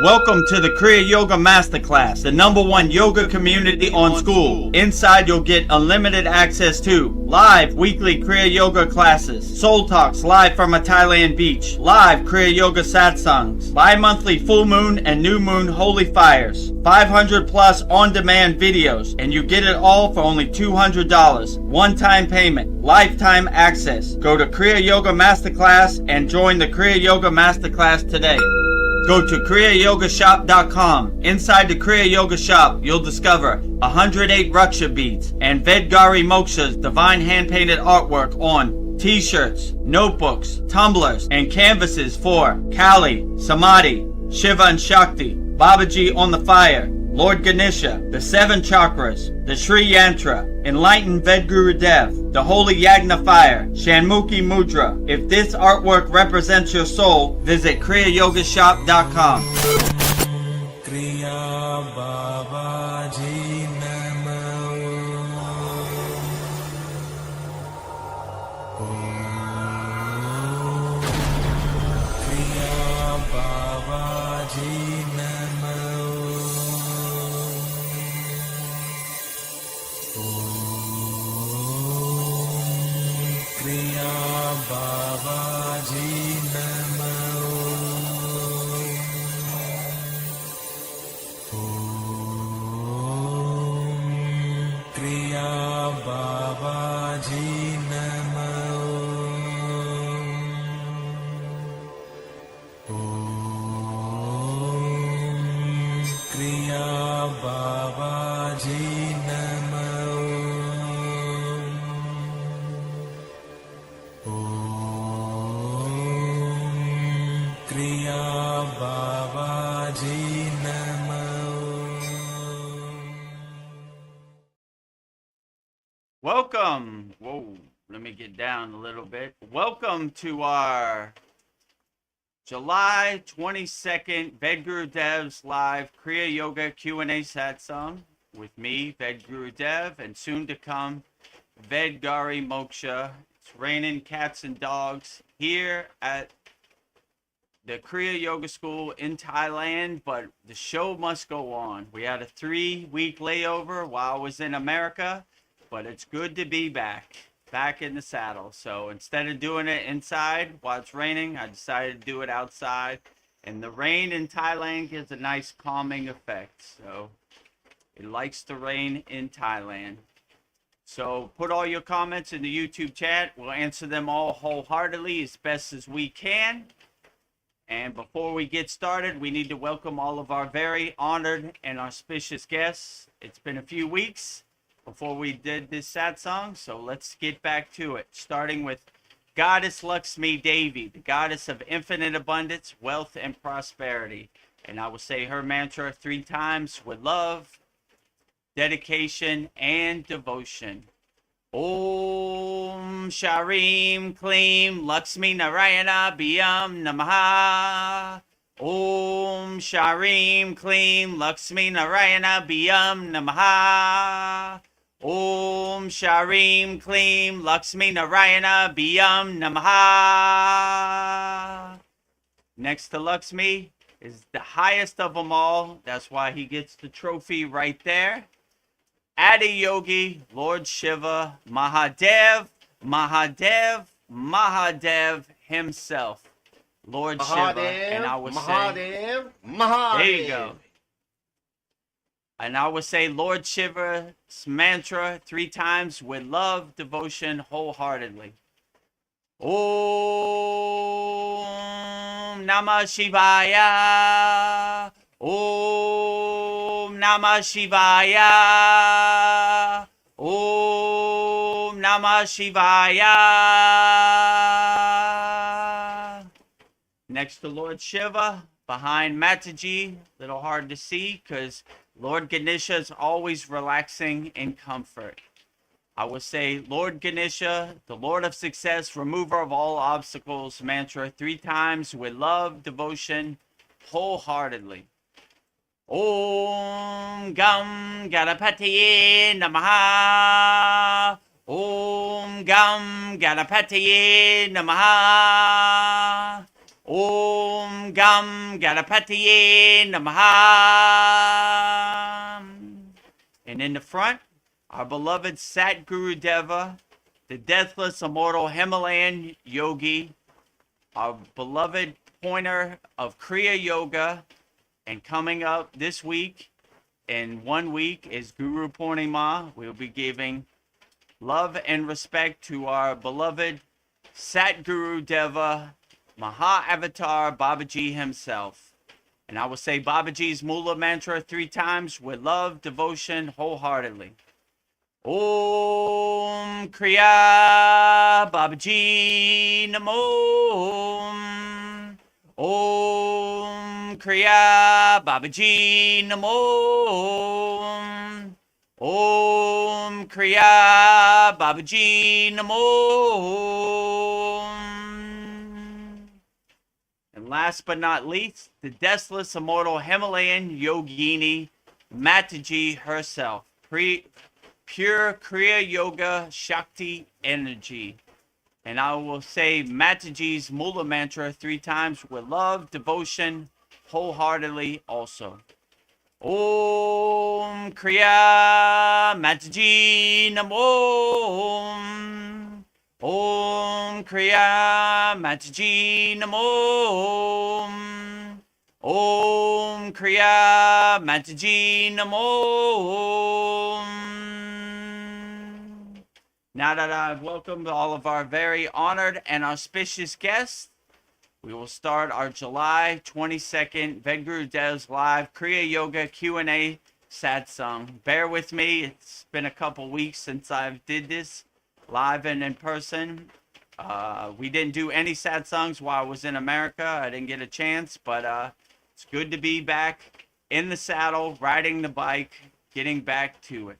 Welcome to the Kriya Yoga Masterclass, the #1 yoga community on SKOOL. Inside you'll get unlimited access to live weekly Kriya Yoga classes, soul talks live from a Thailand beach, live Kriya Yoga Satsangs, bi-monthly full moon and new moon holy fires, 500 plus on-demand videos, and you get it all for only $200. One-time payment, lifetime access. Go to Kriya Yoga Masterclass and join the Kriya Yoga Masterclass today. Go to kriyayogashop.com. Inside the Kriya Yoga shop, you'll discover 108 Raksha beads and Vedagurudev divine hand-painted artwork on t-shirts, notebooks, tumblers, and canvases for Kali, Samadhi, Shiva and Shakti, Babaji on the fire, Lord Ganesha, the 7 chakras, the Sri Yantra, enlightened Vedagurudev, the holy Yagna fire, Shanmukhi Mudra. If this artwork represents your soul, visit kriyayogashop.com. Kriya Babaji Namo. Kriya Babaji Namo. Kriya Babaji Namo. Kriya Babaji Namo. Kriya Babaji Namo. Kriya Babaji Namo. Welcome. Whoa, let me get down a little bit. Welcome to our July 22nd Vedagurudev's live Kriya Yoga Q&A Satsang with me, Vedagurudev, and soon to come, Vedgari Moksha. It's raining cats and dogs here at the Kriya Yoga School in Thailand, but the show must go on. We had a 3-week layover while I was in America, but it's good to be back in the saddle. So instead of doing it inside while it's raining, I decided to do it outside. And the rain in Thailand gives a nice calming effect. So it likes to rain in Thailand. So put all your comments in the YouTube chat. We'll answer them all wholeheartedly as best as we can. And before we get started, we need to welcome all of our very honored and auspicious guests. It's been a few weeks before we did this satsang, so let's get back to it. Starting with Goddess Lakshmi Devi, the goddess of infinite abundance, wealth, and prosperity. And I will say her mantra 3 times with love, dedication, and devotion. Om Sharim Klim Lakshmi Narayana Biyam Namaha. Om Sharim Klim Lakshmi Narayana Biyam Namaha. Om Sharim Klim Lakshmi Narayana Biyam Namaha. Next to Lakshmi is the highest of them all. That's why he gets the trophy right there. Adi Yogi, Lord Shiva, Mahadev, Mahadev, Mahadev himself. Lord Mahadev, Shiva, and I would Mahadev, say, Mahadev. there you go. And I would say Lord Shiva's mantra 3 times with love, devotion, wholeheartedly. Om Namah Shivaya. Om Namah Shivaya. Om Namah Shivaya. Next to Lord Shiva, behind Mataji, a little hard to see because Lord Ganesha is always relaxing in comfort. I would say Lord Ganesha, the Lord of success, remover of all obstacles, mantra 3 times with love, devotion, wholeheartedly. Om Gam Ganapatiye Namaha. Om Gam Ganapatiye Namaha. Om Gam Ganapatiye Namaha. And in the front, our beloved Satgurudeva, the deathless, immortal Himalayan yogi, our beloved pointer of Kriya Yoga. And coming up this week, in 1 week, is Guru Purnima. We'll be giving love and respect to our beloved Satgurudeva, Maha Avatar Babaji himself. And I will say Babaji's Mula mantra 3 times with love, devotion, wholeheartedly. Om Kriya Babaji Namo. Om Kriya Babaji Namo. Om Kriya Babaji Namo. And last but not least, the deathless, immortal Himalayan yogini, Mataji herself. Pure Kriya Yoga Shakti energy. And I will say Mataji's Mula mantra 3 times with love, devotion, wholeheartedly also. Om Kriya Mataji Namo. Om Kriya Mataji Namo. Om Kriya Mataji Namo. Now that I've welcomed all of our very honored and auspicious guests, we will start our July 22nd Vedagurudev's live Kriya Yoga Q&A Satsang. Bear with me, it's been a couple weeks since I did this live and in person. We didn't do any satsangs while I was in America. I didn't get a chance, but it's good to be back in the saddle, riding the bike, getting back to it.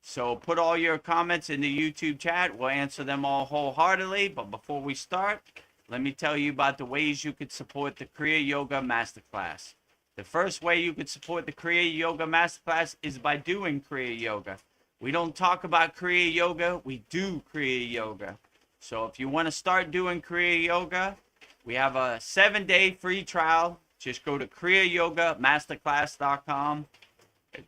So put all your comments in the YouTube chat. We'll answer them all wholeheartedly. But before we start, let me tell you about the ways you could support the Kriya Yoga Masterclass. The first way you could support the Kriya Yoga Masterclass is by doing Kriya Yoga. We don't talk about Kriya Yoga, we do Kriya Yoga. So if you want to start doing Kriya Yoga, we have a 7-day free trial. Just go to kriyayogashop.com.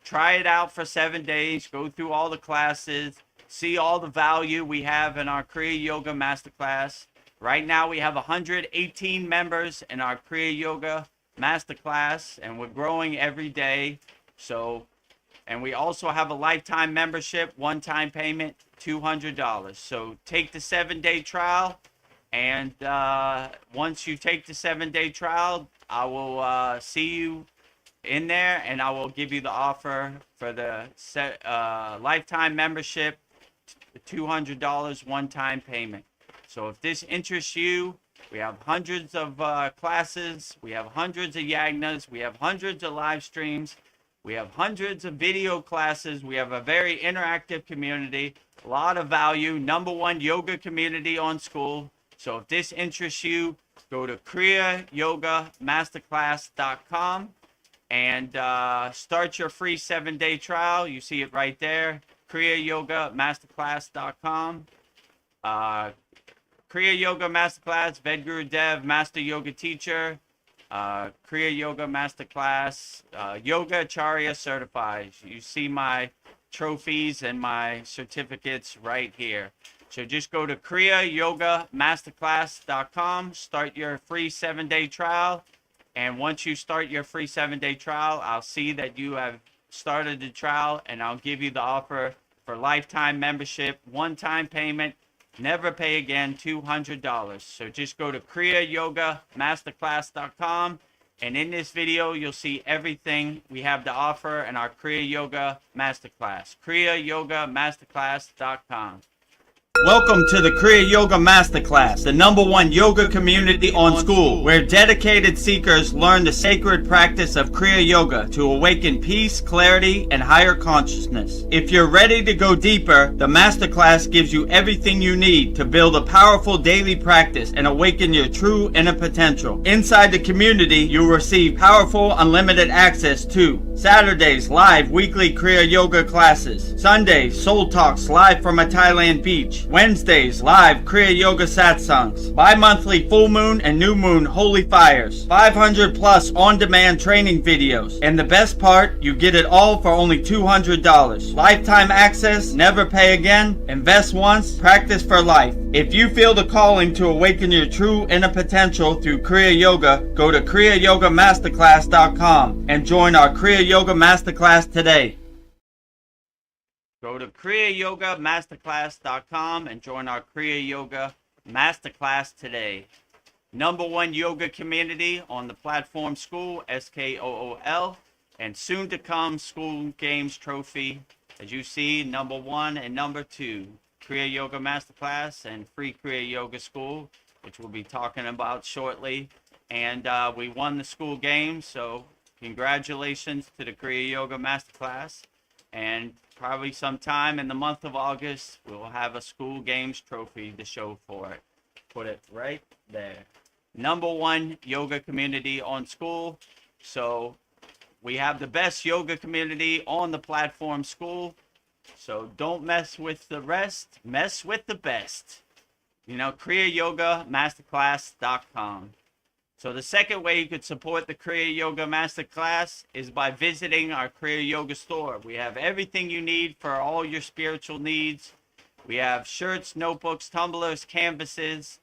Try it out for 7 days. Go through all the classes. See all the value we have in our Kriya Yoga Masterclass. Right now we have 118 members in our Kriya Yoga Masterclass, and we're growing every day. And we also have a lifetime membership, one-time payment, $200. So take the 7-day trial, and once you take the 7-day trial, I will see you in there, and I will give you the offer for the lifetime membership, $200 one-time payment. So if this interests you, we have hundreds of classes, we have hundreds of yagnas, we have hundreds of live streams, we have hundreds of video classes, we have a very interactive community, a lot of value, #1 yoga community on SKOOL. So if this interests you, go to kriyayogashop.com and start your free 7-day trial. You see it right there, kriyayogashop.com. Kriya Yoga Masterclass, Vedagurudev, Master Yoga Teacher, Kriya Yoga Masterclass, Yoga Acharya Certified. You see my trophies and my certificates right here. So just go to kriyayogashop.com, start your free 7-day trial. And once you start your free 7-day trial, I'll see that you have started the trial, and I'll give you the offer for lifetime membership, one-time payment, never pay again, $200. So just go to kriyayogashop.com, and in this video, you'll see everything we have to offer in our Kriya Yoga Masterclass, kriyayogashop.com. Welcome to the Kriya Yoga Masterclass, the #1 yoga community on SKOOL, where dedicated seekers learn the sacred practice of Kriya Yoga to awaken peace, clarity, and higher consciousness. If you're ready to go deeper, the Masterclass gives you everything you need to build a powerful daily practice and awaken your true inner potential. Inside the community, you'll receive powerful, unlimited access to Saturdays, live weekly Kriya Yoga classes. Sundays, Soul Talks live from a Thailand beach. Wednesdays, live Kriya Yoga Satsangs. Bi-monthly full moon and new moon holy fires. 500 plus on-demand training videos. And the best part, you get it all for only $200. Lifetime access, never pay again, invest once, practice for life. If you feel the calling to awaken your true inner potential through Kriya Yoga, go to kriyayogamasterclass.com and join our Kriya Yoga Masterclass today. Go to kriyayogamasterclass.com and join our Kriya Yoga Masterclass today. #1 yoga community on the platform SKOOL, SKOOL, and soon to come SKOOL Games Trophy. As you see, #1 and #2. Kriya Yoga Masterclass and free Kriya Yoga School, which we'll be talking about shortly. And we won the SKOOL Games, so congratulations to the Kriya Yoga Masterclass. And probably sometime in the month of August, we'll have a SKOOL Games trophy to show for it. Put it right there. #1 yoga community on SKOOL. So we have the best yoga community on the platform SKOOL. So don't mess with the rest, mess with the best. kriyayogamasterclass.com. So the second way you could support the Kriya Yoga Masterclass is by visiting our Kriya Yoga store. We have everything you need for all your spiritual needs. We have shirts, notebooks, tumblers, canvases,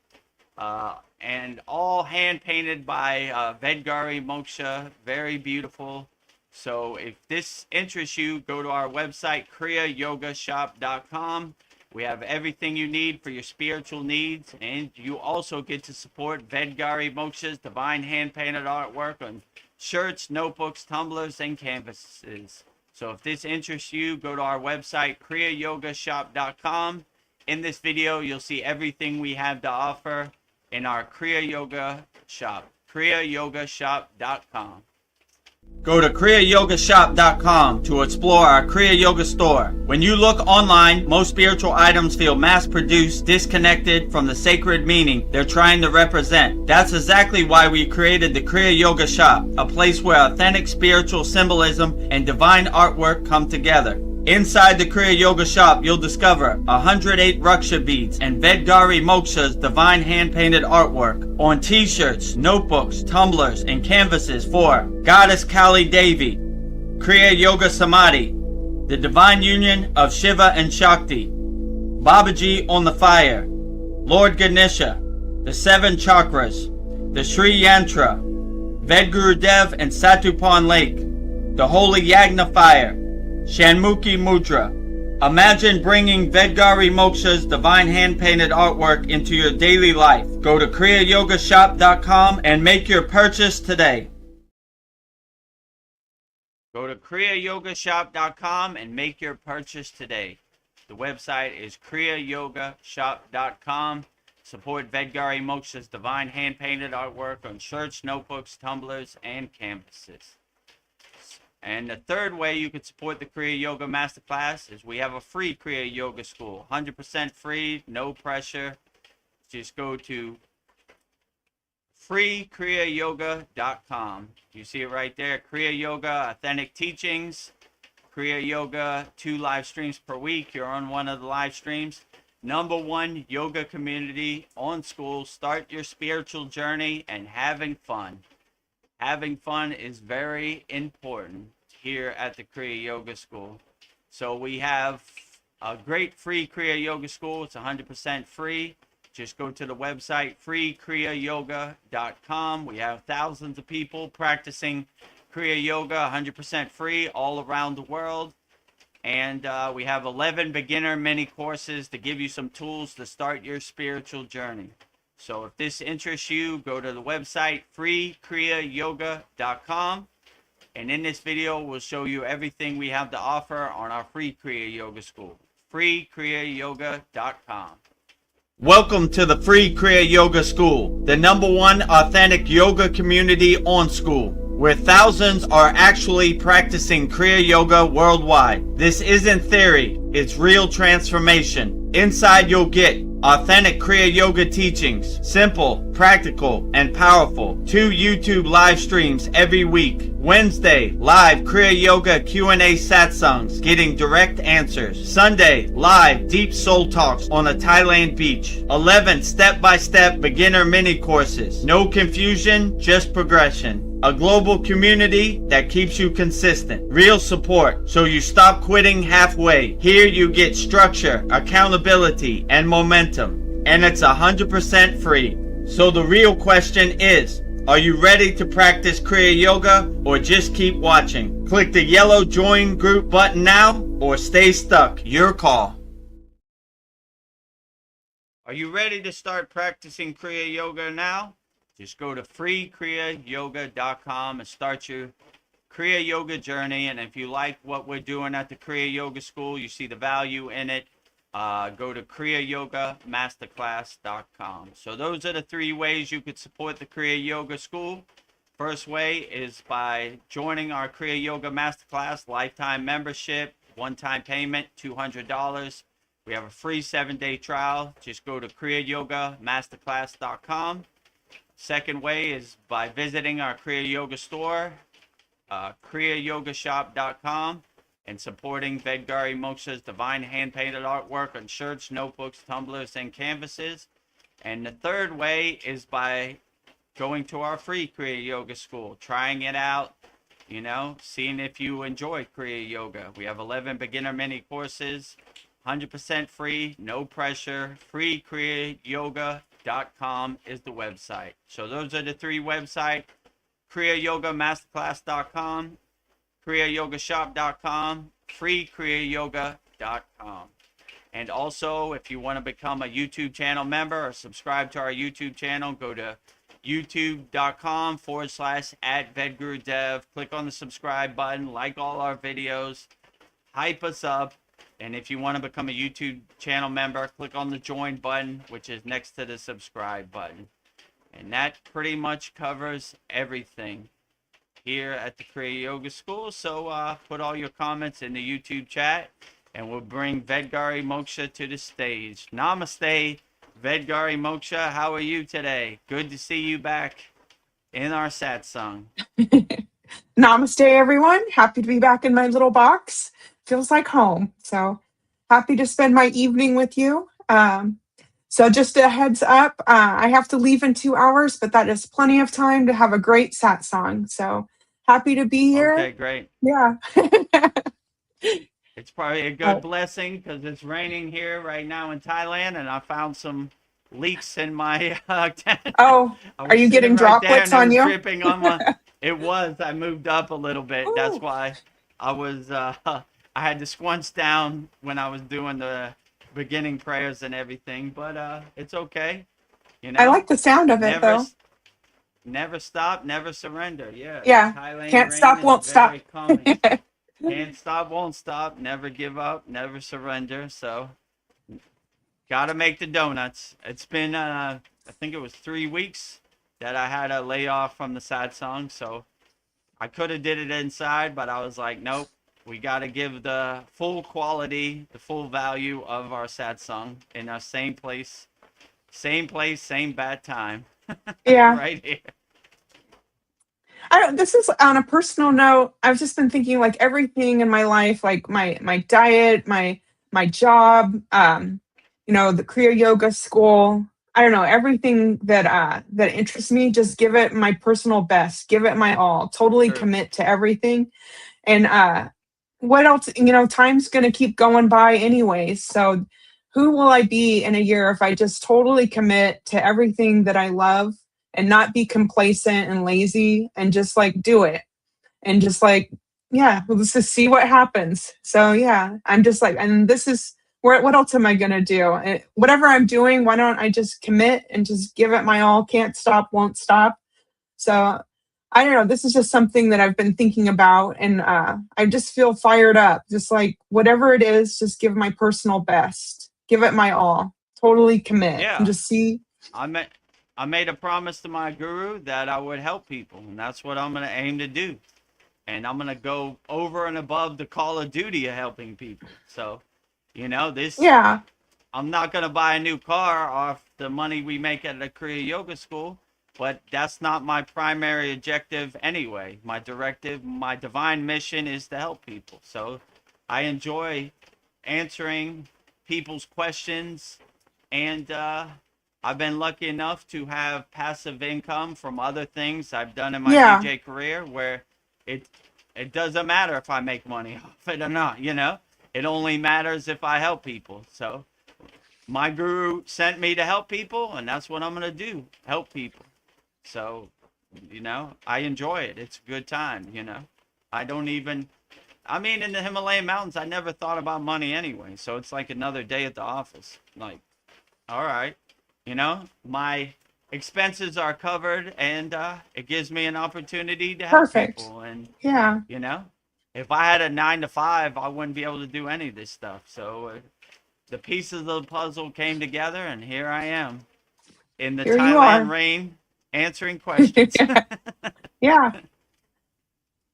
and all hand painted by Vedagurudev Moksha. Very beautiful. So if this interests you, go to our website, kriyayogashop.com. We have everything you need for your spiritual needs, and you also get to support Vedagurudev Moksha's divine hand-painted artwork on shirts, notebooks, tumblers, and canvases. So if this interests you, go to our website, kriyayogashop.com. In this video, you'll see everything we have to offer in our Kriya Yoga shop, kriyayogashop.com. Go to kriyayogashop.com to explore our Kriya Yoga store. When you look online, most spiritual items feel mass-produced, disconnected from the sacred meaning they're trying to represent. That's exactly why we created the Kriya Yoga shop, a place where authentic spiritual symbolism and divine artwork come together. Inside the Kriya Yoga shop, you'll discover 108 Raksha beads and Vedagurudev Moksha's divine hand-painted artwork on t-shirts, notebooks, tumblers, and canvases for Goddess Kali Devi, Kriya Yoga Samadhi, the divine union of Shiva and Shakti, Babaji on the fire, Lord Ganesha, the 7 chakras, the Sri Yantra, Vedagurudev and Satupon Lake, the Holy Yagna fire, Shanmukhi Mudra. Imagine bringing Vedagurudev Moksha's divine hand-painted artwork into your daily life. Go to kriyayogashop.com and make your purchase today. Go to kriyayogashop.com and make your purchase today. The website is kriyayogashop.com. Support Vedagurudev Moksha's divine hand-painted artwork on shirts, notebooks, tumblers, and canvases. And the third way you can support the Kriya Yoga Masterclass is we have a free Kriya Yoga School. 100% free, no pressure. Just go to freekriyayoga.com. You see it right there. Kriya Yoga, authentic teachings. Kriya Yoga, 2 live streams per week. You're on one of the live streams. #1 yoga community on SKOOL. Start your spiritual journey and having fun. Having fun is very important here at the Kriya Yoga School. So we have a great free Kriya Yoga School. It's 100% free. Just go to the website, freekriyayoga.com. We have thousands of people practicing Kriya Yoga 100% free all around the world. And we have 11 beginner mini courses to give you some tools to start your spiritual journey. So if this interests you, go to the website, freekriyayoga.com. And in this video, we'll show you everything we have to offer on our free Kriya Yoga School, freekriyayoga.com. Welcome to the free Kriya Yoga School, the #1 authentic yoga community on SKOOL, where thousands are actually practicing Kriya Yoga worldwide. This isn't theory, it's real transformation. Inside you'll get Authentic Kriya Yoga teachings, simple, practical, and powerful. 2 YouTube live streams every week. Wednesday, live Kriya Yoga Q&A satsangs, getting direct answers. Sunday, live deep soul talks on a Thailand beach. 11 step-by-step beginner mini courses. No confusion, just progression. A global community that keeps you consistent. Real support so you stop quitting halfway. Here you get structure, accountability, and momentum. And it's 100% free. So the real question is, are you ready to practice Kriya Yoga or just keep watching? Click the yellow join group button now or stay stuck. Your call. Are you ready to start practicing Kriya Yoga now? Just go to freekriyayogashop.com and start your Kriya Yoga journey. And if you like what we're doing at the Kriya Yoga School, you see the value in it, go to kriyayogashop.com. So those are the 3 ways you could support the Kriya Yoga School. First way is by joining our Kriya Yoga Masterclass lifetime membership, one-time payment, $200. We have a free 7-day trial. Just go to kriyayogamasterclass.com. Second way is by visiting our Kriya Yoga store, kriyayogashop.com, and supporting Vedgari Moksha's divine hand-painted artwork on shirts, notebooks, tumblers, and canvases. And the third way is by going to our free Kriya Yoga school, trying it out, seeing if you enjoy Kriya Yoga. We have 11 beginner mini courses, 100% free, no pressure, free kriyayogashop.com is the website. So those are the 3 websites: kriyayogamasterclass.com, kriyayogashop.com, freekriyyoga.com. And also, if you want to become a YouTube channel member or subscribe to our YouTube channel, go to youtube.com/@Vedagurudev. Click on the subscribe button, like all our videos, hype us up. And if you want to become a YouTube channel member, click on the join button, which is next to the subscribe button. And that pretty much covers everything here at the Kriya Yoga School. So put all your comments in the YouTube chat, and we'll bring Vedgari Moksha to the stage. Namaste, Vedgari Moksha. How are you today? Good to see you back in our satsang. Namaste, everyone. Happy to be back in my little box. Feels like home. So happy to spend my evening with you. So just a heads up, I have to leave in 2 hours, but that is plenty of time to have a great satsang. So happy to be here. Okay, great. Yeah. It's probably a good blessing because it's raining here right now in Thailand, and I found some leaks in my tent. Oh, are you getting droplets on you? Dripping on my, it was. I moved up a little bit. Ooh. That's why I was. I had to squinch down when I was doing the beginning prayers and everything, but it's okay. I like the sound of it, though. Never stop, never surrender. Yeah. Yeah. Can't stop, won't stop. Can't stop, won't stop. Never give up, never surrender. So, gotta make the donuts. It's been, I think it was 3 weeks that I had a layoff from the satsang. So, I could have did it inside, but I was like, nope. We got to give the full quality, the full value of our satsang in our same place, same bad time. Yeah. Right here. This is on a personal note. I've just been thinking like everything in my life, like my diet, my job, the Kriya Yoga school. I don't know, everything that interests me, just give it my personal best, give it my all, totally commit to everything. And, what else, time's going to keep going by anyways. So who will I be in a year if I just totally commit to everything that I love and not be complacent and lazy and just like do it and just like, yeah, let's just see what happens. So yeah, I'm just like, and this is what else am I going to do? Whatever I'm doing, why don't I just commit and just give it my all? Can't stop, won't stop. So I don't know. This is just something that I've been thinking about, and I just feel fired up. Just like whatever it is, just give my personal best, give it my all, totally commit, and just see. I made a promise to my guru that I would help people, and that's what I'm going to aim to do. And I'm going to go over and above the call of duty of helping people. So, this. Yeah. I'm not going to buy a new car off the money we make at the Kriya Yoga School, but that's not my primary objective anyway. My directive, my divine mission is to help people. So I enjoy answering people's questions, and I've been lucky enough to have passive income from other things I've done in my Yeah, DJ career where it it doesn't matter if I make money off it or not, you know? It only matters if I help people. So my guru sent me to help people, and that's what I'm going to do, help people. So, I enjoy it. It's a good time. I don't even, I mean, in the Himalayan mountains, I never thought about money anyway. So it's like another day at the office. Like, all right, my expenses are covered, and it gives me an opportunity to help perfect. people. And, Yeah, you know, if I had a 9 to 5, I wouldn't be able to do any of this stuff. So the pieces of the puzzle came together, and here I am in the here you Thailand are. rain answering questions. Yeah.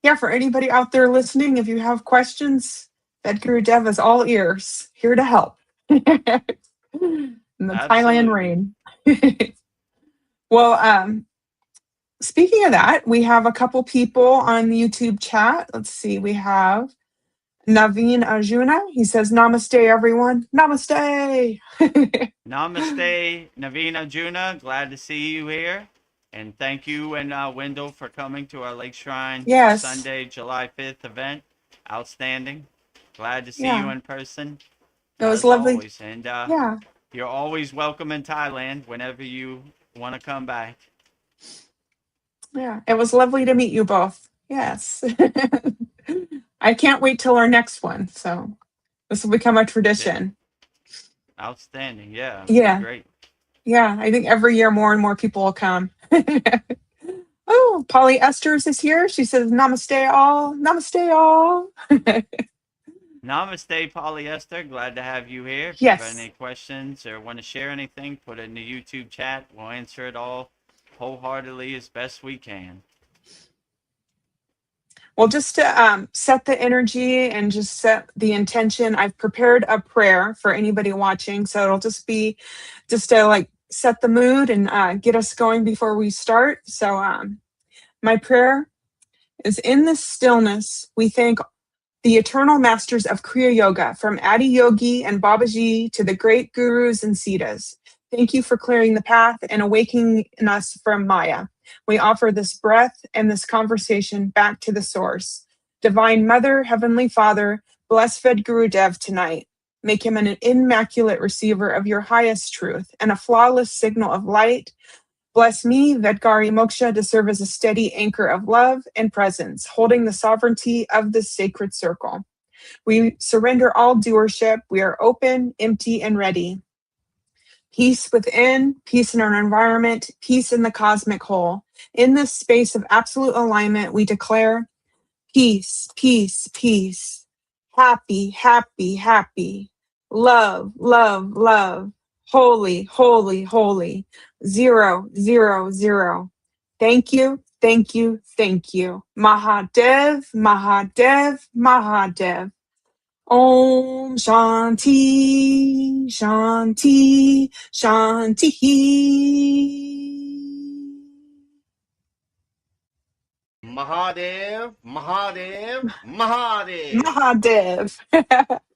Yeah, for anybody out there listening, if you have questions, Vedagurudev is all ears, here to help. In the Thailand Absolutely. rain. Well, speaking of that, we have a couple people on the YouTube chat. Let's see, we have Naveen Arjuna. He says, Namaste, everyone. Namaste. Namaste, Navina Juna. Glad to see you here. And thank you and Wendell for coming to our Lake Shrine Yes. Sunday, July 5th event. Outstanding. Glad to see you Yeah. in person, It was as lovely. always. And Yeah. you're always welcome in Thailand whenever you want to come back. Yeah. It was lovely to meet you both. Yes. I can't wait till our next one. So this will become a Yeah, tradition. outstanding. Yeah, it'll be Yeah. great. Yeah. I think every year more and more people will come. Oh, Polly Esters is here. She says, Namaste all. Namaste all. Namaste, Polyester. Glad to have you here. If you have Yes. any questions or want to share anything, put it in the YouTube chat. We'll answer it all wholeheartedly as best we can. Well, just to set the energy and just set the intention, I've prepared a prayer for anybody watching. So it'll just be just to like set the mood and get us going before we start. So my prayer is in this stillness, we thank the eternal masters of Kriya Yoga, from Adi Yogi and Babaji to the great gurus and siddhas. Thank you for clearing the path and awakening us from Maya. We offer this breath and this conversation back to the source. Divine Mother, Heavenly Father, bless Vedagurudev tonight. Make him an immaculate receiver of your highest truth and a flawless signal of light. Bless me, Vedgari Moksha, to serve as a steady anchor of love and presence, holding the sovereignty of this sacred circle. We surrender all doership. We are open, empty, and ready. Peace within, peace in our environment, peace in the cosmic whole. In this space of absolute alignment, we declare peace, peace, peace. Happy, happy, happy. Love, love, love. Holy, holy, holy. 0, 0, 0. Thank you, thank you, thank you. Mahadev, Mahadev, Mahadev. Om Shanti, Shanti, Shanti. Mahadev, Mahadev, Mahadev. Mahadev.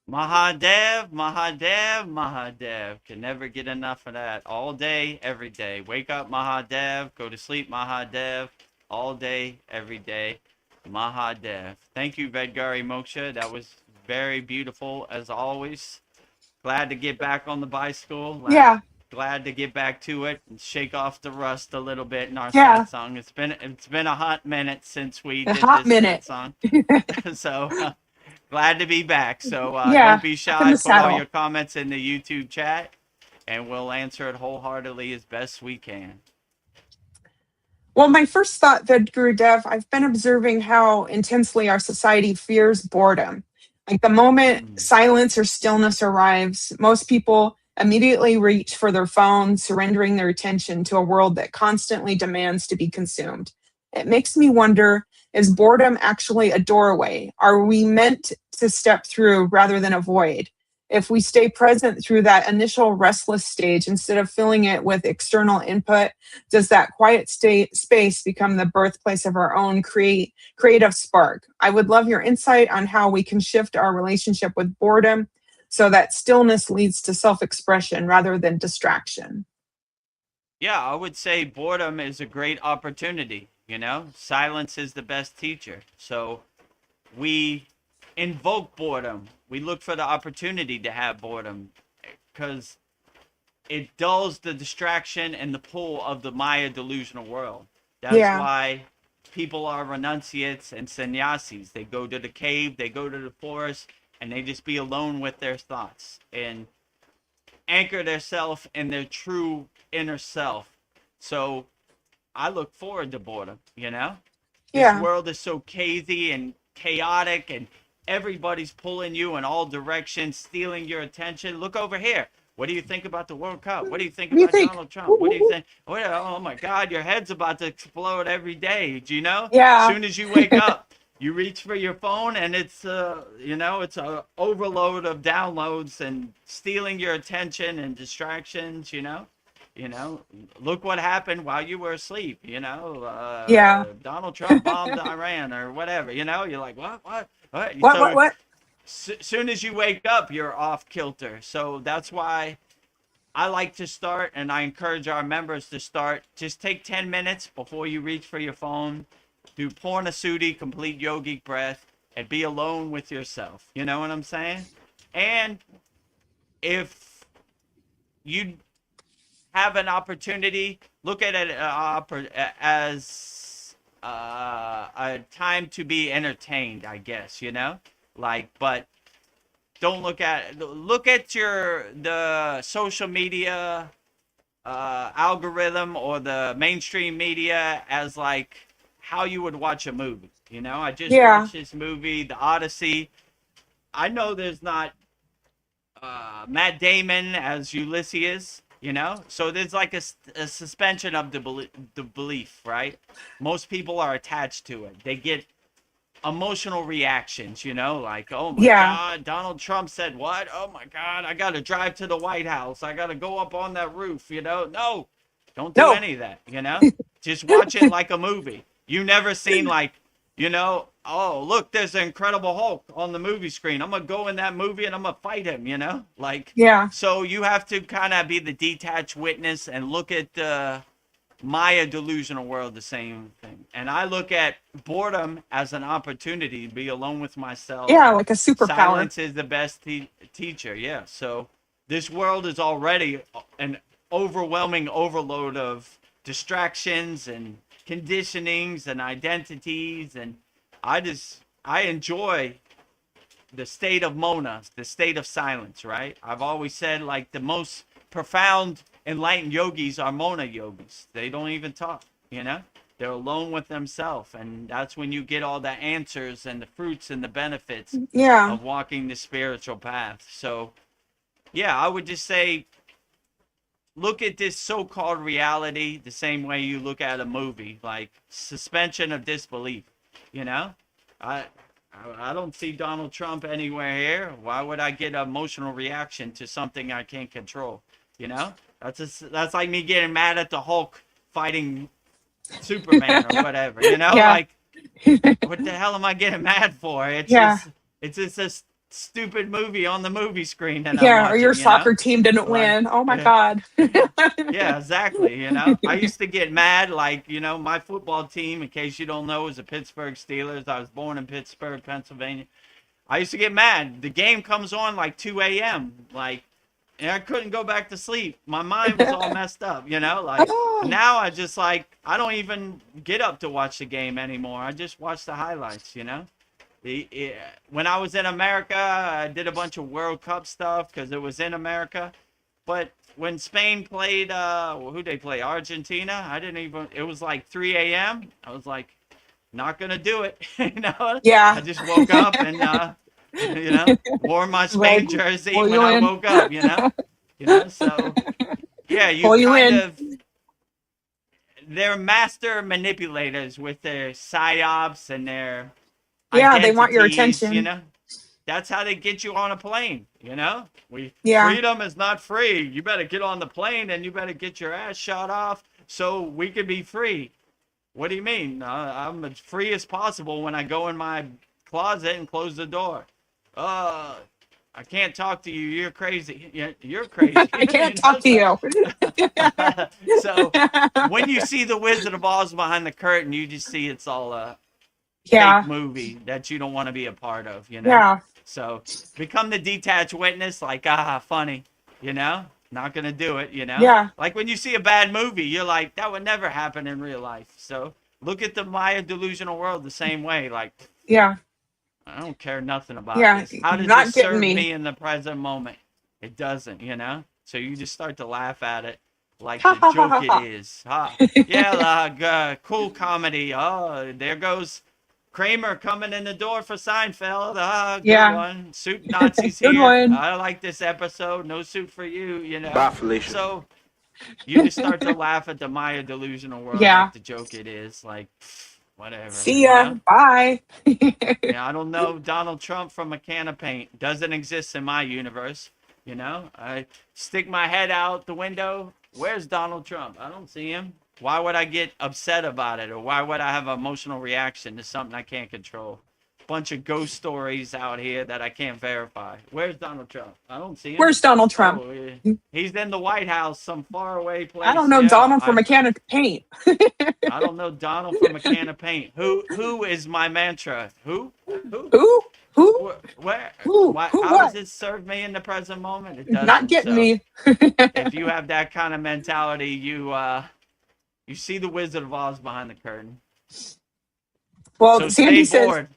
Mahadev, Mahadev, Mahadev. Can never get enough of that. All day, every day. Wake up, Mahadev. Go to sleep, Mahadev. All day, every day. Mahadev. Thank you, Vedgari Moksha. That was very beautiful as always. Glad to get back on the bicycle. Yeah, Glad to get back to it and shake off the rust a little bit in our yeah. satsang. It's been a hot minute since we A did hot this minute. satsang. So glad to be back. So Yeah, don't be up in shy. the Put all saddle. your comments in the YouTube chat, and we'll answer it wholeheartedly as best we can. Well, my first thought, Vedagurudev, I've been observing how intensely our society fears boredom. Like the moment silence or stillness arrives, most people immediately reach for their phone, surrendering their attention to a world that constantly demands to be consumed. It makes me wonder, is boredom actually a doorway? Are we meant to step through rather than avoid? if we stay present through that initial restless stage instead of filling it with external input, does that quiet space become the birthplace of our own creative spark? I would love your insight on how we can shift our relationship with boredom so that stillness leads to self-expression rather than distraction. Yeah, I would say boredom is a great opportunity. Silence is the best teacher. So we invoke boredom. We look for the opportunity to have boredom because it dulls the distraction and the pull of the Maya delusional world. That's Yeah. why people are renunciates and sannyasis. They go to the cave, they go to the forest, and they just be alone with their thoughts and anchor themselves in their true inner self. So I look forward to boredom, This Yeah. world is so crazy and chaotic, and everybody's pulling you in all directions, stealing your attention. Look over here. What do you think about the World Cup? What do you think What do you about think? Donald Trump? What do you think? Oh my God, your head's about to explode every day. Do you know? As Yeah. soon as you wake up, you reach for your phone, and it's it's a overload of downloads and stealing your attention and distractions. Look what happened while you were asleep. Yeah. Donald Trump bombed Iran or whatever. You're like, what? What, what, So what? soon as you wake up, you're off kilter. So that's why I like to start, and I encourage our members to start. Just take 10 minutes before you reach for your phone. Do Purnasudhi, complete yogic breath, and be alone with yourself. You know what I'm saying? And if you have an opportunity, look at it as a time to be entertained, I guess, but don't look at the social media algorithm or the mainstream media as like how you would watch a movie. I just Yeah. watched this movie, The Odyssey. I know there's not Matt Damon as Ulysses, so there's like a suspension of the belief, right? Most people are attached to it. They get emotional reactions, like, oh my Yeah. God, Donald Trump said what? Oh my God, I got to drive to the White House. I got to go up on that roof, No, don't do No. any of that, Just watch it like a movie. You never seen like, oh, look, there's an Incredible Hulk on the movie screen. I'm going to go in that movie and I'm going to fight him, Like, Yeah. so you have to kind of be the detached witness and look at the Maya delusional world the same thing. And I look at boredom as an opportunity to be alone with myself. Yeah, like a superpower. Silence is the best teacher. Yeah. So this world is already an overwhelming overload of distractions and conditionings and identities. And I enjoy the state of Mona, the state of silence, right? I've always said like the most profound enlightened yogis are Mona yogis. They don't even talk, They're alone with themselves. And that's when you get all the answers and the fruits and the benefits Yeah. of walking the spiritual path. So, yeah, I would just say, look at this so-called reality the same way you look at a movie, like suspension of disbelief, I don't see Donald Trump anywhere here. Why would I get an emotional reaction to something I can't control? That's like me getting mad at the Hulk fighting Superman or whatever. Yeah. Like what the hell am I getting mad for? It's Yeah. just a stupid movie on the movie screen that I'm Yeah. watching. Or your soccer team didn't So, like, win. Oh my yeah. God. Yeah, exactly. I used to get mad, like, my football team, in case you don't know, is the Pittsburgh Steelers. I was born in Pittsburgh, Pennsylvania. I used to get mad. The game comes on like 2 a.m. Like, and I couldn't go back to sleep. My mind was all messed up, Like, now I just like, I don't even get up to watch the game anymore. I just watch the highlights, When I was in America, I did a bunch of World Cup stuff because it was in America. But when Spain played, who they play? Argentina? It was like 3 a.m. I was like, not going to do it. Yeah. I just woke up and, wore my Spain Like, jersey pull when you I in. woke up, So, yeah, you Pull you kind in. of, they're master manipulators with their psyops and their Yeah, they want your identities, attention. that's how they get you on a plane, you know? Yeah. Freedom is not free. You better get on the plane and you better get your ass shot off so we can be free. What do you mean? I'm as free as possible when I go in my closet and close the door. I can't talk to you. You're crazy. You're crazy. I can't talk to you. So when you see the Wizard of Oz behind the curtain, you just see it's all a Yeah. fake movie that you don't want to be a part of, you know? Yeah. So become the detached witness, like, funny, you know? Not going to do it, you know? Yeah. Like when you see a bad movie, you're like, that would never happen in real life. So look at the Maya delusional world the same way. Like, Yeah. I don't care nothing about Yeah. this. How does Not this getting serve me. me in the present moment? It doesn't, you know? So you just start to laugh at it like Ha the ha ha joke ha ha. it is. Yeah, cool comedy. Oh, there goes Kramer coming in the door for Seinfeld. Good Yeah. one. Suit Nazis Good here. one. I like this episode. No suit for you, you know? Bye, Felicia. So you just start to laugh at the Maya delusional world Yeah. like the joke it is. Like, whatever. See you ya. know? Bye. Yeah, I don't know Donald Trump from a can of paint. Doesn't exist in my universe. You know, I stick my head out the window. Where's Donald Trump? I don't see him. Why would I get upset about it? Or why would I have an emotional reaction to something I can't control? Bunch of ghost stories out here that I can't verify. Where's Donald Trump? I don't see him. Where's Donald Trump? Oh, yeah. He's in the White House, some faraway place. I don't know Yeah, Donald from a can of paint. I don't know Donald from a can of paint. Who is my mantra? Who? Who? Who? Where? Who? Why, Who? how does What? it serve me in the present moment? It doesn't. Not getting So me. if you have that kind of mentality, you see the Wizard of Oz behind the curtain. Well, So Sandy stay says, bored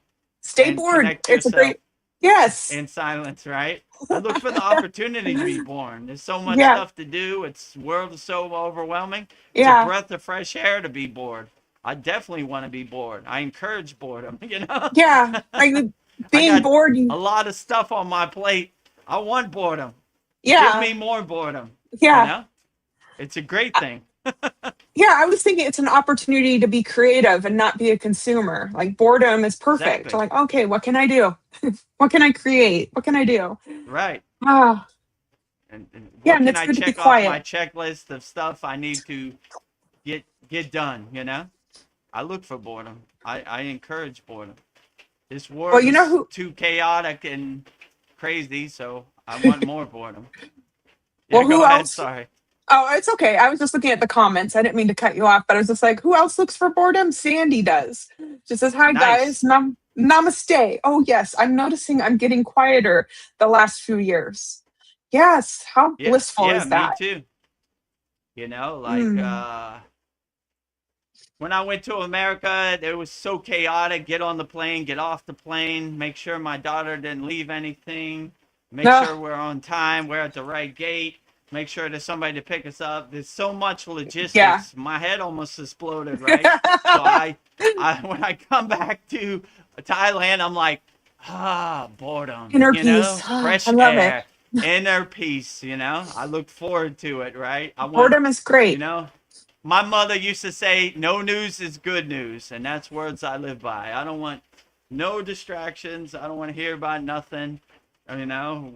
stay and bored. connect It's a yourself great. Yes. in silence, right? I look for the opportunity to be born. There's so much Yeah. stuff to do. It's world is so overwhelming. It's Yeah. a breath of fresh air to be bored. I definitely want to be bored. I encourage boredom, you know? Yeah. Like being got bored. A lot of stuff on my plate. I want boredom. Yeah. Give me more boredom. Yeah. You know? It's a great thing. Yeah, I was thinking it's an opportunity to be creative and not be a consumer. Like boredom is perfect. Exactly. Like, okay, what can I do? What can I create? What can I do? Right. Ah, And yeah, what and can it's I good to be check off my quiet. checklist of stuff I need to get done, you know? I look for boredom. I encourage boredom. This world Well, you know is who? too chaotic and crazy, so I want more boredom. Well, Yeah, who go ahead. else? Sorry. Oh, it's okay. I was just looking at the comments. I didn't mean to cut you off, but I was just like, who else looks for boredom? Sandy does. She says, hi, guys. Nice. Namaste. Oh, yes. I'm noticing I'm getting quieter the last few years. Yes. How Yeah, blissful yeah, is me that? too. You know, like Mm. when I went to America, it was so chaotic. Get on the plane, get off the plane, make sure my daughter didn't leave anything, make Ugh. sure we're on time, we're at the right gate, make sure there's somebody to pick us up. There's so much logistics. Yeah. My head almost exploded, right? So I when I come back to Thailand, I'm like, boredom, Inner you know, peace. Ah, fresh I love it. air, inner peace, you know. I look forward to it, right? I want, Boredom is you great. know, my mother used to say, no news is good news. And that's words I live by. I don't want no distractions. I don't want to hear about nothing. You know,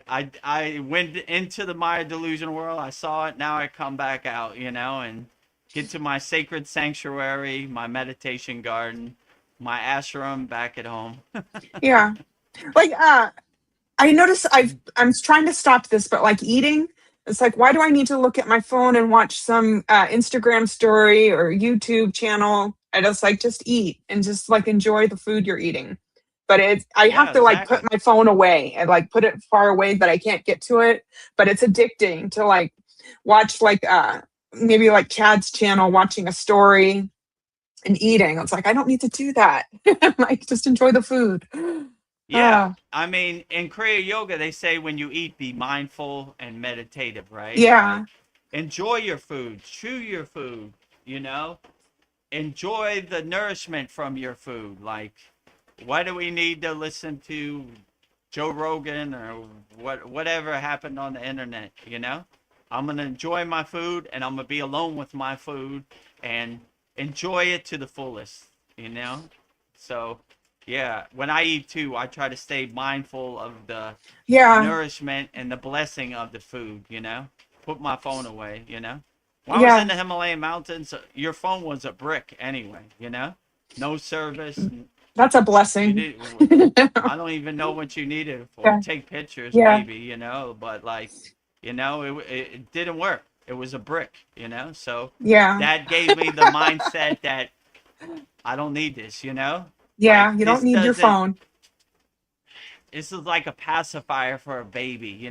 I went into the Maya delusion world. I saw it. Now I come back out, you know, and get to my sacred sanctuary, my meditation garden, my ashram back at home. Yeah. Like, I notice I'm trying to stop this, but like eating, it's like, why do I need to look at my phone and watch some Instagram story or YouTube channel? I just eat and just like enjoy the food you're eating. But I have Yeah, to like put exactly. my phone away and like put it far away that I can't get to it. But it's addicting to like watch like maybe like Chad's channel watching a story and eating. It's like I don't need to do that. Like just enjoy the food. Yeah. Ah, I mean, in Kriya Yoga, they say when you eat, be mindful and meditative, right? yeah. Like, enjoy your food, chew your food, you know? Enjoy the nourishment from your food. Like, why do we need to listen to Joe Rogan or whatever happened on the internet, you know? I'm going to enjoy my food and I'm going to be alone with my food and enjoy it to the fullest, you know? So Yeah, when I eat too, I try to stay mindful of the Yeah. nourishment and the blessing of the food, Put my phone away, When I was in Yeah. the Himalayan mountains, your phone was a brick anyway, No service. That's a You blessing. did. I don't even know what you needed it for. Yeah. Take pictures, Yeah. maybe, but like, it didn't work. It was a brick, So Yeah. that gave me the mindset that I don't need this, Like Yeah. You don't this need your doesn't. phone. This is like a pacifier for a baby,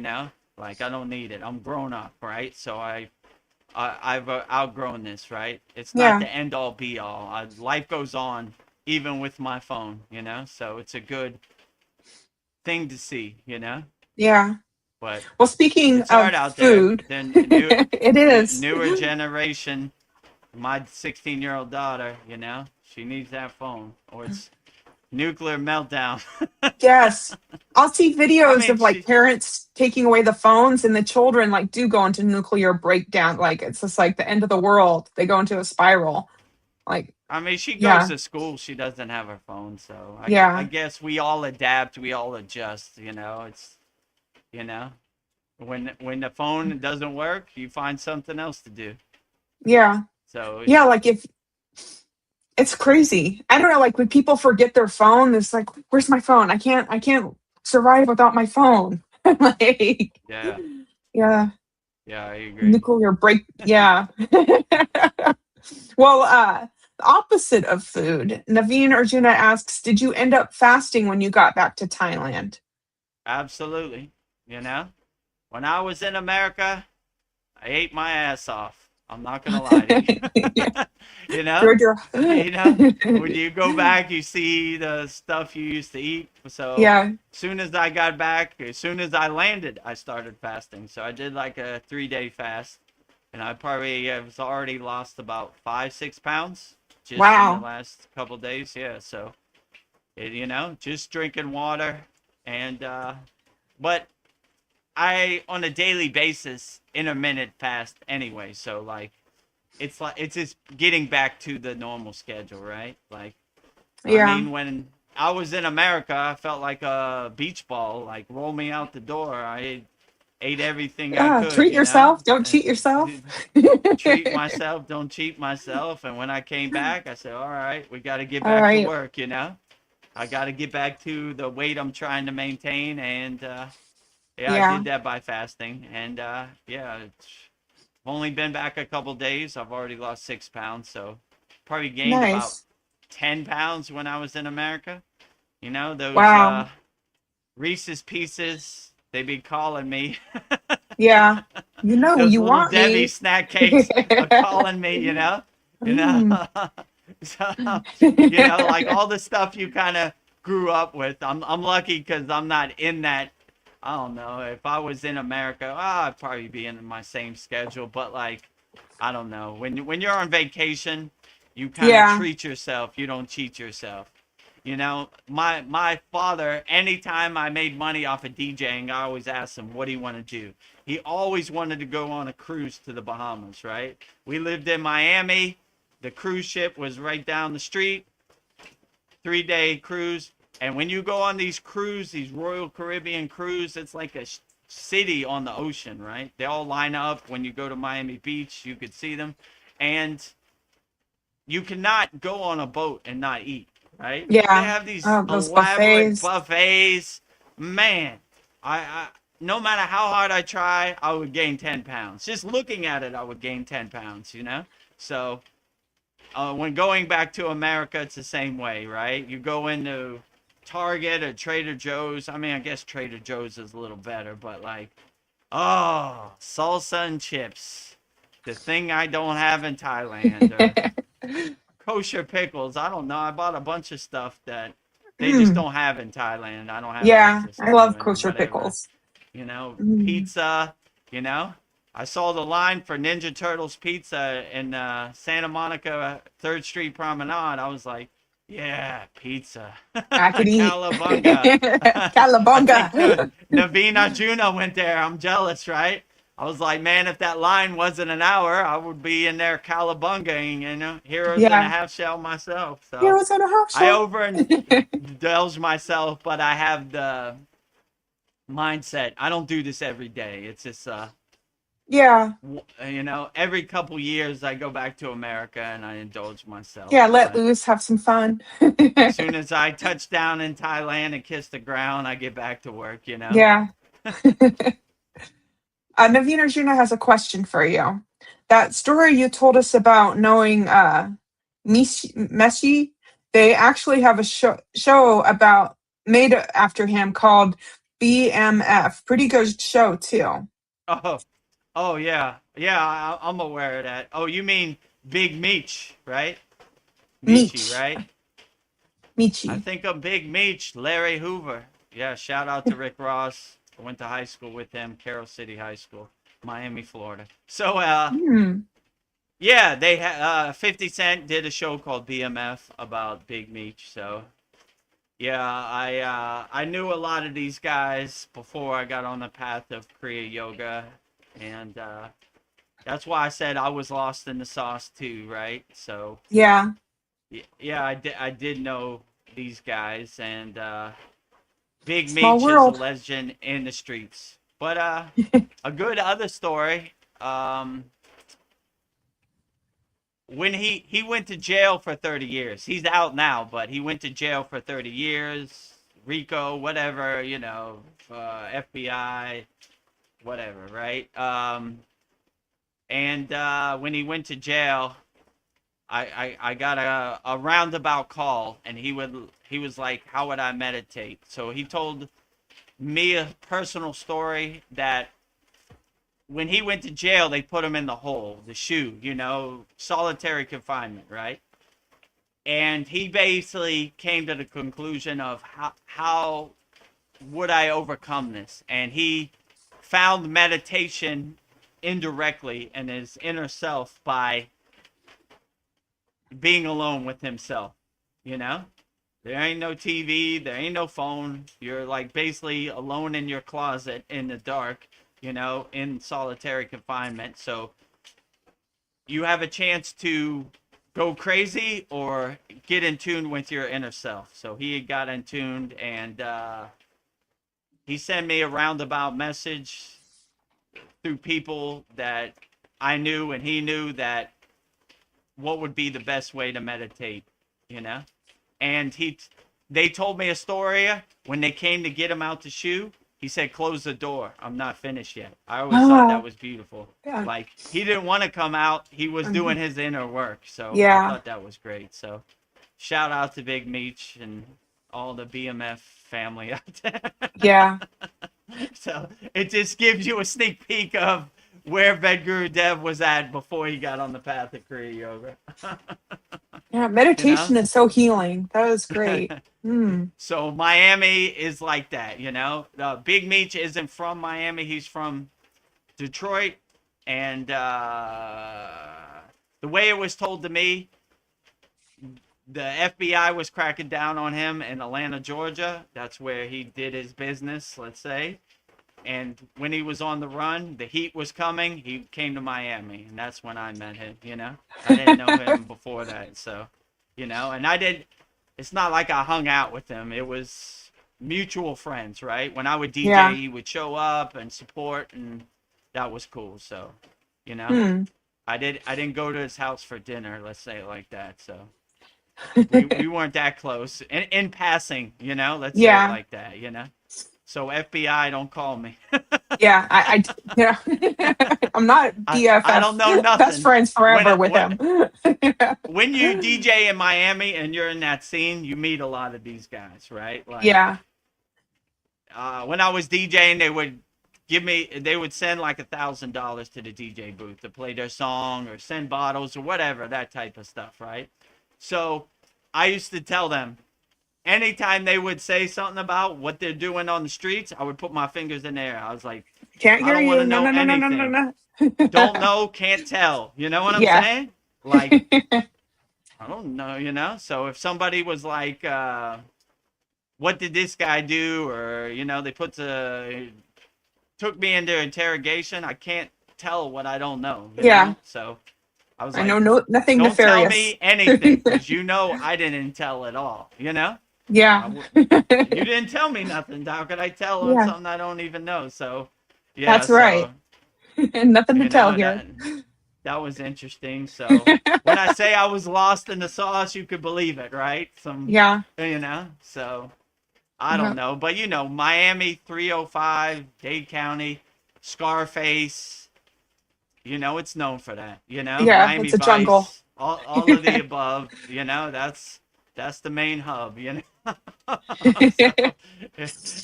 Like I don't need it. I'm grown up, right? So I've outgrown this, right? It's not Yeah. the end all be all. Life goes on, even with my phone, So it's a good thing to see, Yeah. But Well, speaking it's hard of out there. food, Then it is. newer generation. My 16-year-old daughter, she needs that phone, or it's nuclear meltdown. Yes. I'll see I videos mean, of like parents taking away the phones and the children like do go into nuclear breakdown. Like it's just like the end of the world. They go into a spiral. Like, she goes yeah. to school. She doesn't have her phone, so I Yeah. guess we all adapt. We all adjust. It's you know when the phone doesn't work, you find something else to do. Yeah. So Yeah. Like if it's crazy. I don't know. Like when people forget their phone, it's like, where's my phone? I can't survive without my phone. Like, yeah, yeah. yeah, I agree. Nuclear break. Yeah. Well, the opposite of food. Naveen Arjuna asks, did you end up fasting when you got back to Thailand? Absolutely. When I was in America, I ate my ass off. I'm not gonna lie to Yeah. you. you know, Georgia. you know, when you go back, you see the stuff you used to eat. So Yeah. as soon as I got back, as soon as I landed, I started fasting. So I did like a 3-day fast, and I probably have already lost about 5-6 pounds just in the Wow. last couple days. Yeah. So just drinking water, and but I on a daily basis intermittent fast anyway. So like it's just getting back to the normal schedule, right? Like I Yeah. mean when I was in America, I felt like a beach ball, like roll me out the door. I ate everything I Yeah. could, Treat yourself. Don't cheat yourself. treat myself, don't cheat myself. And when I came back, I said, all right, we got to get All back to right. work, I got to get back to the weight I'm trying to maintain. And yeah, I Yeah. did that by fasting. And yeah, I've only been back a couple days. I've already lost 6 pounds. So probably gained about Nice. 10 pounds when I was in America. Those Wow. Reese's Pieces, they be calling me. Yeah. You know, Those you little want Debbie me. snack cakes are calling me, you know. Mm. So, like all the stuff you kind of grew up with. I'm lucky because I'm not in that. I don't know. If I was in America, I'd probably be in my same schedule. But like, I don't know. When you're on vacation, you kind of Yeah. treat yourself. You don't cheat yourself. My father, anytime I made money off of DJing, I always asked him, what do you want to do? He always wanted to go on a cruise to the Bahamas, right? We lived in Miami. The cruise ship was right down the street, 3-day cruise. And when you go on these these Royal Caribbean cruise, it's like a city on the ocean, right? They all line up. When you go to Miami Beach, you could see them. And you cannot go on a boat and not eat, right? They Yeah. have these Oh, those elaborate buffets. buffets. Man, I no matter how hard I try, I would gain 10 pounds. Just looking at it, I would gain 10 pounds, So when going back to America, it's the same way, right? You go into Target or Trader Joe's. I mean, I guess Trader Joe's is a little better, but like, oh, salsa and chips. The thing I don't have in Thailand. Or kosher pickles. I don't know. I bought a bunch of stuff that they just Mm. don't have in Thailand. I don't have Yeah. access I to, love and kosher whatever. pickles. Mm. Pizza, I saw the line for Ninja Turtles pizza in Santa Monica 3rd Street Promenade. I was like, yeah, pizza. I could eat. Cowabunga. I think Calabunga. Naveen Arjuna went there. I'm jealous, right? I was like, man, if that line wasn't an hour, I would be in there cowabungaing, heroes in a Yeah. half shell myself. So Heroes on a half I shell. overindulge myself, but I have the mindset. I don't do this every day. It's just, Yeah. every couple years I go back to America and I indulge myself. Yeah, let But loose, have some fun. as soon as I touch down in Thailand and kiss the ground, I get back to work. Yeah. Naveen Arjuna has a question for you. That story you told us about knowing Messi, they actually have a show about made after him called BMF. Pretty good show too. Oh, oh yeah, yeah. I'm aware of that. Oh, you mean Big Meech, right? Meechy, Meech. right? I Michi. think of Big Meech, Larry Hoover. Yeah, shout out to Rick Ross. I went to high school with him, Carroll City High School, Miami, Florida. So, Hmm. yeah, 50 Cent did a show called BMF about Big Meech. So, yeah, I knew a lot of these guys before I got on the path of Kriya Yoga, and that's why I said I was lost in the sauce too, right? So, Yeah. yeah, I did know these guys, and Big Small Meech is a world. legend in the streets. But a good other story. When he went to jail for 30 years. He's out now, but he went to jail for 30 years. RICO, whatever, FBI, whatever, right? And when he went to jail, I got a roundabout call, and he was like, how would I meditate? So he told me a personal story that when he went to jail, they put him in the hole, the shoe, solitary confinement, right? And he basically came to the conclusion of how would I overcome this? And he found meditation indirectly in his inner self by being alone with himself, you know? There ain't no TV, there ain't no phone. You're like basically alone in your closet in the dark, in solitary confinement. So you have a chance to go crazy or get in tune with your inner self. So he got in tuned, and he sent me a roundabout message through people that I knew, and he knew that what would be the best way to meditate, you know? And they told me a story when they came to get him out to shoe. He said, close the door. I'm not finished yet. I always thought that Ah, was beautiful. yeah. Like, he didn't want to come out. He was doing his inner work. So I Yeah. thought that was great. So shout out to Big Meech and all the BMF family out there. Yeah. So it just gives you a sneak peek of where Vedagurudev was at before he got on the path of Kriya Yoga. Yeah. You know? Meditation is so healing. That was great. Hmm. So Miami is like that, Big Meech isn't from Miami. He's from Detroit. And the way it was told to me, the FBI was cracking down on him in Atlanta, Georgia. That's where he did his business, let's say. And when he was on the run, the heat was coming. He came to Miami, and that's when I met him. I didn't know him before that, so, and it's not like I hung out with him. It was mutual friends, right? When I would DJ, Yeah. he would show up and support, and that was cool. So, Hmm. I didn't go to his house for dinner, let's say it like that. So we weren't that close. In passing, let's say it Yeah. like that, So FBI, don't call me. Yeah. Yeah. I'm not BFF. I don't know Best nothing. friends forever When with him. when you DJ in Miami and you're in that scene, you meet a lot of these guys, right? Like, Yeah. when I was DJing, they would send like $1,000 to the DJ booth to play their song or send bottles or whatever, that type of stuff, right? So I used to tell them, anytime they would say something about what they're doing on the streets, I would put my fingers in the air. I was like, Can't I hear don't want you. to No, know no, no, no, no, no, anything. no. Don't know, can't tell. You know what I'm Yeah. saying? Like, I don't know. So if somebody was like, what did this guy do? Or, they put 2 took me into interrogation, I can't tell what I don't know. You Yeah. know? So I was I like, know nothing don't tell nefarious. me anything, because you know I didn't tell at all. You know? Yeah. You didn't tell me nothing. How could I tell on Yeah. something I don't even know? So, yeah. That's right. Nothing to You tell know, here. that was interesting. So when I say I was lost in the sauce, you could believe it, right? Yeah. You know, so I don't know. But, you know, Miami 305, Dade County, Scarface, you know, it's known for that. You know, Yeah, Miami it's a jungle. Vice, all of the above, you know, that's the main hub, you know. So,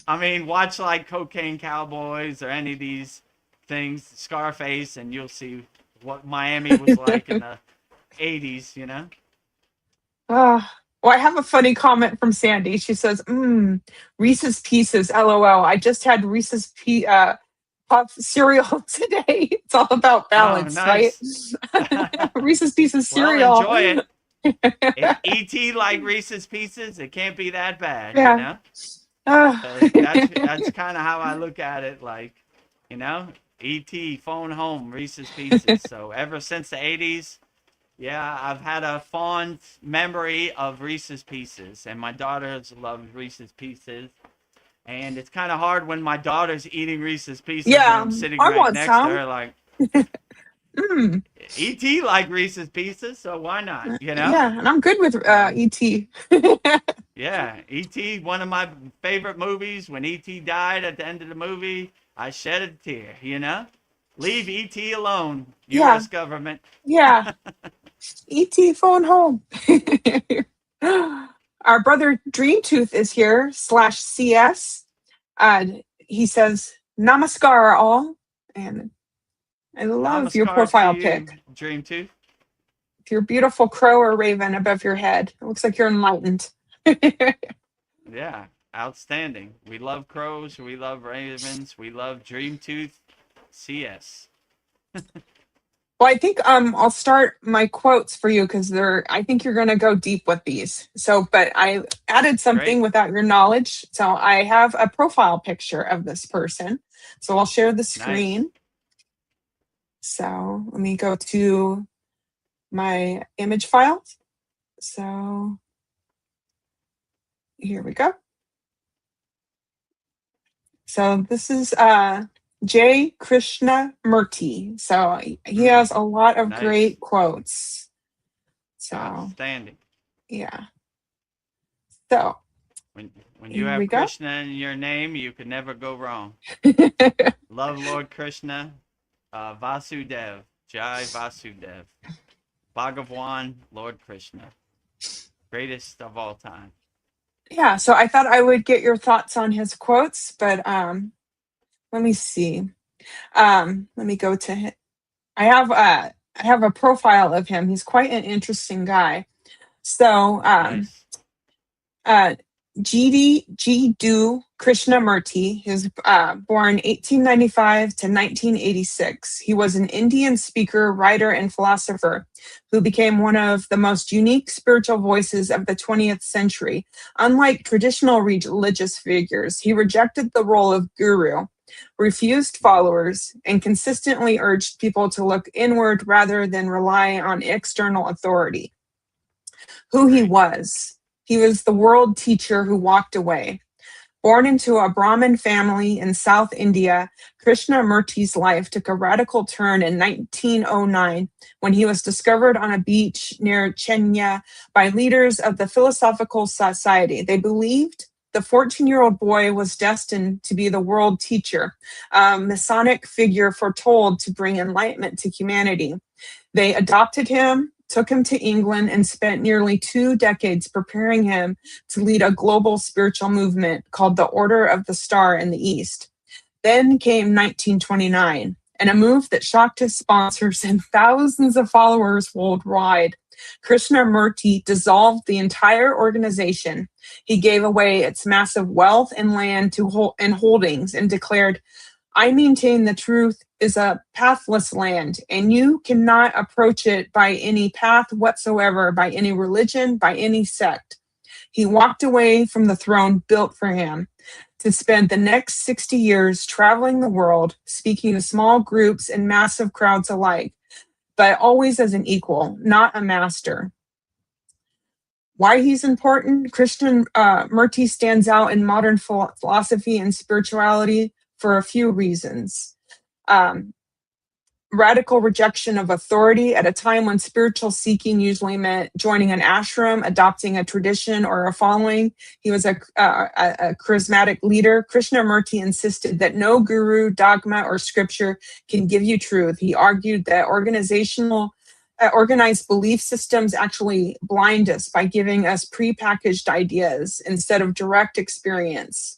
I mean, watch like Cocaine Cowboys or any of these things, Scarface, and you'll see what Miami was like in the 80s, you know? Well, I have a funny comment from Sandy. She says, Reese's Pieces, LOL. I just had Reese's Puff cereal today. It's all about Oh, balance, right? nice. Reese's Pieces Well, cereal. enjoy it. If E.T. like Reese's Pieces, it can't be that bad, you Yeah. know? Ah. So that's kind of how I look at it, like, you know, E.T., phone home, Reese's Pieces. So ever since the 80s, yeah, I've had a fond memory of Reese's Pieces, and my daughters love Reese's Pieces. And it's kind of hard when my daughter's eating Reese's Pieces and Yeah, I'm sitting I right want next to some. her, like, Mm, E.T. like Reese's Pieces, so why not, you know? yeah, and I'm good with ET. Yeah, E.T., one of my favorite movies. When E.T. died at the end of the movie, I shed a tear, you know? Leave E.T. alone, Yeah, U.S. government. yeah. ET phone home. Our brother Dreamtooth is here /CS. He says, Namaskar all. And I love your Namaskar to profile you, pic. Dream 2. Your beautiful crow or raven above your head. It looks like you're enlightened. Yeah, outstanding. We love crows, we love ravens, we love Dreamtooth CS. Well, I think I'll start my quotes for you because I think you're gonna go deep with these. So, but I added something Great. without your knowledge. So I have a profile picture of this person. So I'll share the screen. Nice. So let me go to my image file. So here we go. So this is J. Krishnamurti. So he has a lot of Nice. great quotes. So Outstanding. yeah. So When you here have we go. Krishna in your name, you can never go wrong. Love Lord Krishna, Vasudev, Jai Vasudev, Bhagavan, Lord Krishna, greatest of all time. Yeah, so I thought I would get your thoughts on his quotes, but let me see. Let me go to him. I have a profile of him. He's quite an interesting guy. So Nice. G.D. Krishnamurti. He was born 1895 to 1986. He was an Indian speaker, writer, and philosopher who became one of the most unique spiritual voices of the 20th century. Unlike traditional religious figures, he rejected the role of guru, refused followers, and consistently urged people to look inward rather than rely on external authority. Who he was. He was the world teacher who walked away. Born into a Brahmin family in South India, Krishnamurti's life took a radical turn in 1909 when he was discovered on a beach near Chennai by leaders of the Philosophical Society. They believed the 14-year-old boy was destined to be the world teacher, a Masonic figure foretold to bring enlightenment to humanity. They adopted him, took him to England, and spent nearly 2 decades preparing him to lead a global spiritual movement called the Order of the Star in the East. Then came 1929, and a move that shocked his sponsors and thousands of followers worldwide. Krishnamurti dissolved the entire organization. He gave away its massive wealth and land and holdings and declared, I maintain the truth is a pathless land, and you cannot approach it by any path whatsoever, by any religion, by any sect. He walked away from the throne built for him. to spend the next 60 years traveling the world, speaking to small groups and massive crowds alike, but always as an equal, not a master. Why he's important? Krishnamurti stands out in modern philosophy and spirituality for a few reasons. Radical rejection of authority at a time when spiritual seeking usually meant joining an ashram, adopting a tradition or a following. He was a charismatic leader. Krishnamurti insisted that no guru, dogma, or scripture can give you truth. He argued that organized belief systems actually blind us by giving us prepackaged ideas instead of direct experience.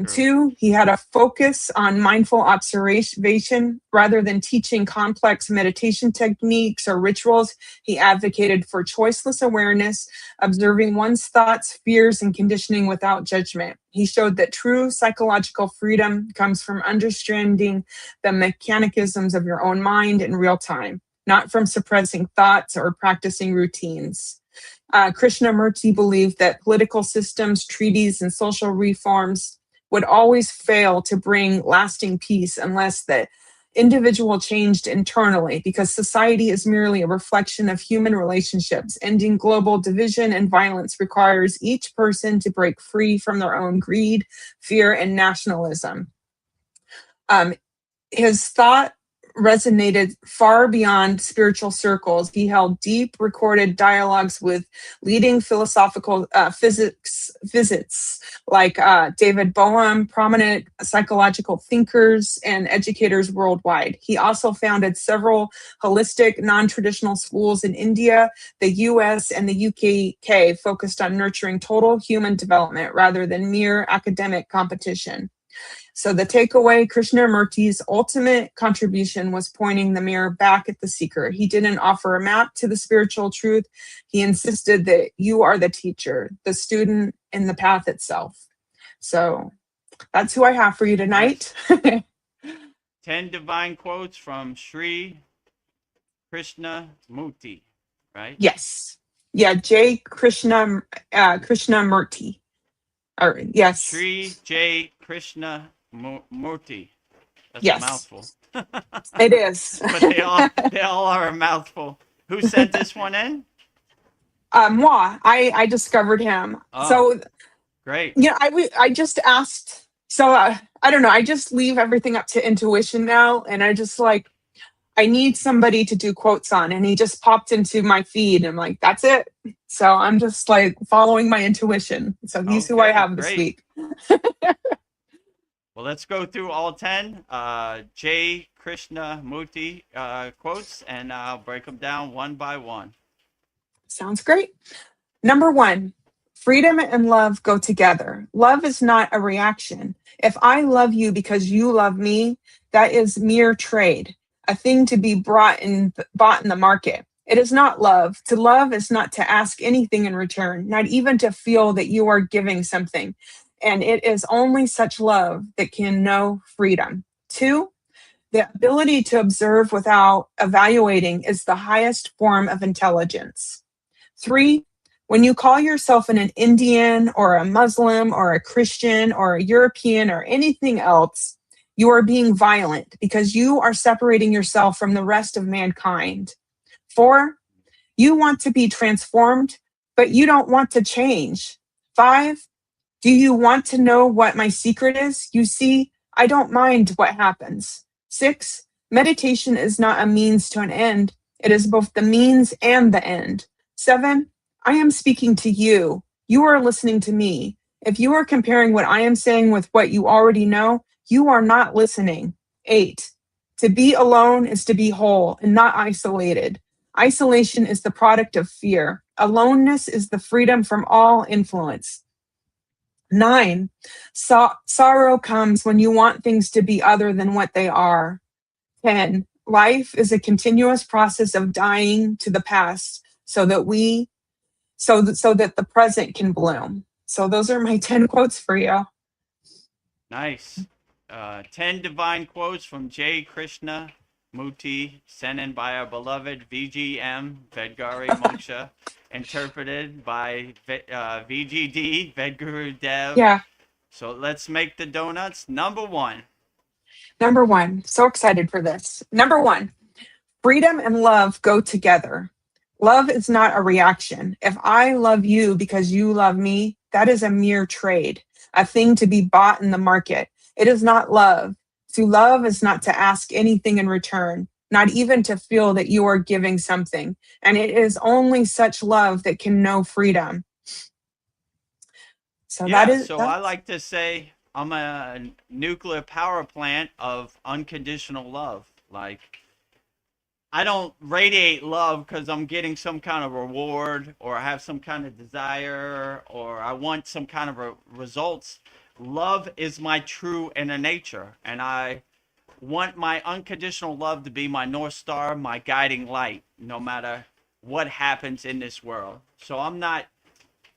Two, he had a focus on mindful observation rather than teaching complex meditation techniques or rituals. He advocated for choiceless awareness, observing one's thoughts, fears, and conditioning without judgment. He showed that true psychological freedom comes from understanding the mechanisms of your own mind in real time, not from suppressing thoughts or practicing routines. Krishnamurti believed that political systems, treaties, and social reforms would always fail to bring lasting peace unless the individual changed internally, because society is merely a reflection of human relationships. Ending global division and violence requires each person to break free from their own greed, fear, and nationalism. His thought resonated far beyond spiritual circles. He held deep recorded dialogues with leading philosophical physicists like David Bohm, prominent psychological thinkers and educators worldwide. He also founded several holistic, non-traditional schools in India, the US, and the UK, focused on nurturing total human development rather than mere academic competition. So the takeaway, Krishnamurti's ultimate contribution was pointing the mirror back at the seeker. He didn't offer a map to the spiritual truth. He insisted that you are the teacher, the student, and the path itself. So that's who I have for you tonight. 10 divine quotes from Sri Krishnamurti, right? Yes. Yeah, J. Krishnamurti. Or, yes. Sri J. Krishnamurti. That's Yes. a mouthful. It is. But they all are a mouthful. Who sent this one in? Moi. I discovered him. Oh, so great. yeah, I just asked. So I don't know. I just leave everything up to intuition now, and I just I need somebody to do quotes on, and he just popped into my feed. And I'm like, that's it. So I'm just following my intuition. So he's who I have this week. Well, let's go through all 10 J. Krishnamurti quotes, and I'll break them down one by one. Sounds great. Number 1, freedom and love go together. Love is not a reaction. If I love you because you love me, that is mere trade, a thing to be bought in the market. It is not love. To love is not to ask anything in return, not even to feel that you are giving something. And it is only such love that can know freedom. 2, the ability to observe without evaluating is the highest form of intelligence. 3, when you call yourself an Indian or a Muslim or a Christian or a European or anything else, you are being violent because you are separating yourself from the rest of mankind. 4, you want to be transformed, but you don't want to change. 5, do you want to know what my secret is? You see, I don't mind what happens. 6, meditation is not a means to an end. It is both the means and the end. 7, I am speaking to you. You are listening to me. If you are comparing what I am saying with what you already know, you are not listening. 8, to be alone is to be whole and not isolated. Isolation is the product of fear. Aloneness is the freedom from all influence. 9, sorrow comes when you want things to be other than what they are. 10, life is a continuous process of dying to the past so that the present can bloom. So those are my 10 quotes for you. Nice. 10 divine quotes from J. Krishnamurti, sent in by our beloved VGM, Vedgari Moksha, interpreted by VGD, Vedagurudev. Yeah. So let's make the donuts. Number one. Number one, so excited for this. Number one, freedom and love go together. Love is not a reaction. If I love you because you love me, that is a mere trade, a thing to be bought in the market. It is not love. To love is not to ask anything in return, not even to feel that you are giving something. And it is only such love that can know freedom. So Yeah, so I that's like to say I'm a nuclear power plant of unconditional love. Like, I don't radiate love because I'm getting some kind of reward or I have some kind of desire or I want some kind of results. Love is my true inner nature, and I want my unconditional love to be my North Star, my guiding light, no matter what happens in this world. So I'm not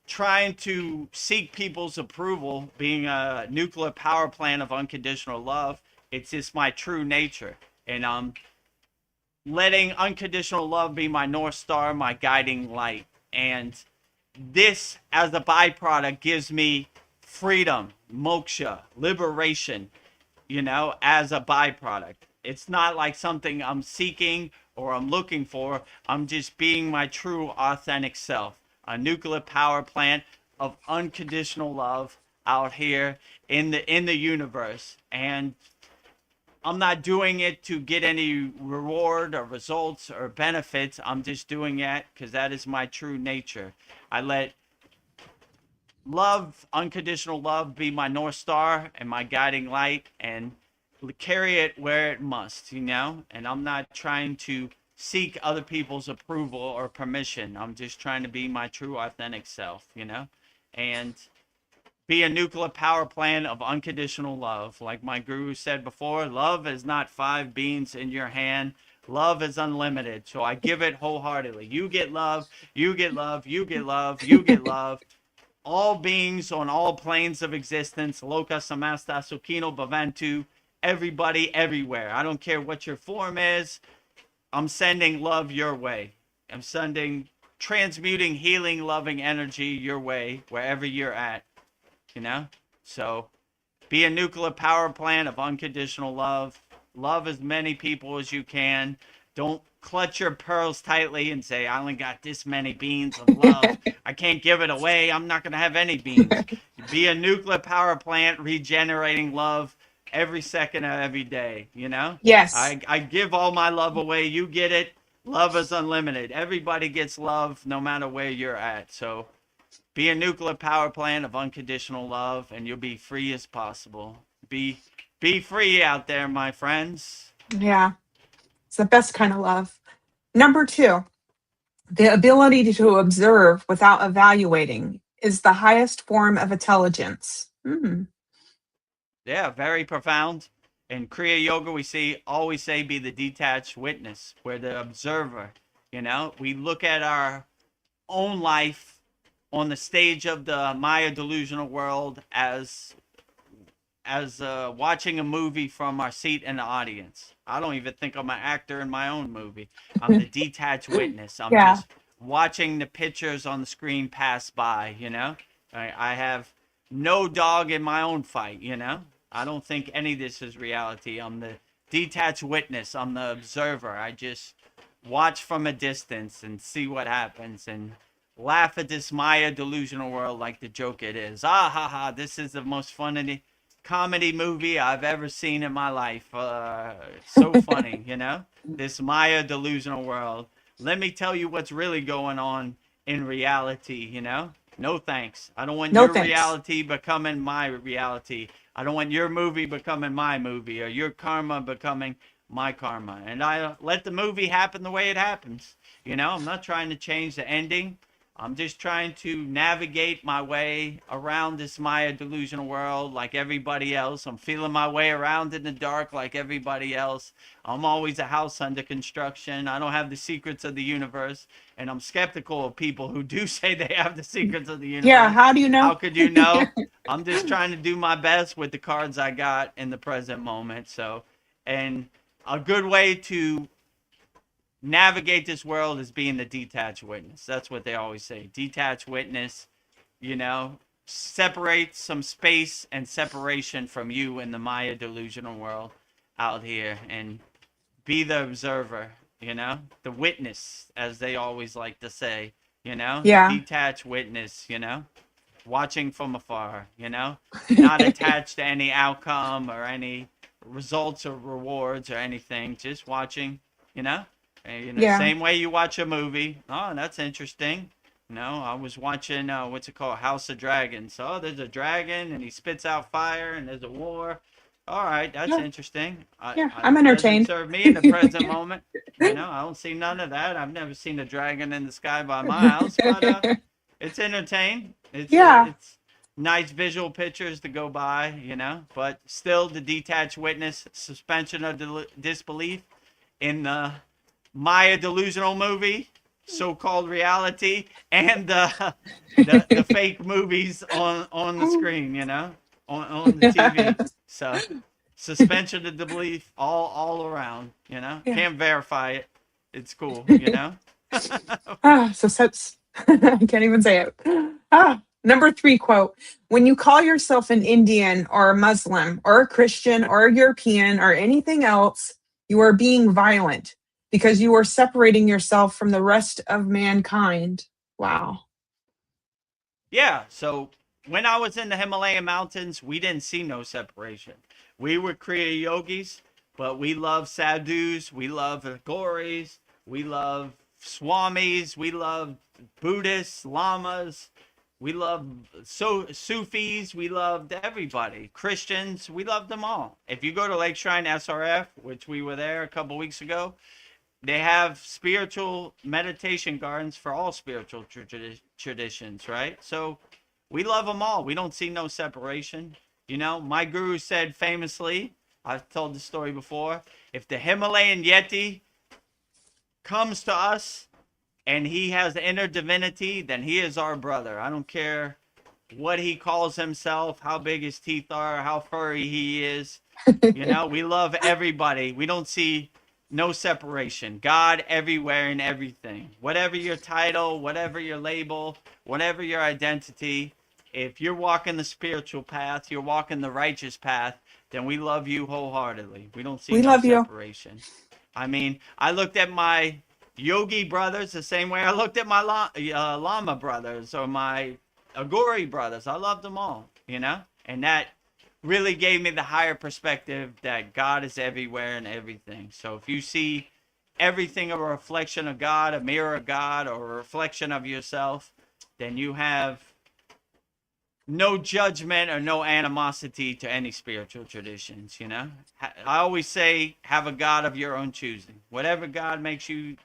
trying to seek people's approval, being a nuclear power plant of unconditional love. It's just my true nature. And letting unconditional love be my North Star, my guiding light. And this, as a byproduct, gives me freedom, moksha, liberation, as a byproduct. It's not like something I'm seeking or I'm looking for. I'm just being my true, authentic self. A nuclear power plant of unconditional love out here in the universe. And I'm not doing it to get any reward or results or benefits. I'm just doing it because that is my true nature. I let love, unconditional love, be my North Star and my guiding light, and carry it where it must, And I'm not trying to seek other people's approval or permission. I'm just trying to be my true, authentic self, And be a nuclear power plant of unconditional love. Like my guru said before, love is not 5 beans in your hand. Love is unlimited. So I give it wholeheartedly. You get love, you get love, you get love, you get love. All beings on all planes of existence, loka samasta sukhino bhavantu, everybody everywhere. I don't care what your form is. I'm sending love your way. I'm sending transmuting, healing, loving energy your way wherever you're at. So be a nuclear power plant of unconditional love. Love as many people as you can. Don't clutch your pearls tightly and say, I only got this many beans of love. I can't give it away. I'm not going to have any beans. Be a nuclear power plant regenerating love every second of every day, yes. I give all my love away. You get it. Love is unlimited. Everybody gets love no matter where you're at. So be a nuclear power plant of unconditional love, and you'll be free as possible. Be free out there, my friends. Yeah. It's the best kind of love. Number two, the ability to observe without evaluating is the highest form of intelligence. Yeah, very profound. In Kriya Yoga, always say be the detached witness. We're the observer. We look at our own life on the stage of the Maya delusional world as watching a movie from our seat in the audience. I don't even think I'm an actor in my own movie. I'm the detached witness. I'm Yeah. just watching the pictures on the screen pass by, I have no dog in my own fight, I don't think any of this is reality. I'm the detached witness. I'm the observer. I just watch from a distance and see what happens and laugh at this Maya delusional world like the joke it is. Ah ha ha, this is the most funny comedy movie I've ever seen in my life. So funny, this Maya delusional world. Let me tell you what's really going on in reality, No thanks. I don't want No your thanks. reality becoming my reality. I don't want your movie becoming my movie or your karma becoming my karma. And I let the movie happen the way it happens. I'm not trying to change the ending. I'm just trying to navigate my way around this Maya delusional world like everybody else. I'm feeling my way around in the dark like everybody else. I'm always a house under construction. I don't have the secrets of the universe. And I'm skeptical of people who do say they have the secrets of the universe. Yeah. How do you know? How could you know? I'm just trying to do my best with the cards I got in the present moment. So, and a good way to navigate this world is being the detached witness. That's what they always say. Detached witness, separate some space and separation from you in the Maya delusional world out here, and be the observer, the witness, as they always like to say, the Yeah. detached witness, watching from afar, not attached to any outcome or any results or rewards or anything, just watching, Yeah. same way you watch a movie. Oh, that's interesting. I was watching, what's it called? House of Dragons. Oh, there's a dragon and he spits out fire and there's a war. All right, that's Yeah. interesting. Yeah. I'm It doesn't entertained. serve me in the present moment. I don't see none of that. I've never seen a dragon in the sky by my house, but it's entertaining. Yeah. It's nice visual pictures to go by, but still the detached witness, suspension of disbelief in the Maya delusional movie, so-called reality, and the fake movies on the screen, on the TV. So suspension of belief all around, Yeah. Can't verify it. It's cool, So that's, I can't even say it. Number 3 quote. When you call yourself an Indian or a Muslim or a Christian or a European or anything else, you are being violent because you are separating yourself from the rest of mankind. Wow. Yeah, so when I was in the Himalayan mountains, we didn't see no separation. We were Kriya yogis, but we love sadhus, we love goris, we love swamis, we love Buddhists, lamas, we love Sufis, we loved everybody. Christians, we loved them all. If you go to Lake Shrine SRF, which we were there a couple weeks ago, they have spiritual meditation gardens for all spiritual traditions, right? So we love them all. We don't see no separation. My guru said famously, I've told the story before, if the Himalayan Yeti comes to us and he has inner divinity, then he is our brother. I don't care what he calls himself, how big his teeth are, how furry he is. We love everybody. We don't see no separation. God everywhere and everything. Whatever your title, whatever your label, whatever your identity, if you're walking the spiritual path, you're walking the righteous path, then we love you wholeheartedly. We don't see We no love you. separation. I mean, I looked at my yogi brothers the same way I looked at my lama brothers or my agori brothers. I loved them all, and that really gave me the higher perspective that God is everywhere and everything. So if you see everything a reflection of God, a mirror of God, or a reflection of yourself, then you have no judgment or no animosity to any spiritual traditions, I always say, have a God of your own choosing. Whatever God makes you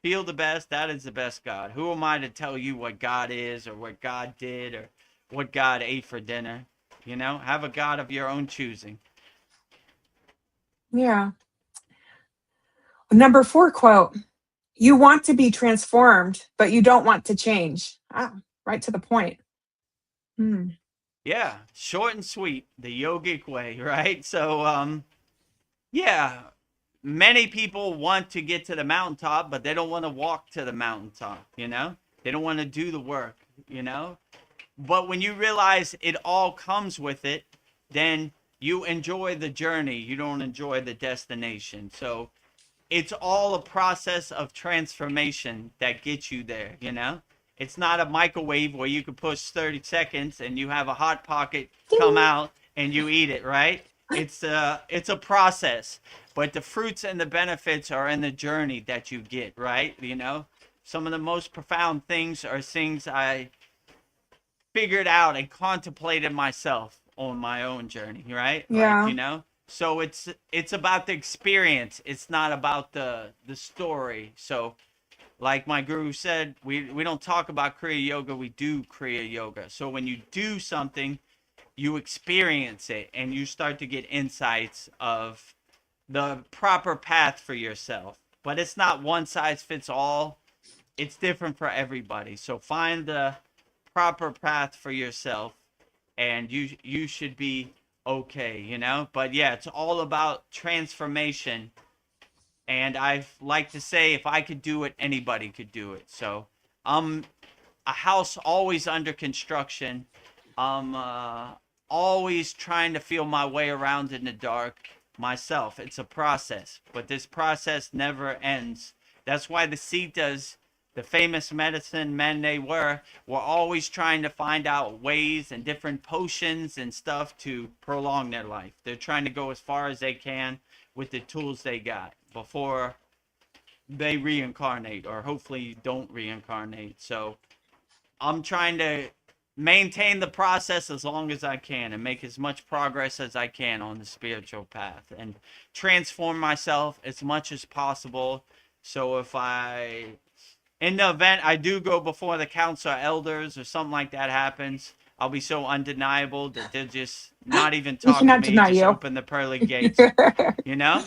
feel the best, that is the best God. Who am I to tell you what God is or what God did or what God ate for dinner? Have a God of your own choosing. Yeah. Number 4 quote. You want to be transformed, but you don't want to change. Right to the point. Yeah, short and sweet, the yogic way, right? So, yeah, many people want to get to the mountaintop, but they don't want to walk to the mountaintop, They don't want to do the work, But when you realize it all comes with it, then you enjoy the journey. You don't enjoy the destination. So it's all a process of transformation that gets you there, It's not a microwave where you can push 30 seconds and you have a hot pocket come out and you eat it, right? It's a process, but the fruits and the benefits are in the journey that you get, right? Some of the most profound things are things I figured out and contemplated myself on my own journey, right? Yeah. So it's about the experience. It's not about the story. So like my guru said, we don't talk about Kriya Yoga, we do Kriya Yoga. So when you do something, you experience it and you start to get insights of the proper path for yourself. But it's not one size fits all. It's different for everybody. So find the proper path for yourself and you should be okay, But yeah, it's all about transformation. And I like to say, if I could do it, anybody could do it. So a house always under construction. I'm always trying to feel my way around in the dark myself. It's a process, but this process never ends. That's why the Siddhas, the famous medicine men they were always trying to find out ways and different potions and stuff to prolong their life. They're trying to go as far as they can with the tools they got before they reincarnate, or hopefully don't reincarnate. So I'm trying to maintain the process as long as I can and make as much progress as I can on the spiritual path and transform myself as much as possible. So if in the event I do go before the council of elders or something like that happens, I'll be so undeniable that they'll just not even We talk to cannot me, deny just you. open the pearly gates. You know?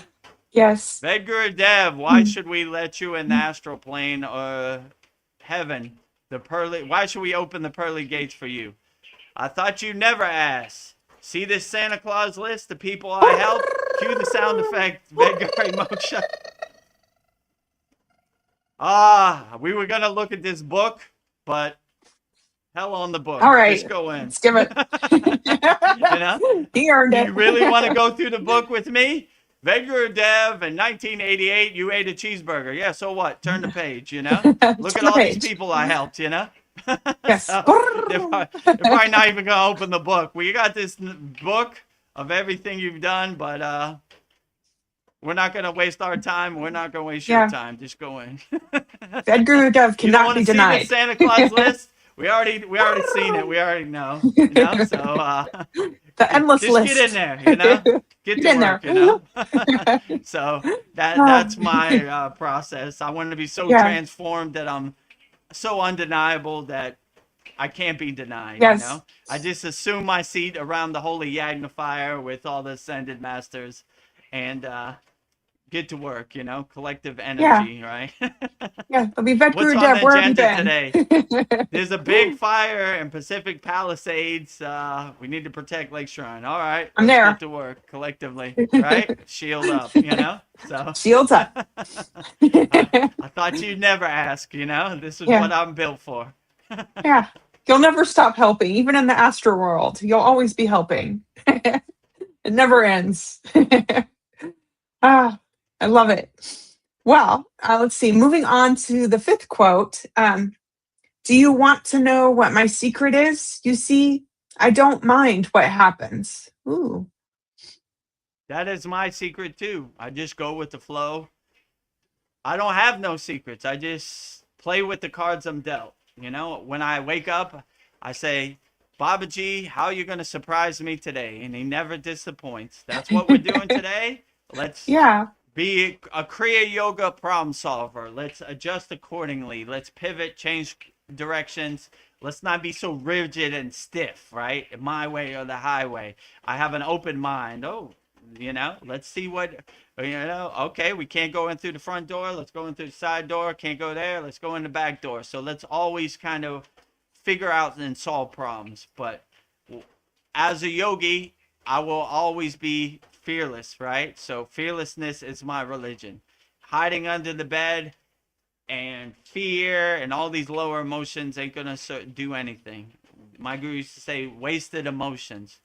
Yes. Vedagurudev, why should we let you in the astral plane or heaven? Why should we open the pearly gates for you? I thought you never asked. See this Santa Claus list, the people I help? Cue the sound effect, Vedgari Moksha. We were gonna look at this book, but hell on the book. All right. Just go in. Let's give it. You know? He earned Do it. you really want to go through the book with me? Vedagurudev in 1988, you ate a cheeseburger. Yeah, so what? Turn the page, you know? Look at all these people I helped, you know? Yes. So, they're probably not even going to open the book. Well, you got this book of everything you've done, but we're not going to waste our time. We're not going to waste your time. Just go in. Vedagurudev You don't cannot want be to see denied. the Santa Claus list? We already seen it. We already know. You know? So The endless just list. get in there, you know? Get to in work, there. you know? So that's my process. I want to be so transformed that I'm so undeniable that I can't be denied, Yes. you know? I just assume my seat around the holy Yagna fire with all the ascended masters and get to work, you know? Collective energy, right? Yeah, it'll be What's on Vedagurudev. the Where have you agenda been? today? There's a big fire in Pacific Palisades. We need to protect Lake Shrine. All right. I'm let's there. Get to work collectively, right? Shield up, you know? So Shields up. I thought you'd never ask, you know? This is what I'm built for. Yeah. You'll never stop helping, even in the astral world. You'll always be helping. It never ends. I love it. Well, let's see. Moving on to the fifth quote. Do you want to know what my secret is? You see, I don't mind what happens. Ooh. That is my secret too. I just go with the flow. I don't have no secrets. I just play with the cards I'm dealt. You know, when I wake up, I say, Babaji, how are you going to surprise me today? And he never disappoints. That's what we're doing today. Let's be a Kriya Yoga problem solver. Let's adjust accordingly. Let's pivot, change directions. Let's not be so rigid and stiff, right? My way or the highway. I have an open mind. Oh, you know, let's see what, you know, okay, we can't go in through the front door. Let's go in through the side door. Can't go there. Let's go in the back door. So let's always kind of figure out and solve problems. But as a yogi, I will always be fearless, right? So fearlessness is my religion. Hiding under the bed and fear and all these lower emotions ain't gonna do anything. My guru used to say, wasted emotions.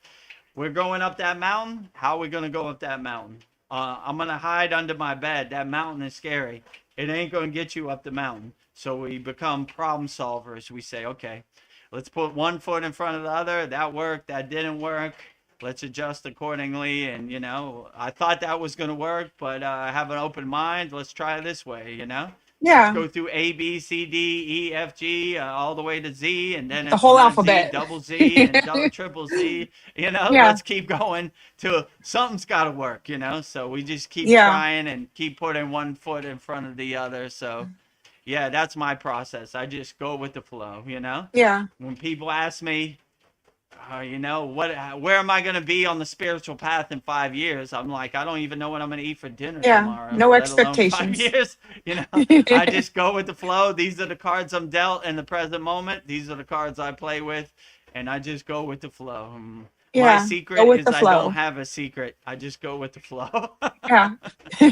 We're going up that mountain. How are we gonna go up that mountain? I'm gonna hide under my bed. That mountain is scary. It ain't gonna get you up the mountain. So we become problem solvers. We say, okay, let's put one foot in front of the other. That worked. That didn't work. Let's adjust accordingly. And, you know, I thought that was going to work, but I have an open mind. Let's try it this way, you know? Yeah. Let's go through A, B, C, D, E, F, G, all the way to Z. And then the whole alphabet. Z, double Z, and triple Z. You know, let's keep going till something's got to work, you know? So we just keep trying and keep putting one foot in front of the other. So, yeah, that's my process. I just go with the flow, you know? Yeah. When people ask me, you know, where am I going to be on the spiritual path in 5 years? I'm like, I don't even know what I'm going to eat for dinner tomorrow. No let expectations. 5 years, you know, I just go with the flow. These are the cards I'm dealt in the present moment. These are the cards I play with, and I just go with the flow. My secret is I don't have a secret. I just go with the flow. Yeah.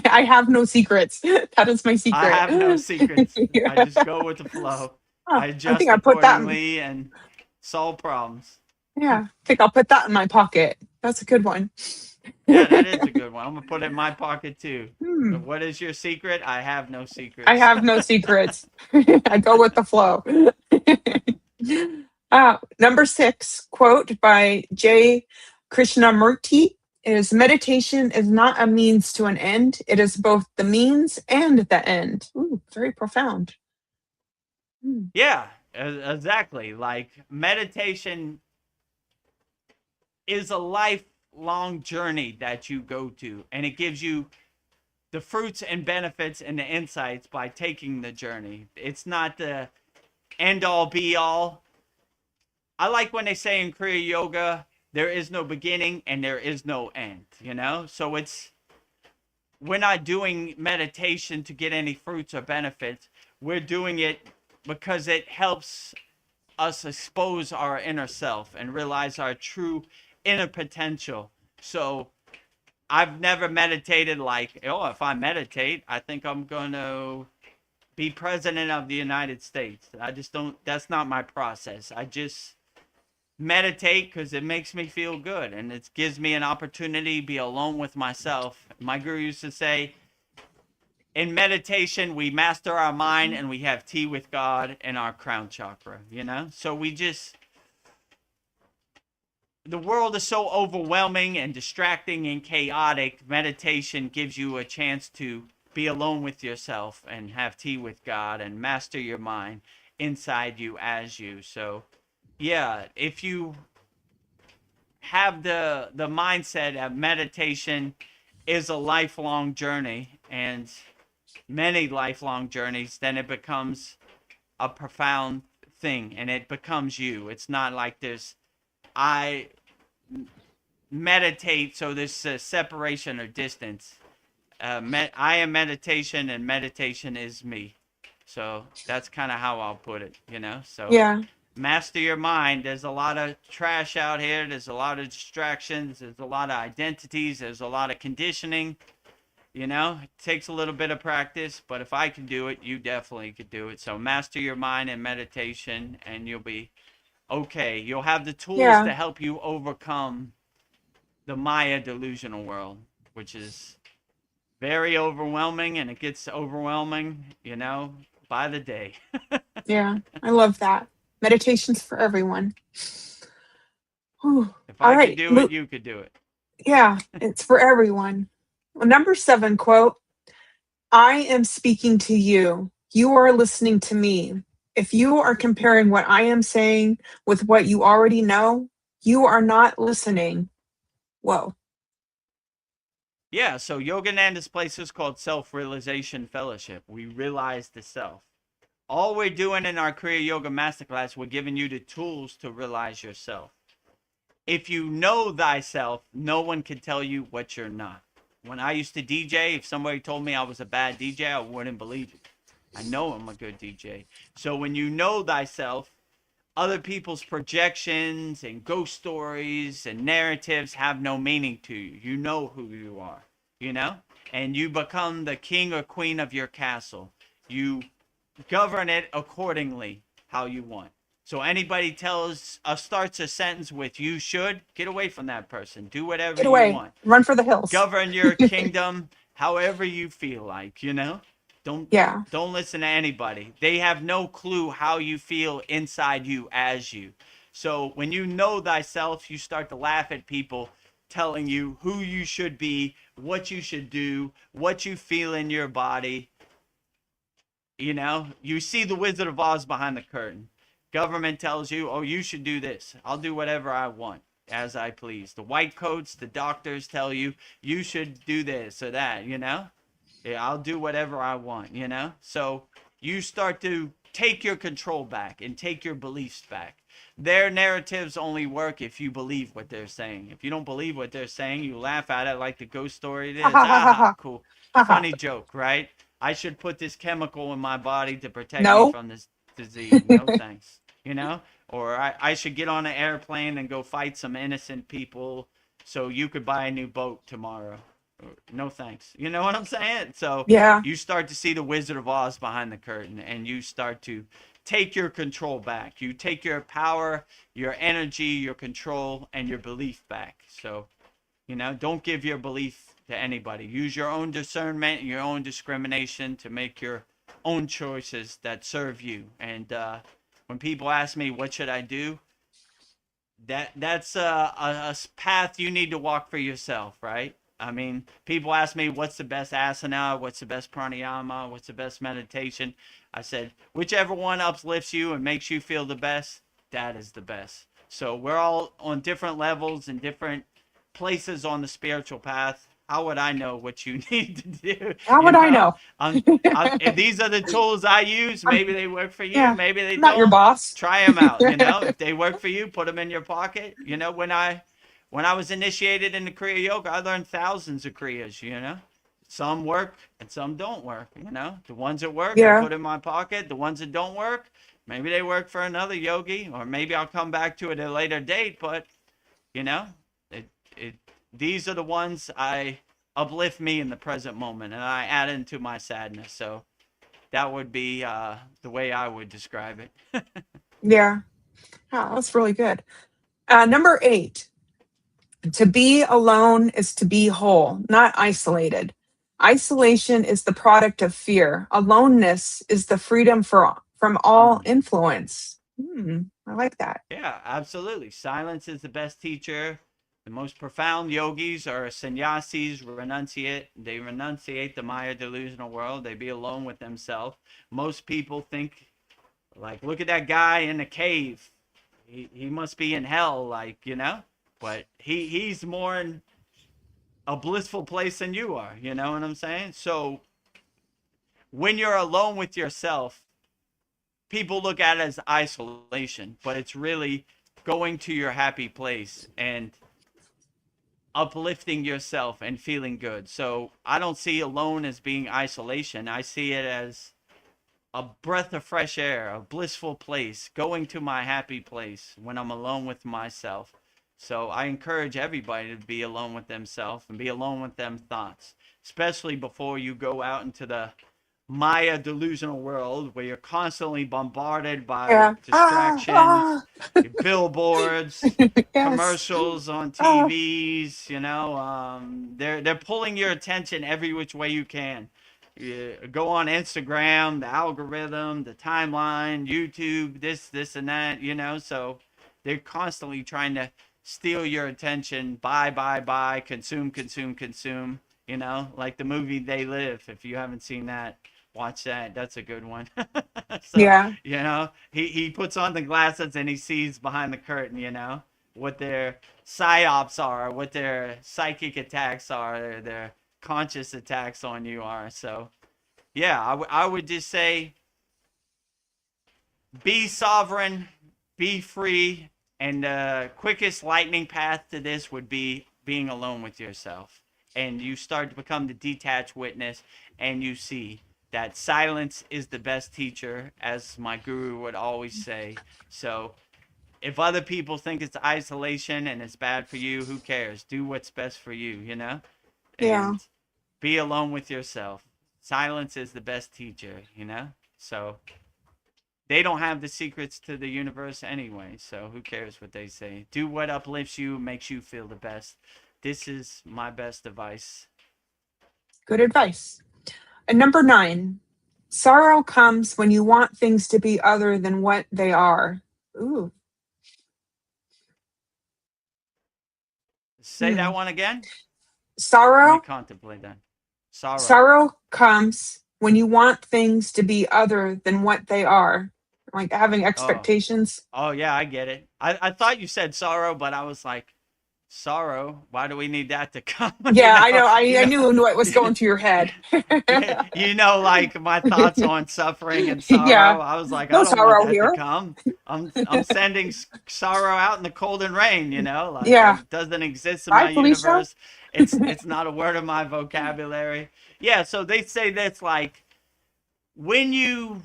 I have no secrets. That is my secret. I have no secrets. I just go with the flow. I adjust accordingly and solve problems. Yeah. I think I'll put that in my pocket. That's a good one. Yeah, that is a good one. I'm gonna put it in my pocket too. Hmm. What is your secret? I have no I secrets. have no secrets. I go with the flow. Number 6, quote by J. Krishnamurti is meditation is not a means to an end. It is both the means and the end. Ooh, very profound. Hmm. Yeah, exactly. Like meditation is a lifelong journey that you go to, and it gives you the fruits and benefits and the insights by taking the journey. It's not the end all be all. I like when they say in Kriya yoga, there is no beginning and there is no end, you know? So we're not doing meditation to get any fruits or benefits. We're doing it because it helps us expose our inner self and realize our true inner potential. So I've never meditated like, oh, if I meditate, I think I'm going to be president of the United States. I just don't, that's not my process. I just meditate because it makes me feel good and it gives me an opportunity to be alone with myself. My guru used to say, in meditation, we master our mind and we have tea with God in our crown chakra, you know? So the world is so overwhelming and distracting and chaotic. Meditation gives you a chance to be alone with yourself and have tea with God and master your mind inside you as you. So, yeah, if you have the mindset of meditation is a lifelong journey and many lifelong journeys, then it becomes a profound thing and it becomes you. It's not like I meditate, so there's a separation or distance. I am meditation and meditation is me. So that's kind of how I'll put it, you know? So Yeah. master your mind. There's a lot of trash out here. There's a lot of distractions. There's a lot of identities. There's a lot of conditioning. You know, it takes a little bit of practice, but if I can do it, you definitely could do it. So master your mind in meditation and you'll be okay. You'll have the tools Yeah. to help you overcome the Maya delusional world, which is very overwhelming and it gets overwhelming, you know, by the day. Yeah. I love that. Meditation's for everyone. Whew. If All I could right. do it, you could do it. Yeah, it's for everyone. Well, number 7, quote, I am speaking to you. You are listening to me. If you are comparing what I am saying with what you already know, you are not listening. Whoa. Yeah, so Yogananda's place is called Self-Realization Fellowship. We realize the self. All we're doing in our Kriya Yoga Masterclass, we're giving you the tools to realize yourself. If you know thyself, no one can tell you what you're not. When I used to DJ, if somebody told me I was a bad DJ, I wouldn't believe it. I know I'm a good DJ. So when you know thyself, other people's projections and ghost stories and narratives have no meaning to you. You know who you are, you know? And you become the king or queen of your castle. You govern it accordingly how you want. So anybody starts a sentence with you should, get away from that person. Do whatever Get you away. want. Run for the hills. Govern your kingdom however you feel like, you know? Don't Yeah. don't listen to anybody. They have no clue how you feel inside you as you. So when you know thyself, you start to laugh at people telling you who you should be, what you should do, what you feel in your body. You know, you see the Wizard of Oz behind the curtain. Government tells you, oh, you should do this. I'll do whatever I want as I please. The white coats, the doctors tell you, you should do this or that, you know? Yeah, I'll do whatever I want, you know? So you start to take your control back and take your beliefs back. Their narratives only work if you believe what they're saying. If you don't believe what they're saying, you laugh at it like the ghost story it is. Ha ha ha ha Ah, ha. cool. Ha ha. Funny joke, right? I should put this chemical in my body to protect me No. from this disease. No thanks. You know? Or I should get on an airplane and go fight some innocent people so you could buy a new boat tomorrow. No thanks. You know what I'm saying? So Yeah. you start to see the Wizard of Oz behind the curtain and you start to take your control back. You take your power, your energy, your control, and your belief back. So, don't give your belief to anybody. Use your own discernment, your own discrimination to make your own choices that serve you. And when people ask me, what should I do? That's a path you need to walk for yourself, right? I mean, people ask me, what's the best asana? What's the best pranayama? What's the best meditation? I said, whichever one uplifts you and makes you feel the best, that is the best. So we're all on different levels and different places on the spiritual path. How would I know what you need to do? How would I know? If these are the tools I use, maybe they work for you, Yeah, maybe they I'm not your don't. boss. Try them out. If they work for you, put them in your pocket. When I was initiated into Kriya Yoga, I learned thousands of Kriyas. Some work and some don't work. The ones that work, I Yeah. put in my pocket. The ones that don't work, maybe they work for another yogi, or maybe I'll come back to it at a later date. But these are the ones I uplift me in the present moment, and I add into my sadness. So that would be the way I would describe it. Yeah. Oh, that's really good. Number 8. To be alone is to be whole, not isolated. Isolation is the product of fear. Aloneness is the freedom from all influence. I like that. Yeah, absolutely. Silence is the best teacher. The most profound yogis are sannyasis, renunciate. They renunciate the Maya delusional world. They be alone with themselves. Most people think, like, look at that guy in the cave. He must be in hell, but he's more in a blissful place than you are. You know what I'm saying? So when you're alone with yourself, people look at it as isolation, but it's really going to your happy place and uplifting yourself and feeling good. So I don't see alone as being isolation. I see it as a breath of fresh air, a blissful place, going to my happy place when I'm alone with myself. So I encourage everybody to be alone with themselves and be alone with them thoughts, especially before you go out into the Maya delusional world where you're constantly bombarded by distractions, billboards, Yes. commercials on TVs. They're pulling your attention every which way you can. You go on Instagram, the algorithm, the timeline, YouTube, this and that. So they're constantly trying to steal your attention. Buy, consume. Like the movie They Live. If you haven't seen that, watch that. That's a good one. So, Yeah. He puts on the glasses and he sees behind the curtain, what their psyops are, what their psychic attacks are, their conscious attacks on you are. So, yeah, I would just say be sovereign, be free, and the quickest lightning path to this would be being alone with yourself. And you start to become the detached witness, and you see that silence is the best teacher, as my guru would always say. So if other people think it's isolation and it's bad for you, who cares? Do what's best for you, Yeah. And be alone with yourself. Silence is the best teacher, So they don't have the secrets to the universe anyway, so who cares what they say? Do what uplifts you, makes you feel the best. This is my best advice. Good advice. And number 9, sorrow comes when you want things to be other than what they are. Ooh. Say that one again. Let Sorrow me contemplate that. Sorrow comes when you want things to be other than what they are, like having expectations. Oh yeah, I get it. I thought you said sorrow, but I was like, sorrow? Why do we need that to come? Yeah, I know. I knew what was going through your head. Like my thoughts on suffering and sorrow. Yeah. I was like, No I don't sorrow want that here. to come. I'm sending sorrow out in the cold and rain. Yeah. It doesn't exist in Bye, my Felicia. universe. It's not a word of my vocabulary. Yeah. So they say that's like when you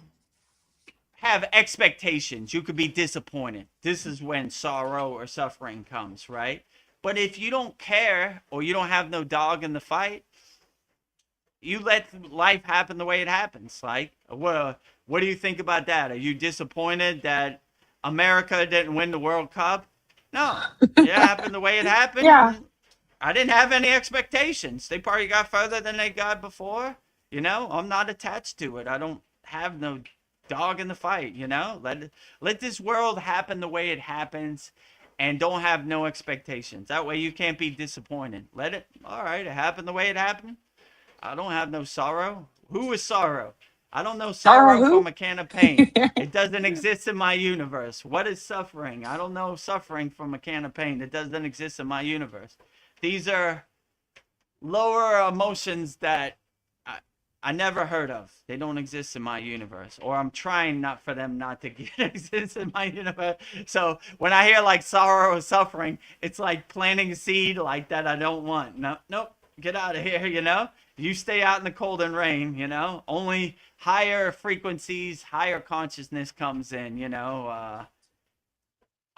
have expectations, you could be disappointed. This is when sorrow or suffering comes, right? But if you don't care or you don't have no dog in the fight, you let life happen the way it happens. Like, well, What do you think about that? Are you disappointed that America didn't win the World Cup? No, it happened the way it happened. Yeah. And I didn't have any expectations. They probably got further than they got before. You know, I'm not attached to it. I don't have no dog in the fight. You know, let this world happen the way it happens, and don't have no expectations. That way you can't be disappointed. Let it. All right, it happened the way it happened. I don't have no sorrow. Who is sorrow? I don't know Sorrow sorrow who? from a can of paint. It doesn't exist in my universe. What is suffering? I don't know suffering from a can of paint. It doesn't exist in my universe. These are lower emotions that I never heard of. They don't exist in my universe, or I'm trying not for them not to exist in my universe. So when I hear like sorrow or suffering, it's like planting a seed like that I don't want. No, nope, get out of here. You know, you stay out in the cold and rain. You know, only higher frequencies, higher consciousness comes in. You know,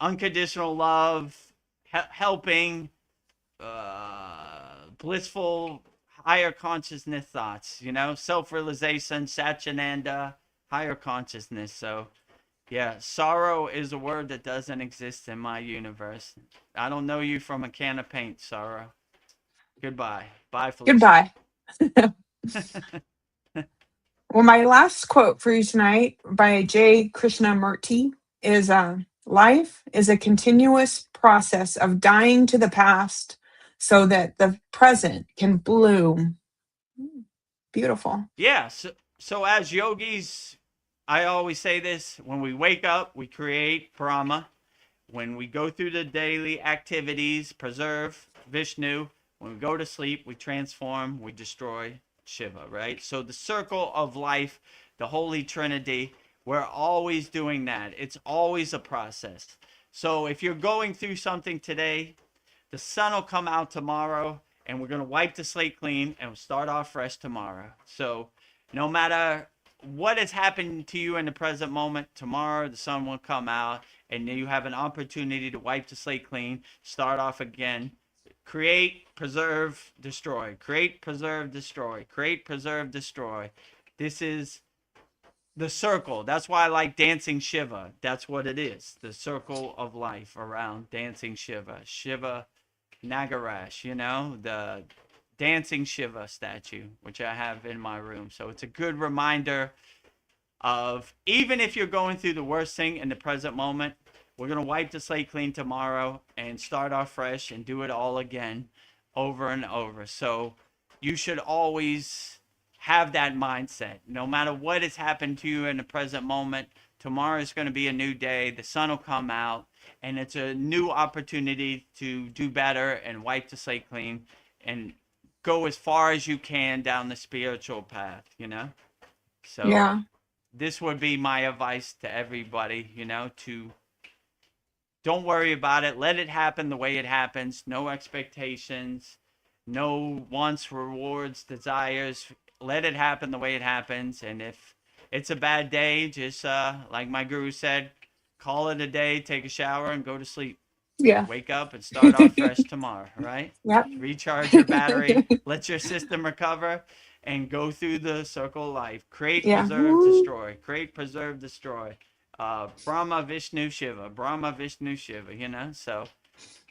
unconditional love, helping, blissful, higher consciousness thoughts, you know, self-realization, Satchinanda, higher consciousness. So yeah, sorrow is a word that doesn't exist in my universe. I don't know you from a can of paint, sorrow. Goodbye. Bye, Felicia. Goodbye. Well, my last quote for you tonight by J. Krishnamurti is life is a continuous process of dying to the past so that the present can bloom. Beautiful. Yeah, so as yogis, I always say this, when we wake up, we create Brahma. When we go through the daily activities, preserve Vishnu. When we go to sleep, we transform, we destroy Shiva, right? So the circle of life, the Holy Trinity, we're always doing that. It's always a process. So if you're going through something today, the sun will come out tomorrow, and we're going to wipe the slate clean and we'll start off fresh tomorrow. So no matter what has happened to you in the present moment, tomorrow the sun will come out and you have an opportunity to wipe the slate clean, start off again. Create, preserve, destroy. Create, preserve, destroy. Create, preserve, destroy. This is the circle. That's why I like dancing Shiva. That's what it is. The circle of life around dancing Shiva. Shiva Nagarash, you know, the dancing Shiva statue, which I have in my room. So it's a good reminder of, even if you're going through the worst thing in the present moment, we're going to wipe the slate clean tomorrow and start off fresh and do it all again over and over. So you should always have that mindset. No matter what has happened to you in the present moment, tomorrow is going to be a new day. The sun will come out, and it's a new opportunity to do better and wipe the slate clean and go as far as you can down the spiritual path, you know? So Yeah. this would be my advice to everybody, you know, to don't worry about it. Let it happen the way it happens. No expectations, no wants, rewards, desires. Let it happen the way it happens. And if it's a bad day, just like my guru said, call it a day, take a shower, and go to sleep. Yeah. Wake up and start off fresh tomorrow, right? Yep. Recharge your battery, let your system recover, and go through the circle of life. Create, Yeah. preserve, Woo. destroy. Create, preserve, destroy. Brahma, Vishnu, Shiva. Brahma, Vishnu, Shiva, you know? So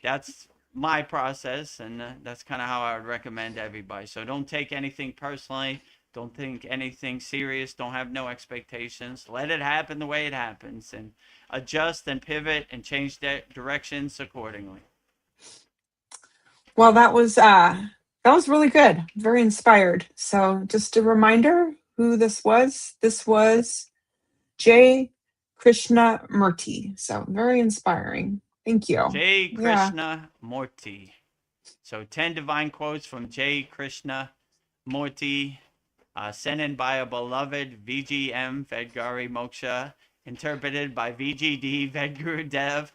that's my process, and that's kind of how I would recommend everybody. So don't take anything personally. Don't think anything serious. Don't have no expectations. Let it happen the way it happens, and adjust and pivot and change directions accordingly. Well, that was really good. Very inspired. So just a reminder who this was. This was J. Krishnamurti. So very inspiring. Thank you. J. Yeah. Krishna Murti. So 10 divine quotes from J. Krishna Murti, sent in by a beloved VGM Vedgari Moksha, interpreted by VGD Vedagurudev.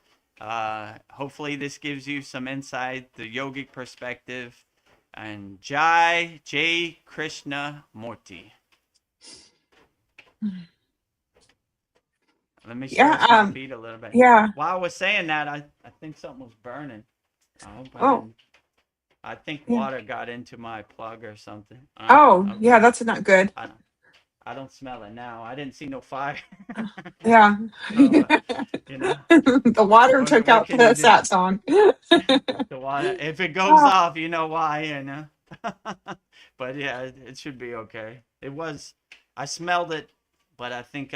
Hopefully this gives you some insight, the yogic perspective. And J. Krishna Murti. Let me stretch my feet a little bit. Yeah. While I was saying that, I think something was burning. I think water got into my plug or something. Oh, yeah, that's not good. I don't smell it now. I didn't see no fire. Yeah. So, you know, The water what took what out can you the do? Satsang. The water, if it goes Oh, off, you know why, you know. But yeah, it should be okay. It was, I smelled it, but I think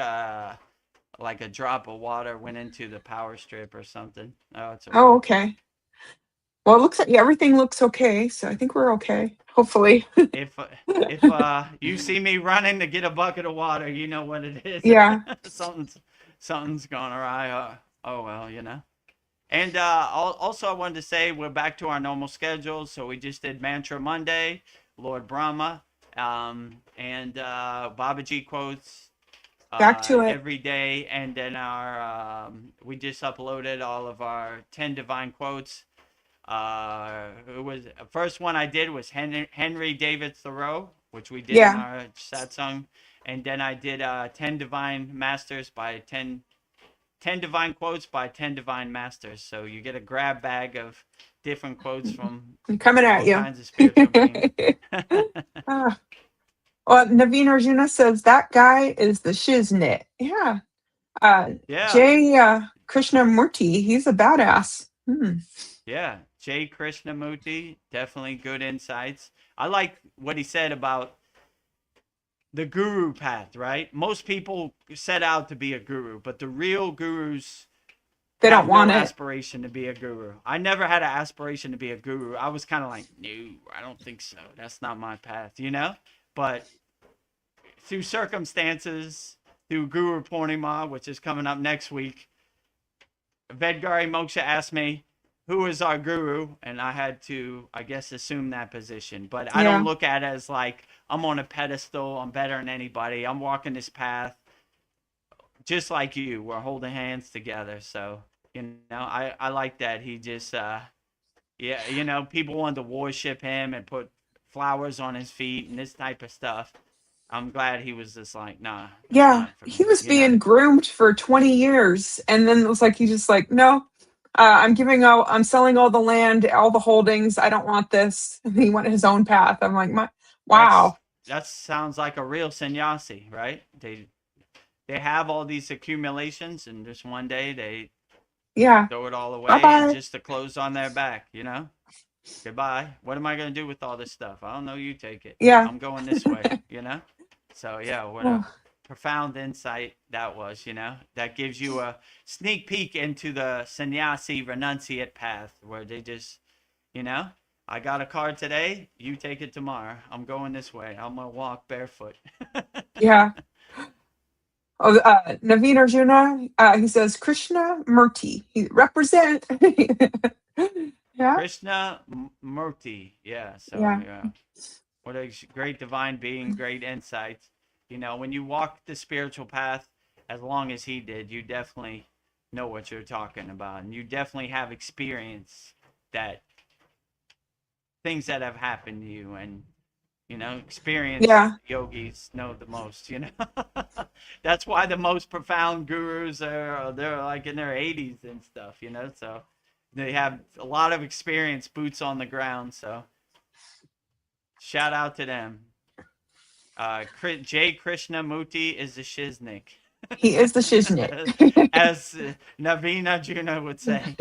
like a drop of water went into the power strip or something. Oh, it's oh, okay. okay. Well, it looks like everything looks okay, so I think we're okay. Hopefully. If if you see me running to get a bucket of water, you know what it is. Yeah. Something's gone awry. Oh well, you know. And also, I wanted to say we're back to our normal schedule. So we just did Mantra Monday, Lord Brahma, and Babaji quotes Back to it. every day. And then we just uploaded all of our 10 divine quotes. It was first one I did was Henry David Thoreau, which we did in Yeah. our satsang, and then I did 10 divine masters by 10 divine quotes by 10 divine masters. So you get a grab bag of different quotes from I'm coming at all you. kinds of spiritual beings. Ah. Well, Naveen Arjuna says that guy is the shiznit. Yeah. Yeah, Jay Krishnamurti, he's a badass. Hmm. yeah. Jay Krishnamurti, definitely good insights. I like what he said about the guru path, right? Most people set out to be a guru, but the real gurus They don't have no want it. aspiration to be a guru. I never had an aspiration to be a guru. I was kind of like, no, I don't think so. That's not my path, you know? But through circumstances, through Guru Purnima, which is coming up next week, Vedgari Moksha asked me, who is our guru? And I had to, I guess, assume that position. But I don't Yeah. look at it as like I'm on a pedestal, I'm better than anybody. I'm walking this path just like you. We're holding hands together. So, you know, I like that. He just, yeah, you know, people wanted to worship him and put flowers on his feet and this type of stuff. I'm glad he was just like, nah, that's Yeah. not for He me, was you know? being groomed for 20 years. And then it was like, he just like, no, I'm selling all the land, all the holdings. I don't want this. And he went his own path. I'm like, That's wow. that sounds like a real sannyasi, right? They have all these accumulations and just one day they Yeah. throw it all Bye away and bye. just the clothes on their back, you know? Goodbye. What am I going to do with all this stuff? I don't know. You take it. Yeah. I'm going this way, you know? So, yeah, what a Oh, profound insight that was, you know? That gives you a sneak peek into the sannyasi renunciate path where they just, you know, I got a card today. You take it tomorrow. I'm going this way. I'm going to walk barefoot. yeah. Oh, Naveen Arjuna, he says, Krishna Murti. He represent. Yeah. Krishna Murti. Yeah. So, Yeah. yeah. What a great divine being, great insights. You know, when you walk the spiritual path as long as he did, you definitely know what you're talking about. And you definitely have experience that things that have happened to you. And, you know, experienced Yeah. yogis know the most, you know. That's why the most profound gurus they're like in their 80s and stuff, you know. So they have a lot of experience, boots on the ground. So shout out to them. Jay Krishnamurti is the shiznik, He is the shiznit. as Naveen Arjuna would say.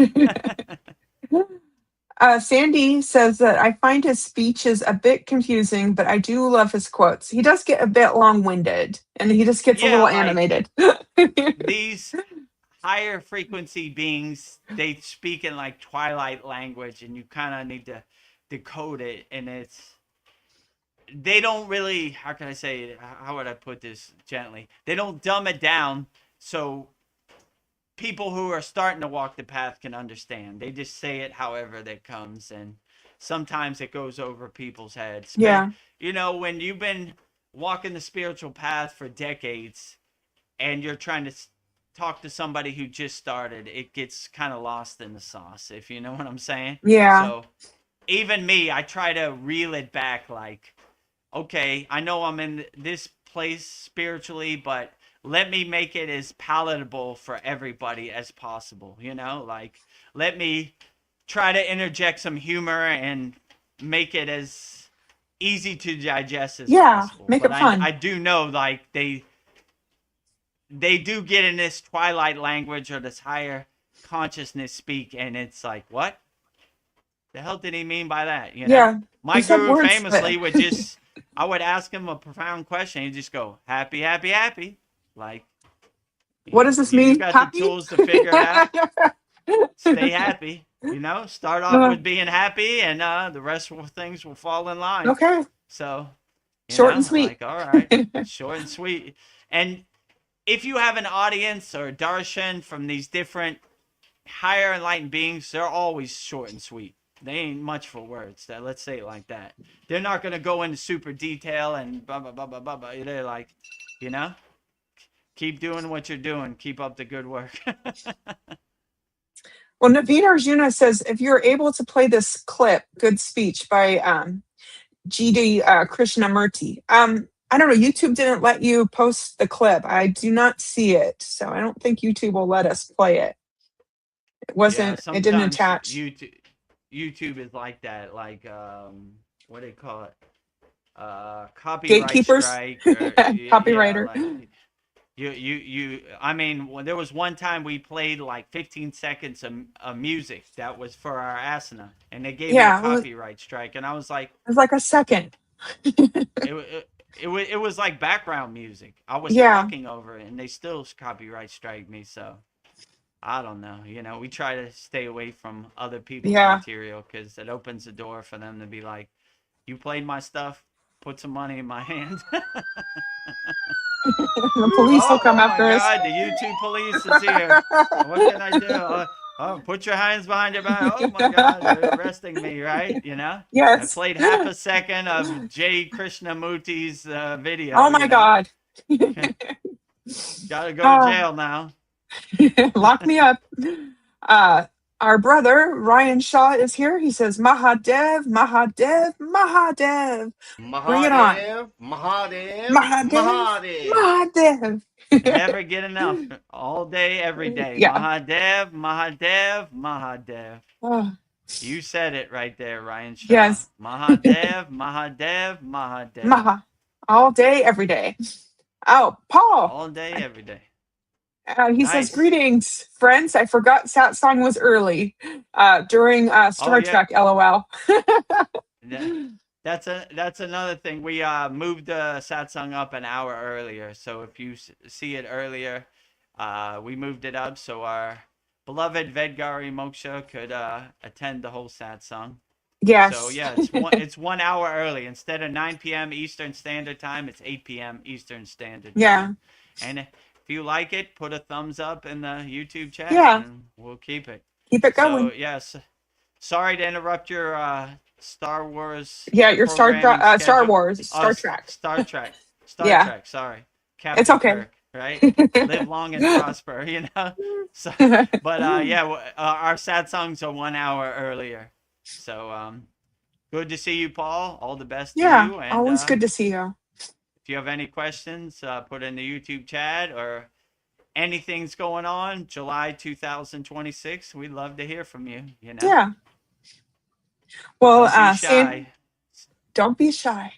Sandy says that I find his speeches a bit confusing, but I do love his quotes. He does get a bit long winded and he just gets a Yeah, little like animated. these higher frequency beings, they speak in like twilight language, and you kind of need to decode it, and they don't really, how can I say it? How would I put this gently? They don't dumb it down so people who are starting to walk the path can understand. They just say it however that comes, and sometimes it goes over people's heads. Yeah. You know, when you've been walking the spiritual path for decades and you're trying to talk to somebody who just started, it gets kind of lost in the sauce, if you know what I'm saying. Yeah. So even me, I try to reel it back like, okay, I know I'm in this place spiritually, but let me make it as palatable for everybody as possible, you know? Like, let me try to interject some humor and make it as easy to digest as Yeah, possible. make But it fun. I do know like they do get in this twilight language or this higher consciousness speak, and it's like, what the hell did he mean by that? You know, Yeah, my he said guru words that famously would just, I would ask him a profound question. He'd just go, happy, happy, happy. Like, what does this you mean? got the Happy? tools to figure it out. Stay happy. You know, start off Uh, with being happy, and the rest of things will fall in line. okay, So, short and sweet. like, all right, short and sweet. And if you have an audience or darshan from these different higher enlightened beings, they're always short and sweet. They ain't much for words. Let's say it like that. They're not gonna go into super detail and blah blah blah blah blah. Blah. They're like, you know, keep doing what you're doing. Keep up the good work. Well, Naveen Arjuna says if you're able to play this clip, "Good Speech" by G.D. Krishnamurti. I don't know. YouTube didn't let you post the clip. I do not see it, so I don't think YouTube will let us play it. It wasn't. It didn't Sometimes attach. YouTube is like that. Like what do they call it? Copyright Gatekeepers, strike. Or, yeah, copywriter. like I mean, when there was one time we played like 15 seconds of music that was for our asana, and they gave me a Yeah, copyright strike, and I was like, it was like a second. it was like background music. I was Yeah, talking over it, and they still copyright strike me. So I don't know. You know, we try to stay away from other people's yeah. material because it opens the door for them to be like, you played my stuff, put some money in my hand. The police will come Oh my after us. God, the YouTube police is here. What can I do? Put your hands behind your back. Oh my God, they're arresting me, right? You know? I Yes. played half a second of J. Krishnamurti's video. Oh my you know? God. Gotta go to jail now. Lock me up. Our brother Ryan Shaw is here. He says, Mahadev, Mahadev, Mahadev. Bring it on. Mahadev, Mahadev, Mahadev, Mahadev. Mahadev. Never get enough. All day, every day. Yeah. Mahadev, Mahadev, Mahadev. Oh, You said it right there, Ryan Shaw. yes. Mahadev, Mahadev, Mahadev. Maha. All day, every day. Oh, Paul. All day, every day. He says, greetings, friends. I forgot Satsang was early during Star Trek, LOL. That's another thing. We moved Satsang up an hour earlier. So if you see it earlier, we moved it up so our beloved Vedgari Moksha could attend the whole Satsang. Yes. So yeah, it's 1 hour early. Instead of 9 p.m. Eastern Standard Time, it's 8 p.m. Eastern Standard Time. Yeah. And if you like it, put a thumbs up in the YouTube chat. Yeah. And we'll keep it. Keep it going. So yes, sorry to interrupt your Star Wars. Yeah, your Star Wars, Star Trek. Star Trek. Yeah. Trek. Sorry, Captain It's okay. Kirk, right? Live long and prosper. You know. So, but our Satsangs are 1 hour earlier. So good to see you, Paul. All the best to you. Yeah, And, always good to see you. If you have any questions, put in the YouTube chat or anything's going on, July 2026. We'd love to hear from you. You know. Yeah. Well, don't be don't shy. be shy.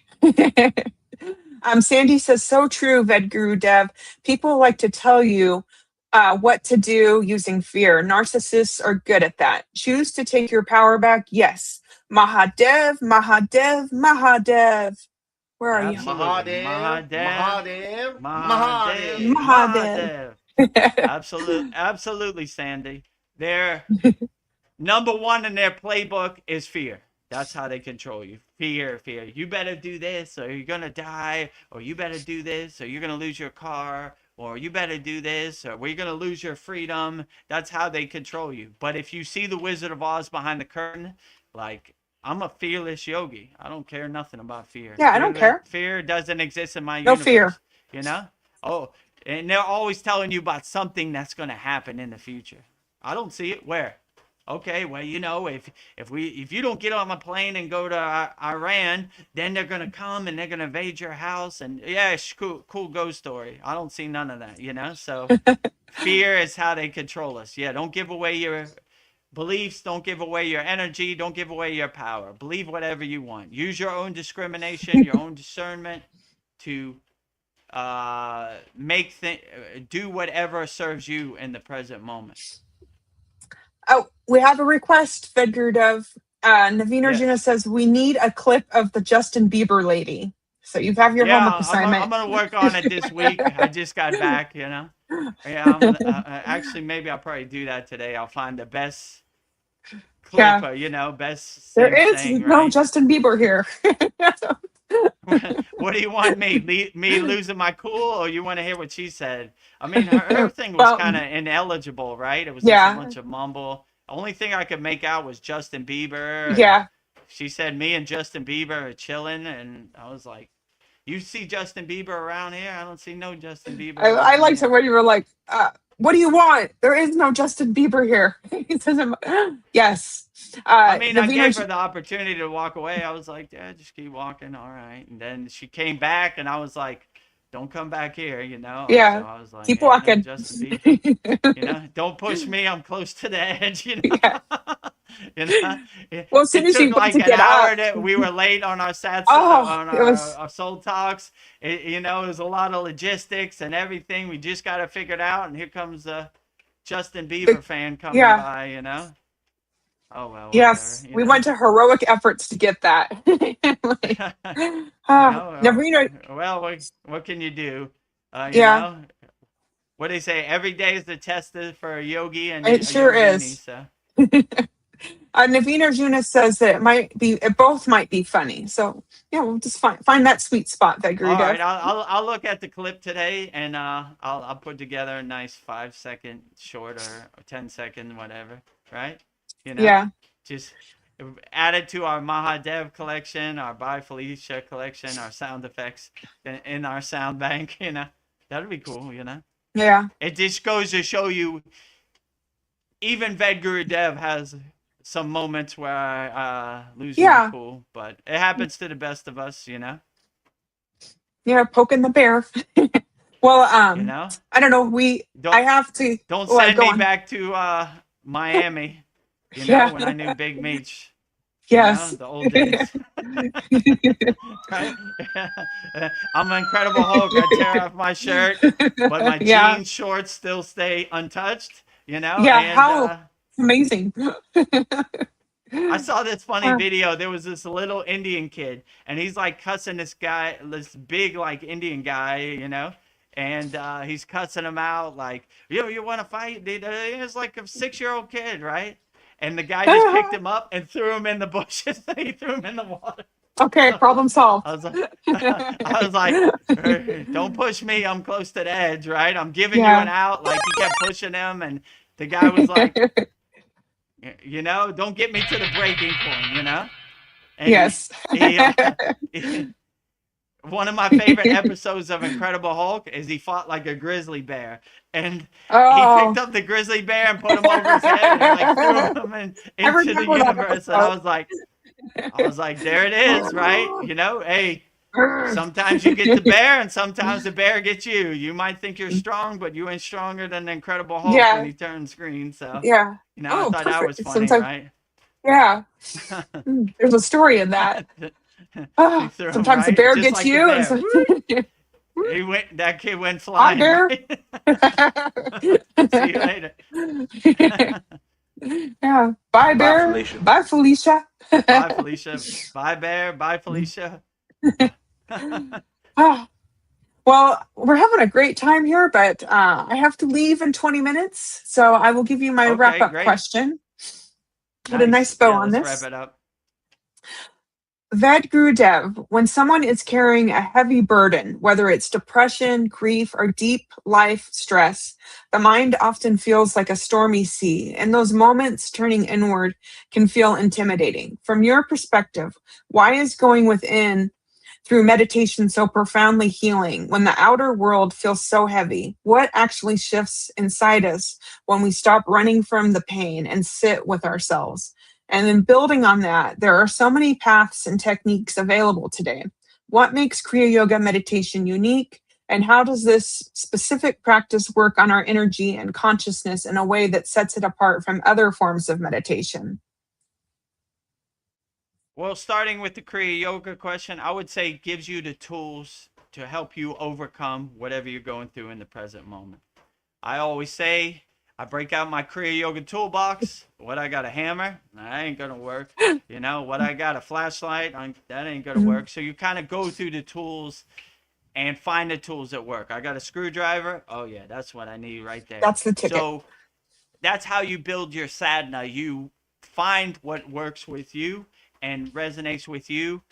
Sandy says, so true, Vedagurudev. People like to tell you what to do using fear. Narcissists are good at that. Choose to take your power back. Yes. Mahadev, Mahadev, Mahadev. Where are you? Mahadev, Mahadev, Mahadev, Mahadev. Mahadev. Absolutely, Sandy. Their number one in their playbook is fear. That's how they control you. Fear. You better do this or you're going to die, or you better do this or you're going to lose your car, or you better do this or we're going to lose your freedom. That's how they control you. But if you see the Wizard of Oz behind the curtain, like, I'm a fearless yogi. I don't care nothing about fear. Yeah, I don't care. Fear doesn't exist in my universe. No fear. You know? Oh, and they're always telling you about something that's going to happen in the future. I don't see it. Where? Okay, well, you know, if you don't get on a plane and go to Iran, then they're going to come and they're going to invade your house. And yeah, it's cool ghost story. I don't see none of that, you know? So fear is how they control us. Yeah, don't give away your beliefs. Don't give away your energy. Don't give away your power. Believe whatever you want. Use your own discrimination, your own discernment to do whatever serves you in the present moment. Oh, we have a request, Vedagurudev. Naveen Arjuna Yes. says we need a clip of the Justin Bieber lady. So you have your homework assignment. I'm gonna work on it this week. I just got back, you know. Yeah, I'm gonna, actually, maybe I'll probably do that today. I'll find the best clip, you know, best. There is thing, no right? Justin Bieber here. What do you want me losing my cool, or you want to hear what she said? I mean, her thing was kind of ineligible, right? It was just a bunch of mumble. The only thing I could make out was Justin Bieber. Yeah. She said me and Justin Bieber are chilling, and I was like, "You see Justin Bieber around here? I don't see no Justin Bieber." I liked it when you were like, "What do you want? There is no Justin Bieber here." He says, "Yes." I mean, I gave her the opportunity to walk away. I was like, "Yeah, just keep walking, all right." And then she came back, and I was like, "Don't come back here," you know. Yeah. So I was like, keep walking. Justin Bieber, you know, don't push me. I'm close to the edge, you know. Yeah. You know? Well, as soon as you like to an get hour up, that we were late on our Satsang, on our soul talks. You know, it was a lot of logistics and everything. We just got it figured out, and here comes a Justin Bieber fan coming by, you know. Oh well. Yes, whatever, we went to heroic efforts to get that. Well, what can you do? You know, what do they say? Every day is the test for a yogi, and it sure is. So. Naveen Arjuna says that it both might be funny. So yeah, we'll just find that sweet spot, Vedagurudev. All right, I'll look at the clip today, and I'll put together a nice 5-second short or 10-second whatever, right? You know, yeah. Just add it to our Mahadev collection, our By Felicia collection, our sound effects in our sound bank. You know, that'd be cool. You know. Yeah. It just goes to show you, even Vedagurudev has some moments where I lose my cool, but it happens to the best of us. You know. Yeah, poking the bear. Well, you know, I don't know. I have to. Don't send me back to Miami. You know, when I knew Big Meech. Yes. You know, the old days. Right? I'm an Incredible Hulk. I tear off my shirt, but my jeans shorts still stay untouched. You know? Yeah, and, how amazing. I saw this funny video. There was this little Indian kid, and he's like cussing this big like Indian guy, you know? And he's cussing him out like, you want to fight? It's like a 6-year-old kid, right? And the guy just picked him up and threw him in the bushes. He threw him in the water. Okay, problem solved. I was like, don't push me. I'm close to the edge, right? I'm giving you an out. Like, he kept pushing him, and the guy was like, you know, don't get me to the breaking point, you know? And yes. One of my favorite episodes of Incredible Hulk is he fought like a grizzly bear, and he picked up the grizzly bear and put him over his head and like threw him into the universe. And I was like, there it is, right? You know, hey, sometimes you get the bear and sometimes the bear gets you. You might think you're strong, but you ain't stronger than the Incredible Hulk when he turns green. So you know, I thought that was funny, right? Yeah. There's a story in that. Sometimes the bear gets like you. That kid went flying. Bear. See you later. Yeah. Bye, Bear. Bye, Felicia. Bye, Felicia. Bye, Bear. Bye, Felicia. Well, we're having a great time here, but I have to leave in 20 minutes. So I will give you my wrap-up question. Put a nice bow on this. Let's wrap it up. Vedagurudev, when someone is carrying a heavy burden, whether it's depression, grief, or deep life stress, the mind often feels like a stormy sea, and those moments turning inward can feel intimidating. From your perspective, why is going within through meditation so profoundly healing when the outer world feels so heavy? What actually shifts inside us when we stop running from the pain and sit with ourselves? And then building on that, there are so many paths and techniques available today. What makes Kriya Yoga meditation unique? And how does this specific practice work on our energy and consciousness in a way that sets it apart from other forms of meditation? Well, starting with the Kriya Yoga question, I would say it gives you the tools to help you overcome whatever you're going through in the present moment. I always say, I break out my Kriya Yoga toolbox. What, I got a hammer? That ain't gonna work. You know, what, I got a flashlight? That ain't gonna work. So you kind of go through the tools and find the tools that work. I got a screwdriver. Oh yeah, that's what I need right there. That's the ticket. So that's how you build your sadhana. You find what works with you and resonates with you.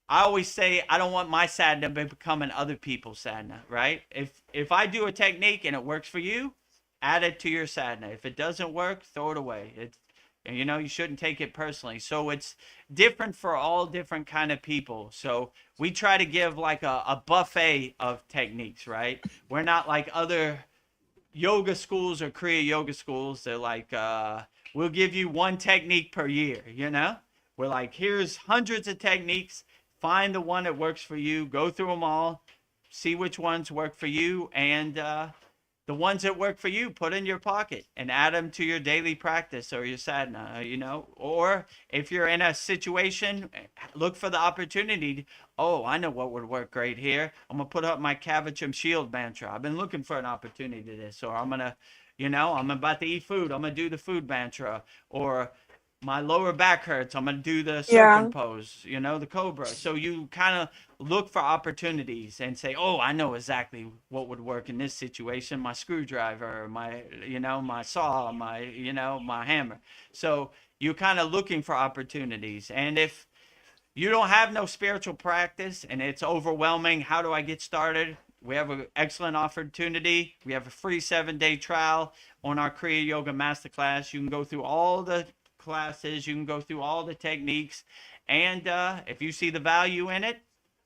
I always say I don't want my sadhana becoming other people's sadhana, right? If I do a technique and it works for you, add it to your sadhana. If it doesn't work, throw it away. You know, you shouldn't take it personally. So it's different for all different kind of people. So we try to give like a buffet of techniques, right? We're not like other yoga schools or Kriya yoga schools. They're like, we'll give you one technique per year, you know? We're like, here's hundreds of techniques. Find the one that works for you. Go through them all. See which ones work for you. And the ones that work for you, put in your pocket and add them to your daily practice or your sadhana, you know? Or if you're in a situation, look for the opportunity. Oh, I know what would work great here. I'm going to put up my Kavacham Shield mantra. I've been looking for an opportunity to this. Or I'm going to, you know, I'm about to eat food. I'm going to do the food mantra. Or my lower back hurts. I'm going to do the serpent pose, you know, the cobra. So you kind of look for opportunities and say, oh, I know exactly what would work in this situation. My screwdriver, my, you know, my saw, my, you know, my hammer. So you're kind of looking for opportunities. And if you don't have no spiritual practice and it's overwhelming, how do I get started? We have an excellent opportunity. We have a free 7-day trial on our Kriya Yoga Masterclass. You can go through all the classes, you can go through all the techniques, and if you see the value in it,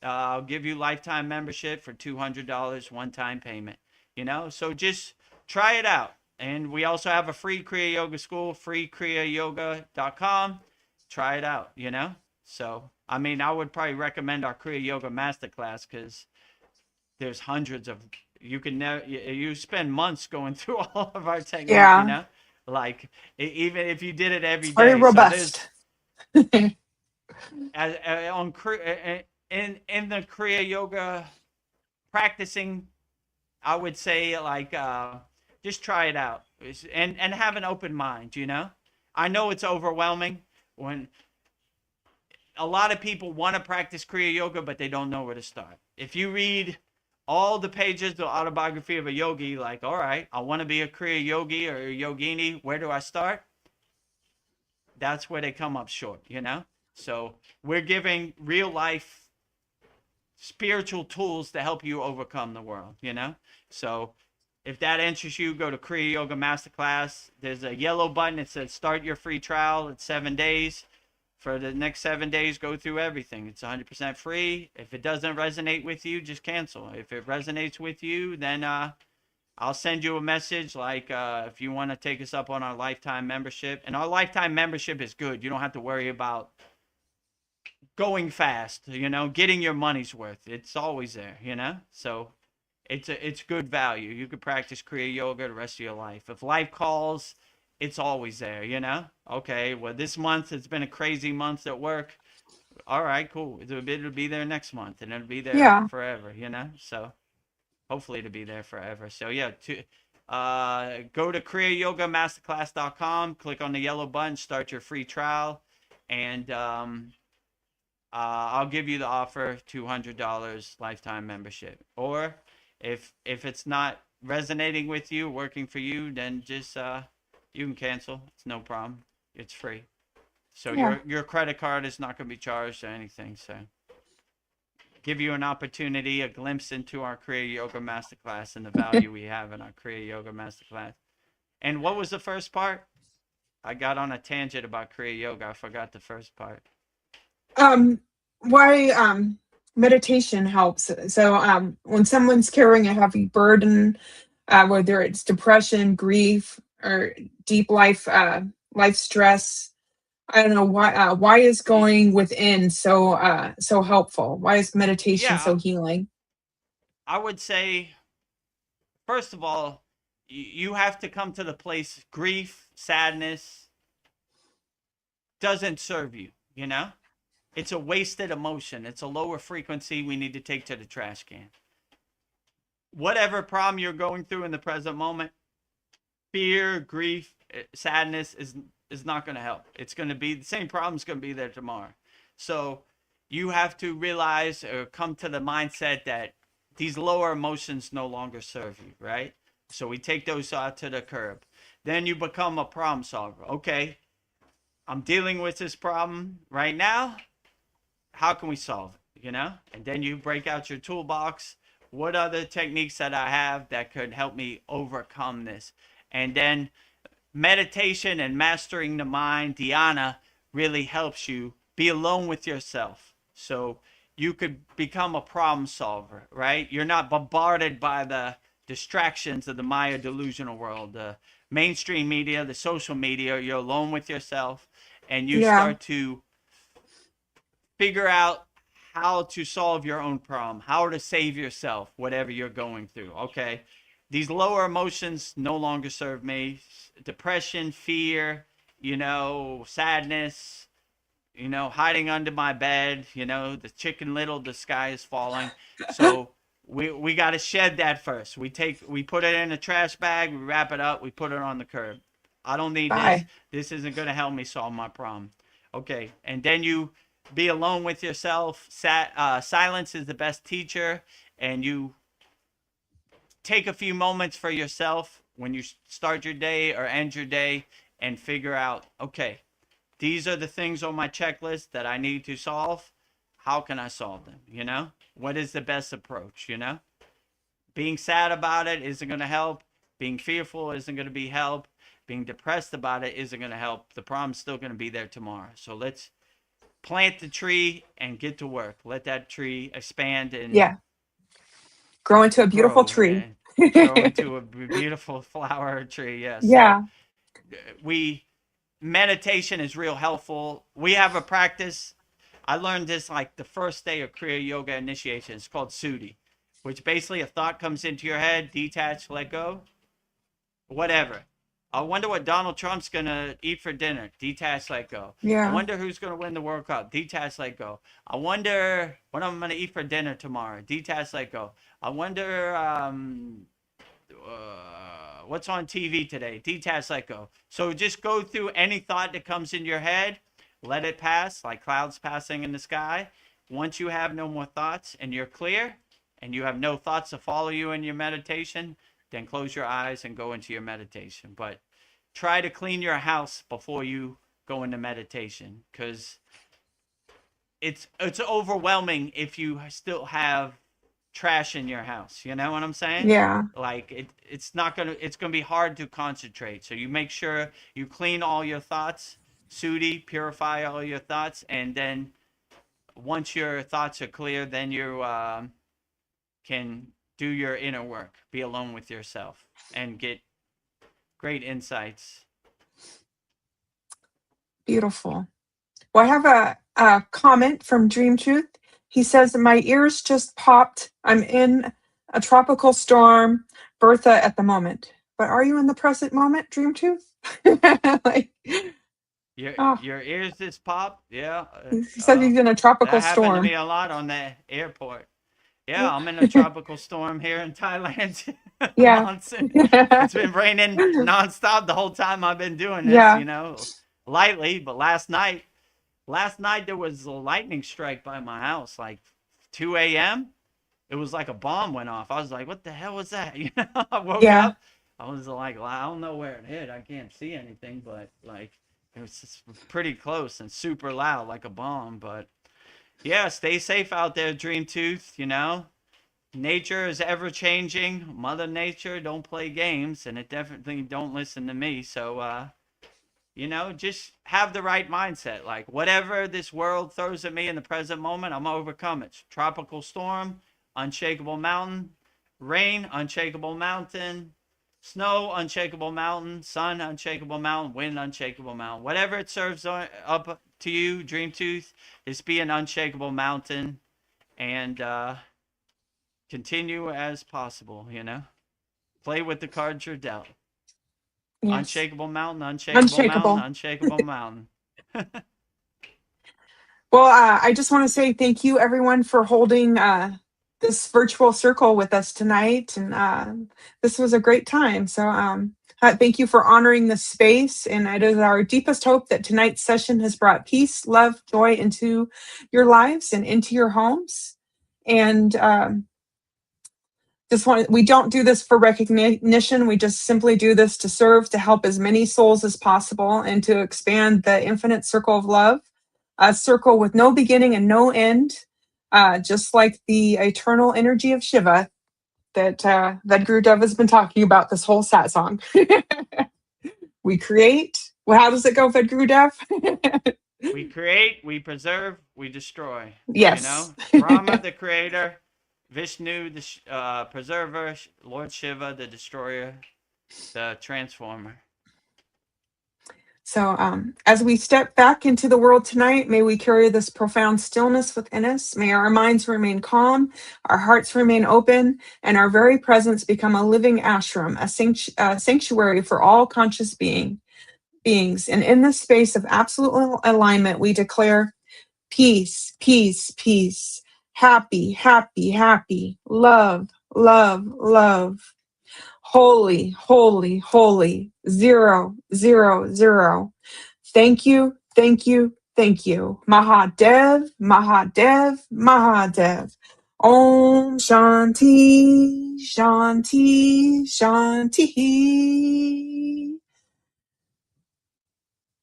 I'll give you lifetime membership for $200 one-time payment, you know. So just try it out. And we also have a free Kriya Yoga school, free kriyayogashop.com. Try it out, you know. So I mean, I would probably recommend our Kriya Yoga Masterclass because there's hundreds of, you spend months going through all of our techniques, you know. Like, even if you did it every day. Very robust. So in the Kriya Yoga practicing, I would say, like, just try it out and have an open mind, you know. I know it's overwhelming when a lot of people want to practice Kriya Yoga, but they don't know where to start. If you read all the pages of the autobiography of a yogi, like, all right, I want to be a Kriya yogi or a yogini. Where do I start? That's where they come up short, you know? So we're giving real life spiritual tools to help you overcome the world, you know? So if that interests you, go to Kriya Yoga Masterclass. There's a yellow button that says start your free trial. It's 7 days. For the next 7 days, go through everything. It's 100% free. If it doesn't resonate with you, just cancel. If it resonates with you, then I'll send you a message like if you want to take us up on our lifetime membership. And our lifetime membership is good. You don't have to worry about going fast, you know, getting your money's worth. It's always there, you know. So it's good value. You could practice Kriya Yoga the rest of your life. If life calls, it's always there, you know? Okay, well, this month it's been a crazy month at work. All right, cool. It'll be there next month, and it'll be there forever, you know? So hopefully it'll be there forever. So yeah, go to kriyayogamasterclass.com, click on the yellow button, start your free trial, and I'll give you the offer, $200 lifetime membership. Or if it's not resonating with you, working for you, then just you can cancel. It's no problem. It's free. So your credit card is not going to be charged or anything. So give you an opportunity, a glimpse into our Kriya Yoga Masterclass and the value we have in our Kriya Yoga Masterclass. And what was the first part? I got on a tangent about Kriya Yoga. I forgot the first part. Why meditation helps. So when someone's carrying a heavy burden, whether it's depression, grief, or deep life stress, I don't know why is going within so helpful? Why is meditation so healing? I would say, first of all, you have to come to the place grief, sadness doesn't serve you, you know? It's a wasted emotion. It's a lower frequency we need to take to the trash can. Whatever problem you're going through in the present moment, fear, grief, sadness is not going to help. It's going to be the same problem's going to be there tomorrow. So you have to realize or come to the mindset that these lower emotions no longer serve you, right? So we take those out to the curb. Then you become a problem solver. Okay, I'm dealing with this problem right now. How can we solve it? You know? And then you break out your toolbox. What other techniques that I have that could help me overcome this? And then meditation and mastering the mind, dhyana, really helps you be alone with yourself. So you could become a problem solver, right? You're not bombarded by the distractions of the Maya delusional world, the mainstream media, the social media. You're alone with yourself, and you Yeah. start to figure out how to solve your own problem, how to save yourself, whatever you're going through. Okay, these lower emotions no longer serve me. Depression, fear, sadness, hiding under my bed, the Chicken Little, the sky is falling. So we got to shed that first. We put it in a trash bag, we wrap it up, we put it on the curb. I don't need this. Bye. This isn't going to help me solve my problem. Okay, and then you be alone with yourself. Silence is the best teacher, and you take a few moments for yourself when you start your day or end your day and figure out, okay, these are the things on my checklist that I need to solve. How can I solve them? What is the best approach? Being sad about it isn't going to help. Being fearful isn't going to be help. Being depressed about it isn't going to help. The problem's still going to be there tomorrow. So let's plant the tree and get to work. Let that tree expand and Yeah. Grow into a beautiful grow tree. and grow into a beautiful flower tree. Yeah. So Yeah. meditation is real helpful. We have a practice. I learned this like the first day of Kriya Yoga initiation. It's called Sudi, which basically a thought comes into your head, detach, let go, whatever. I wonder what Donald Trump's going to eat for dinner. Detach, let go. I Yeah. wonder who's going to win the World Cup. Detach, let go. I wonder what I'm going to eat for dinner tomorrow. Detach, let go. I wonder what's on TV today. Detach, let go. So just go through any thought that comes in your head. Let it pass like clouds passing in the sky. Once you have no more thoughts and you're clear and you have no thoughts to follow you in your meditation, then close your eyes and go into your meditation. But try to clean your house before you go into meditation, because it's overwhelming if you still have trash in your house. You know what I'm saying? Yeah. Like it's gonna be hard to concentrate. So you make sure you clean all your thoughts, Sudi, purify all your thoughts, and then once your thoughts are clear, then you can do your inner work, be alone with yourself, and get great insights. Beautiful. Well, I have a comment from Dream Truth. He says, my ears just popped. I'm in a tropical storm, Bertha, at the moment. But are you in the present moment, Dream Truth? Like, oh, Your ears just pop. Yeah. he says he's in a tropical That happened to me storm. a lot on the airport. Yeah, I'm in a tropical storm here in Thailand. Yeah. Monsoon. It's been raining nonstop the whole time I've been doing this, Yeah. Lightly. But last night there was a lightning strike by my house, like 2 a.m. It was like a bomb went off. I was like, what the hell was that? I woke Yeah. up. I was like, I don't know where it hit. I can't see anything, but like it was just pretty close and super loud, like a bomb. But yeah, stay safe out there, Dream Tooth. Nature is ever changing. Mother Nature don't play games, and it definitely don't listen to me. So, just have the right mindset. Like whatever this world throws at me in the present moment, I'm gonna overcome it. Tropical storm, unshakable mountain, rain, unshakable mountain, snow, unshakable mountain, sun, unshakable mountain, wind, unshakable mountain. Whatever it serves up to you, Dream Tooth, is be an unshakable mountain, and continue as possible, you know. Play with the cards you're dealt. Yes. Unshakable mountain, unshakable mountain, unshakable mountain. Well, I just want to say thank you, everyone, for holding this virtual circle with us tonight. And this was a great time. So thank you for honoring this space. And it is our deepest hope that tonight's session has brought peace, love, joy into your lives and into your homes. And we don't do this for recognition. We just simply do this to serve, to help as many souls as possible, and to expand the infinite circle of love, a circle with no beginning and no end, just like the eternal energy of Shiva that Vedagurudev has been talking about this whole satsang. We create. Well, how does it go, Vedagurudev? We create, we preserve, we destroy. Yes. You know, Brahma, the creator, Vishnu, the preserver, Lord Shiva, the destroyer, the transformer. So as we step back into the world tonight, may we carry this profound stillness within us. May our minds remain calm, our hearts remain open, and our very presence become a living ashram, a sanctuary for all conscious beings. And in this space of absolute alignment, we declare peace, peace, peace, happy, happy, happy, love, love, love. Holy, holy, holy, 0, 0, 0. Thank you, thank you, thank you. Mahadev, Mahadev, Mahadev. Om Shanti, Shanti, Shanti.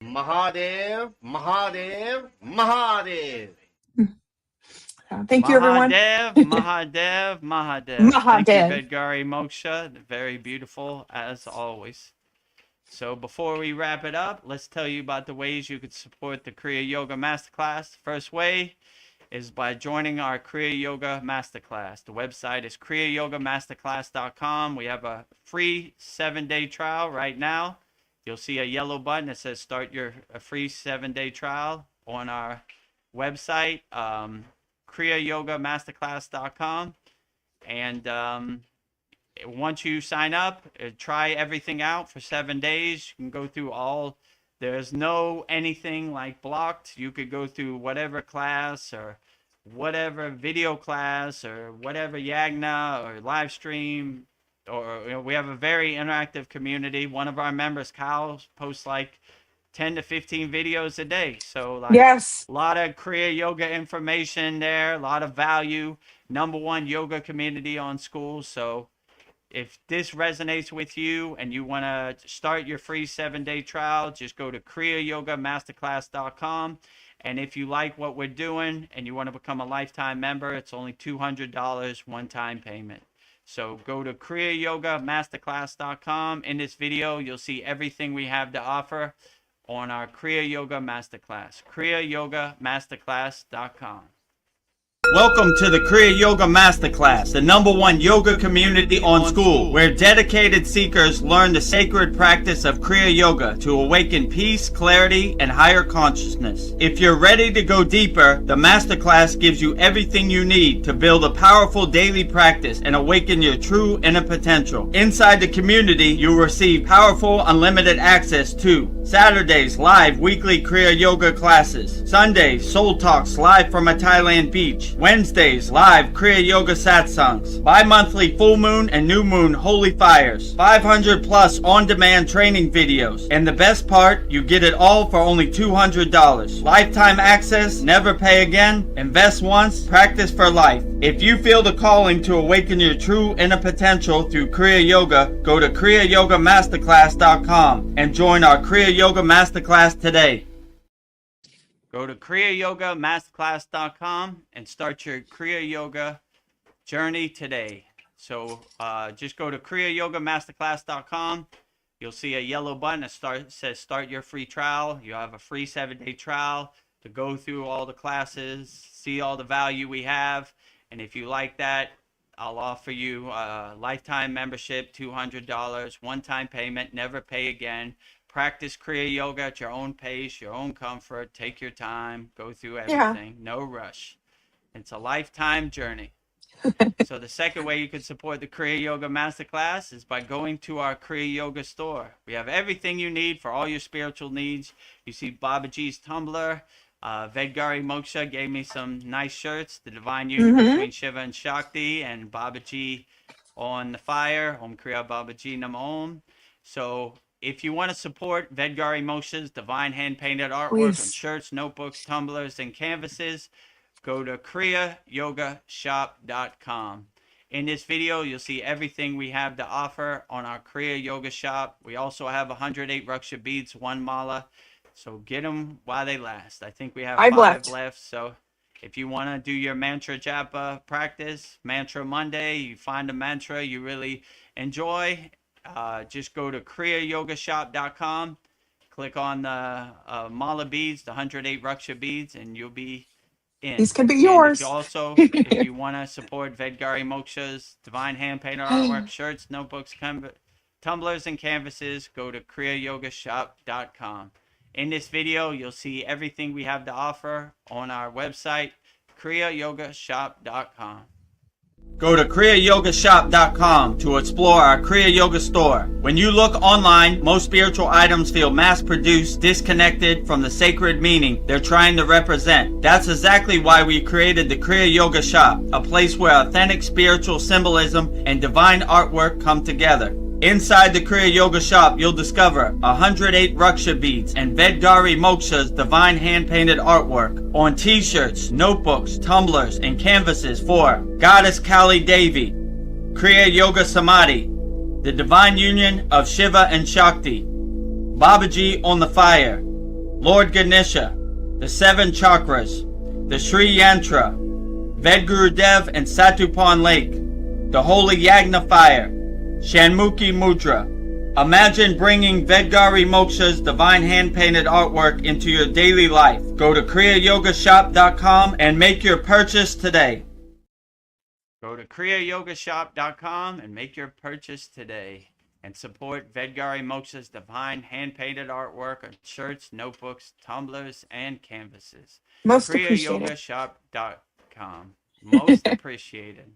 Mahadev, Mahadev, Mahadev. Thank you, everyone. Mahadev, Mahadev, Mahadev. Thank you, Vedgari Moksha. Very beautiful, as always. So before we wrap it up, let's tell you about the ways you could support the Kriya Yoga Masterclass. First way is by joining our Kriya Yoga Masterclass. The website is kriyayogamasterclass.com. We have a free 7-day trial right now. You'll see a yellow button that says start a free 7-day trial on our website. kriyayogamasterclass.com. And once you sign up, try everything out for 7 days. You can go through there's no anything like blocked. You could go through whatever class or whatever video class or whatever yagna or live stream. Or we have a very interactive community. One of our members, Kyle, posts like 10 to 15 videos a day. So yes, a lot of Kriya Yoga information there, a lot of value. #1 yoga community on SKOOL. So if this resonates with you and you want to start your free 7-day trial, just go to kriyayogamasterclass.com. And if you like what we're doing and you want to become a lifetime member, it's only $200 one-time payment. So go to kriyayogamasterclass.com. In this video, you'll see everything we have to offer on our Kriya Yoga Masterclass, kriyayogamasterclass.com. Welcome to the Kriya Yoga Masterclass, the #1 yoga community on SKOOL, where dedicated seekers learn the sacred practice of Kriya Yoga to awaken peace, clarity, and higher consciousness. If you're ready to go deeper, the Masterclass gives you everything you need to build a powerful daily practice and awaken your true inner potential. Inside the community, you'll receive powerful, unlimited access to Saturdays, live weekly Kriya Yoga classes. Sundays, Soul Talks live from a Thailand beach. Wednesdays, live Kriya Yoga Satsangs. Bi-monthly full moon and new moon holy fires. 500 plus on-demand training videos. And the best part, you get it all for only $200. Lifetime access, never pay again, invest once, practice for life. If you feel the calling to awaken your true inner potential through Kriya Yoga, go to kriyayogamasterclass.com and join our Kriya Yoga Masterclass today. Go to kriyayogamasterclass.com and start your Kriya Yoga journey today. So just go to kriyayogamasterclass.com. You'll see a yellow button that says start your free trial. You have a free 7-day trial to go through all the classes, see all the value we have. And if you like that, I'll offer you a lifetime membership, $200, one-time payment, never pay again. Practice Kriya Yoga at your own pace, your own comfort. Take your time. Go through everything. Yeah. No rush. It's a lifetime journey. So the second way you can support the Kriya Yoga Masterclass is by going to our Kriya Yoga store. We have everything you need for all your spiritual needs. You see Babaji's tumbler. Vedgari Moksha gave me some nice shirts. The Divine Union between Shiva and Shakti, and Babaji on the fire. Om Kriya Babaji Nam Om. So if you want to support Vedgari Moksha's divine hand-painted artwork on shirts, notebooks, tumblers, and canvases, go to kriyayogashop.com. In this video, you'll see everything we have to offer on our Kriya Yoga Shop. We also have 108 Raksha beads, one mala. So get them while they last. I think we have 5 left. So if you want to do your mantra japa practice, Mantra Monday, you find a mantra you really enjoy, just go to kriyayogashop.com, click on the mala beads, the 108 Raksha beads, and you'll be in. These can be yours. If you want to support Vedgari Moksha's divine hand painted artwork, shirts, notebooks, tumblers, and canvases, go to kriyayogashop.com. In this video, you'll see everything we have to offer on our website, kriyayogashop.com. Go to kriyayogashop.com to explore our Kriya Yoga store. When you look online, most spiritual items feel mass-produced, disconnected from the sacred meaning they're trying to represent. That's exactly why we created the Kriya Yoga Shop, a place where authentic spiritual symbolism and divine artwork come together. Inside the Kriya Yoga Shop, you'll discover 108 Raksha beads and Vedgari Moksha's divine hand-painted artwork on t-shirts, notebooks, tumblers, and canvases for Goddess Kali Devi, Kriya Yoga Samadhi, the divine union of Shiva and Shakti, Babaji on the fire, Lord Ganesha, the 7 chakras, the Sri Yantra, Vedagurudev and Satupan Lake, the Holy Yagna fire, Shanmukhi Mudra. Imagine bringing Vedgari Moksha's divine hand-painted artwork into your daily life. Go to kriyayogashop.com and make your purchase today. Go to kriyayogashop.com and make your purchase today. And support Vedgari Moksha's divine hand-painted artwork on shirts, notebooks, tumblers, and canvases. Most appreciated. kriyayogashop.com. Most appreciated.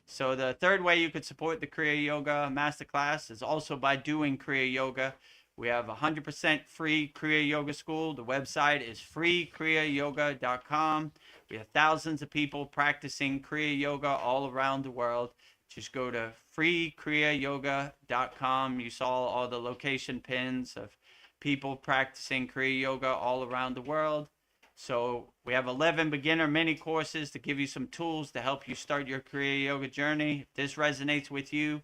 So the third way you could support the Kriya Yoga Masterclass is also by doing Kriya Yoga. We have 100% free Kriya Yoga School. The website is freekriyayoga.com. We have thousands of people practicing Kriya Yoga all around the world. Just go to freekriyayoga.com. You saw all the location pins of people practicing Kriya Yoga all around the world. So we have 11 beginner mini courses to give you some tools to help you start your Kriya Yoga journey. If this resonates with you,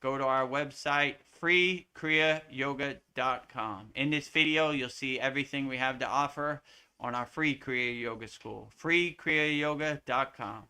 go to our website, freekriyayoga.com. In this video, you'll see everything we have to offer on our free Kriya Yoga School, freekriyayoga.com.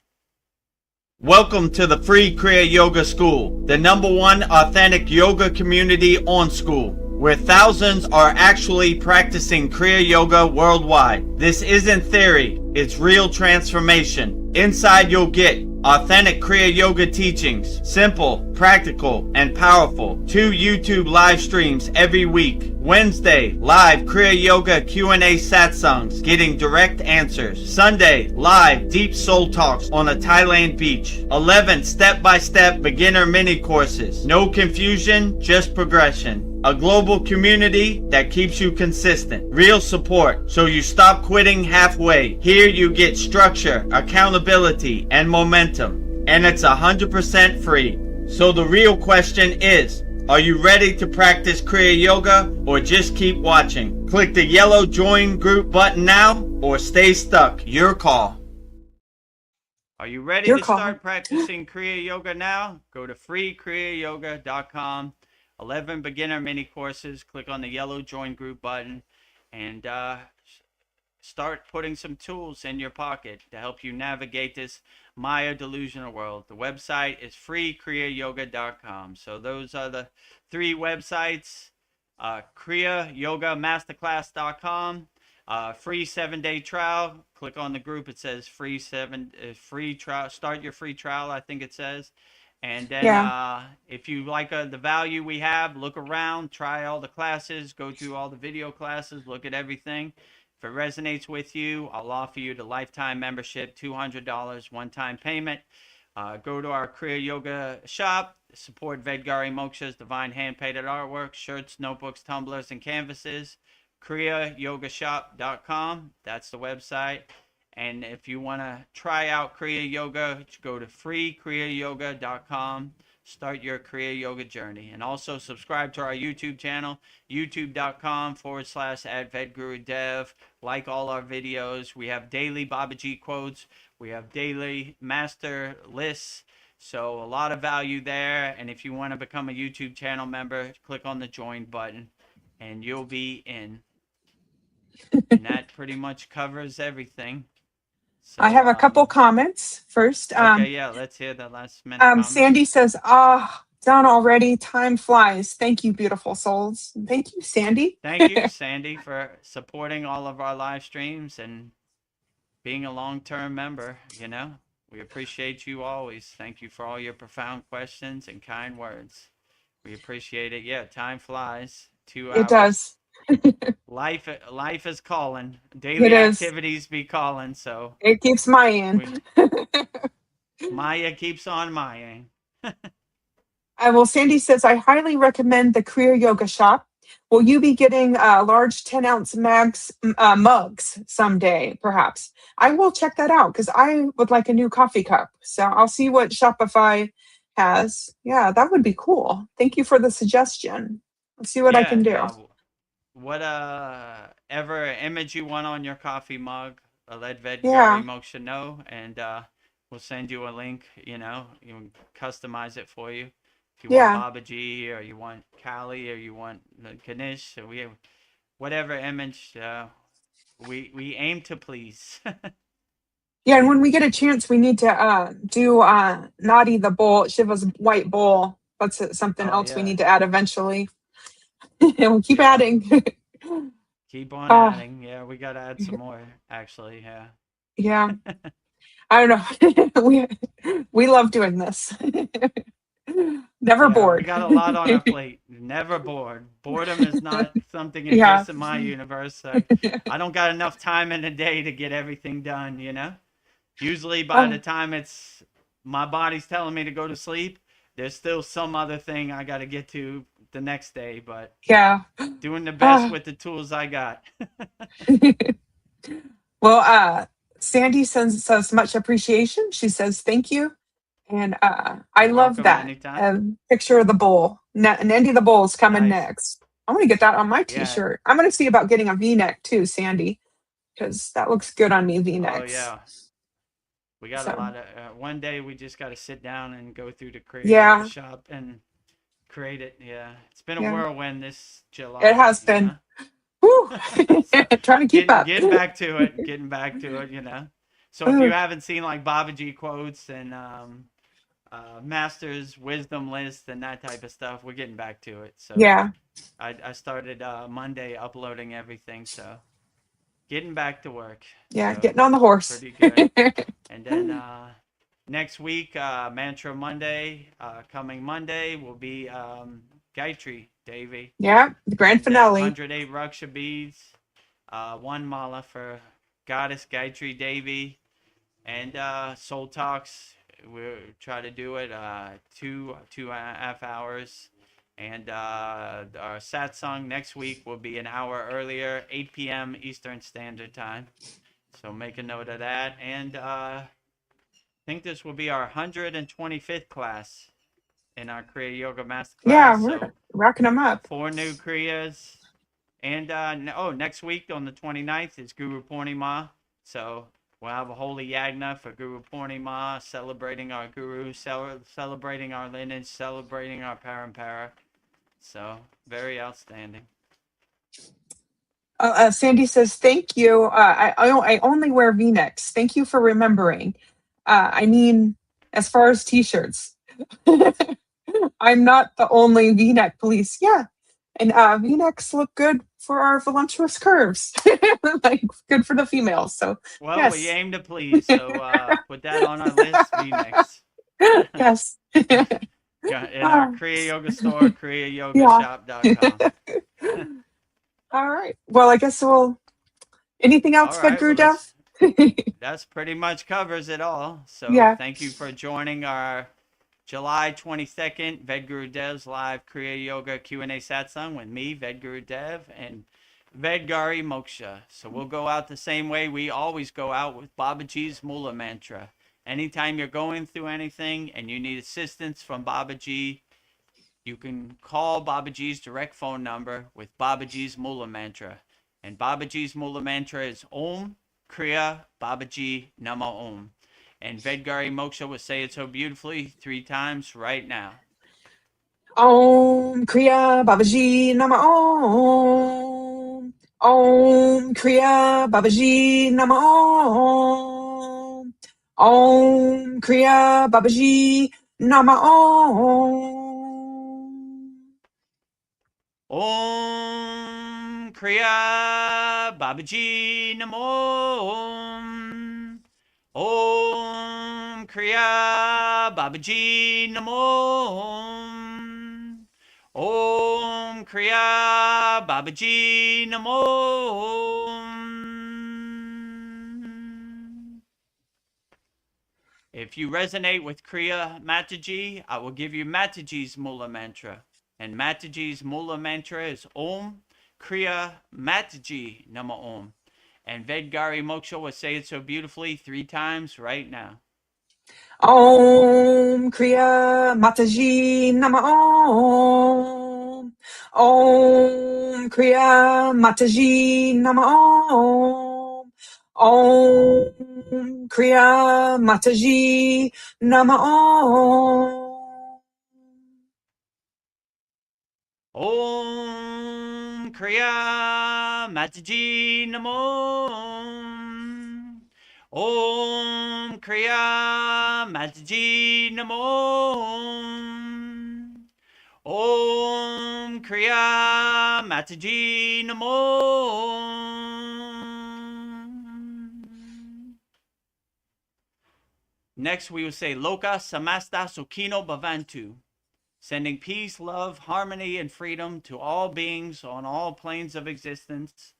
Welcome to the free Kriya Yoga School, the #1 authentic yoga community on Skool, where thousands are actually practicing Kriya Yoga worldwide. This isn't theory, it's real transformation. Inside you'll get authentic Kriya Yoga teachings, simple, practical, and powerful. 2 YouTube live streams every week. Wednesday, live Kriya Yoga Q&A satsangs, getting direct answers. Sunday, live deep soul talks on a Thailand beach. 11 step-by-step beginner mini courses. No confusion, just progression. A global community that keeps you consistent. Real support, so you stop quitting halfway. Here you get structure, accountability, and momentum. And it's 100% free. So the real question is, are you ready to practice Kriya Yoga or just keep watching? Click the yellow join group button now or stay stuck. Your call. Are you ready to start practicing Kriya Yoga now? Go to freekriyayoga.com. 11 beginner mini courses. Click on the yellow join group button and start putting some tools in your pocket to help you navigate this Maya delusional world. The website is freekriyayoga.com. So those are the 3 websites: kriyayogamasterclass.com, free 7-day trial. Click on the group. It says free trial. Start your free trial, I think it says. And then if you like the value we have, look around, try all the classes, go through all the video classes, look at everything. If it resonates with you, I'll offer you the lifetime membership, $200 one-time payment. Go to our Kriya Yoga shop, support Vedgari Moksha's divine hand-painted artwork, shirts, notebooks, tumblers, and canvases. kriyayogashop.com. That's the website. And if you want to try out Kriya Yoga, go to freekriyayoga.com. Start your Kriya Yoga journey. And also subscribe to our YouTube channel, youtube.com/@Vedagurudev. Like all our videos. We have daily Babaji quotes. We have daily master lists. So a lot of value there. And if you want to become a YouTube channel member, click on the join button and you'll be in. And that pretty much covers everything. So, I have a couple comments first. Okay, yeah, let's hear the last minute comments. Sandy says, done already. Time flies. Thank you, beautiful souls. Thank you, Sandy. Thank you, Sandy, for supporting all of our live streams and being a long-term member. You know, we appreciate you always. Thank you for all your profound questions and kind words. We appreciate it. Yeah, time flies. 2 hours. It does. Life is calling. Daily activities be calling. So it keeps Mayan. Maya keeps on Mayan. Well, Sandy says, I highly recommend the Kriya Yoga shop. Will you be getting large 10-ounce mugs someday, perhaps? I will check that out because I would like a new coffee cup. So I'll see what Shopify has. Yeah, that would be cool. Thank you for the suggestion. I'll see what I can do. What ever image you want on your coffee mug, let Vedgari Moksha know, and we'll send you a link. You know, you can customize it for you. If you want Babaji, or you want Kali, or you want Ganesh, or we have whatever image. We aim to please. Yeah, and when we get a chance, we need to do Nadi the bowl, Shiva's white bowl. That's something else we need to add eventually. And we'll keep adding. Keep on adding. Yeah, we got to add some more, actually. Yeah. Yeah. I don't know. we love doing this. Never bored. We got a lot on our plate. Never bored. Boredom is not something that exists in my universe. I don't got enough time in a day to get everything done, you know? Usually by the time it's my body's telling me to go to sleep, there's still some other thing I got to get to the next day, but doing the best with the tools I got. Well, Sandy says much appreciation. She says thank you, and I love that picture of the bowl. Nandy the bowl is coming next. I'm gonna get that on my t-shirt. I'm gonna see about getting a V-neck too, Sandy, because that looks good on me. V-necks. Oh yeah. We got a lot of. One day we just got to sit down and go through the Kriya shop and create it. Yeah, it's been a whirlwind this July. It has been. Woo. Trying to keep up. Getting back to it. You know. So if you haven't seen like Babaji quotes and Master's wisdom list and that type of stuff, we're getting back to it. So I started Monday uploading everything. So getting back to work. Yeah, getting on the horse. Pretty good. And then next week, Mantra Monday, coming Monday, will be Gayatri Devi. Yeah, the grand finale. 108 Raksha beads, 1 mala for Goddess Gayatri Devi, and Soul Talks. We'll try to do it 2.5 hours. And our Satsang next week will be an hour earlier, 8 p.m. Eastern Standard Time. So make a note of that. And I think this will be our 125th class in our Kriya Yoga Masterclass. Yeah, we're racking them up. 4 new Kriyas. And next week on the 29th is Guru Purnima. So we'll have a holy yagna for Guru Purnima, celebrating our Guru, celebrating our lineage, celebrating our parampara. So very outstanding. Sandy says, thank you. I only wear V-necks. Thank you for remembering. I mean, as far as t-shirts, I'm not the only V-neck police. Yeah. And V-necks look good for our voluptuous curves. Like good for the females. So we aim to please. So put that on our list, V-necks. Yes. In our Kriya Yoga store, kriyayogashop.com. All right. Well, I guess we'll Anything All else, right. Well, Vedagurudev? that's pretty much covers it all. So Yeah. thank you for joining our July 22nd Vedgurudev's live Kriya Yoga Q&A Satsang with me, Vedgurudev, and Vedgari Moksha. So we'll go out the same way we always go out with Babaji's Mula Mantra. Anytime you're going through anything and you need assistance from Babaji, you can call Babaji's direct phone number with Babaji's Mula Mantra. And Babaji's Mula Mantra is Om Kriya Babaji Nama Om. And Vedgari Moksha will say it so beautifully 3 times right now. Om Kriya Babaji Nama Om. Om Kriya Babaji Nama Om. Om Kriya Babaji Nama Om. Om Kriya Babaji Namo Om. Om Kriya Babaji Namo Om. Om Kriya Babaji Namo Om. If you resonate with Kriya Mataji, I will give you Mataji's Mula Mantra. And Mataji's Mula Mantra is Om Kriya Mataji Nama Om. And Vedgari Moksha will say it so beautifully 3 times right now. Om Kriya Mataji Nama Om. Om Kriya Mataji Nama Om. Om Kriya Mataji Nama Om. Om Kriya Mataji Namo Om Kriya Mataji Namo Om Kriya Mataji Namo. Next, we will say Loka Samasta Sukhino Bhavantu, sending peace, love, harmony, and freedom to all beings on all planes of existence,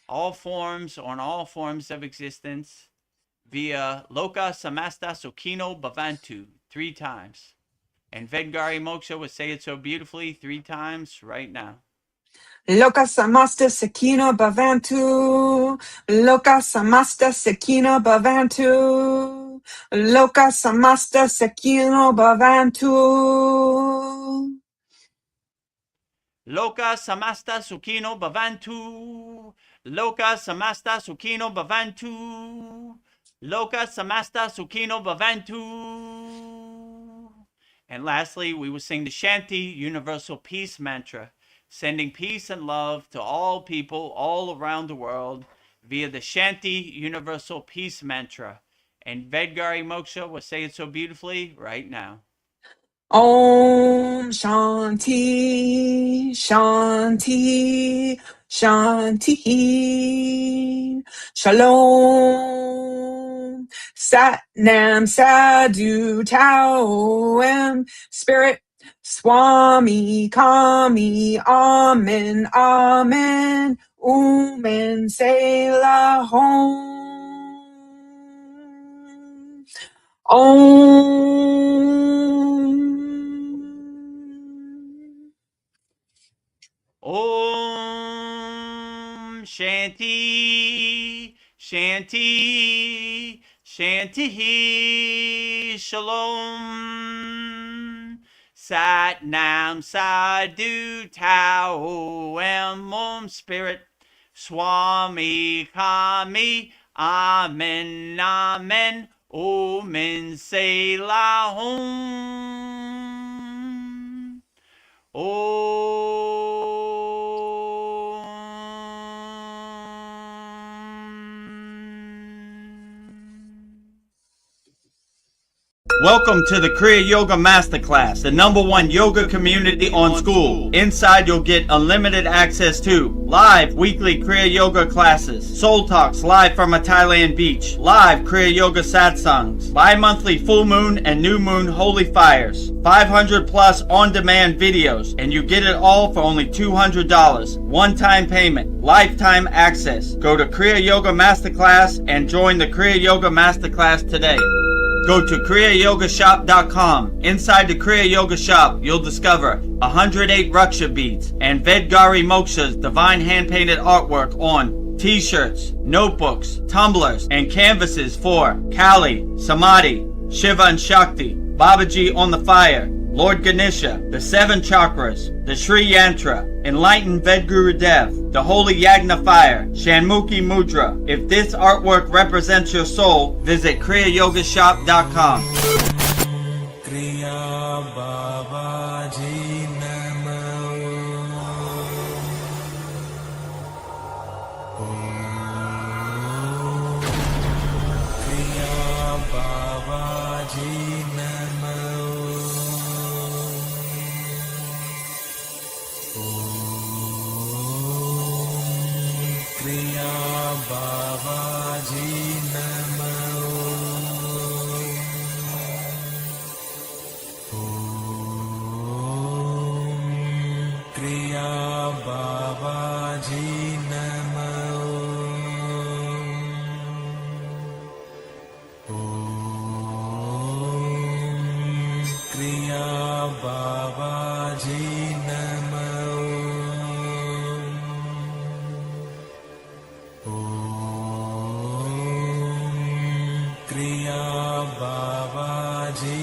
all forms on all forms of existence, via Loka Samasta Sukhino Bhavantu 3 times. And Vedgari Moksha will say it so beautifully 3 times right now. Loka Samasta Sakina Bhavantu. Loka Samasta Sakina Bhavantu. Loka Samasta Sakina Bhavantu. Loka Samasta Sukhino Bhavantu. Loka Samasta Sukhino Bhavantu. Loka Samasta Sukhino Bhavantu. And lastly, we will sing the Shanti Universal Peace Mantra, sending peace and love to all people all around the world via the Shanti Universal Peace Mantra. And Vedgari Moksha will say it so beautifully right now. Om Shanti, Shanti, Shanti. Shalom. Sat Nam Sadhu Tao Spirit Swami Kami Amen Amen Umen Selah Hom. Om Shanti, Shanti, Shanti, Shalom. Sat Nam Sadhu Tao Om Spirit Swami Kami Amen Amen Omen Selah Hom. Welcome to the Kriya Yoga Masterclass, the #1 yoga community on SKOOL. Inside you'll get unlimited access to live weekly Kriya Yoga classes, soul talks live from a Thailand beach, live Kriya Yoga Satsangs, bi-monthly full moon and new moon holy fires, 500 plus on-demand videos, and you get it all for only $200. One-time payment, lifetime access. Go to Kriya Yoga Masterclass and join the Kriya Yoga Masterclass today. Go to kriyayogashop.com. Inside the Kriya Yoga Shop, you'll discover 108 Raksha beads and Vedgari Moksha's divine hand-painted artwork on t-shirts, notebooks, tumblers, and canvases for Kali, Samadhi, Shiva and Shakti, Babaji on the fire, Lord Ganesha, the 7 chakras, the Sri Yantra, Enlightened Vedagurudev, the Holy Yagna Fire, Shanmukhi Mudra. If this artwork represents your soul, visit kriyayogashop.com. Kriya Babaji Namo. Kriya Babaji Namo. Kriya Babaji Namo. Kriya Babaji Namo. Kriya Babaji Namo. Kriya Babaji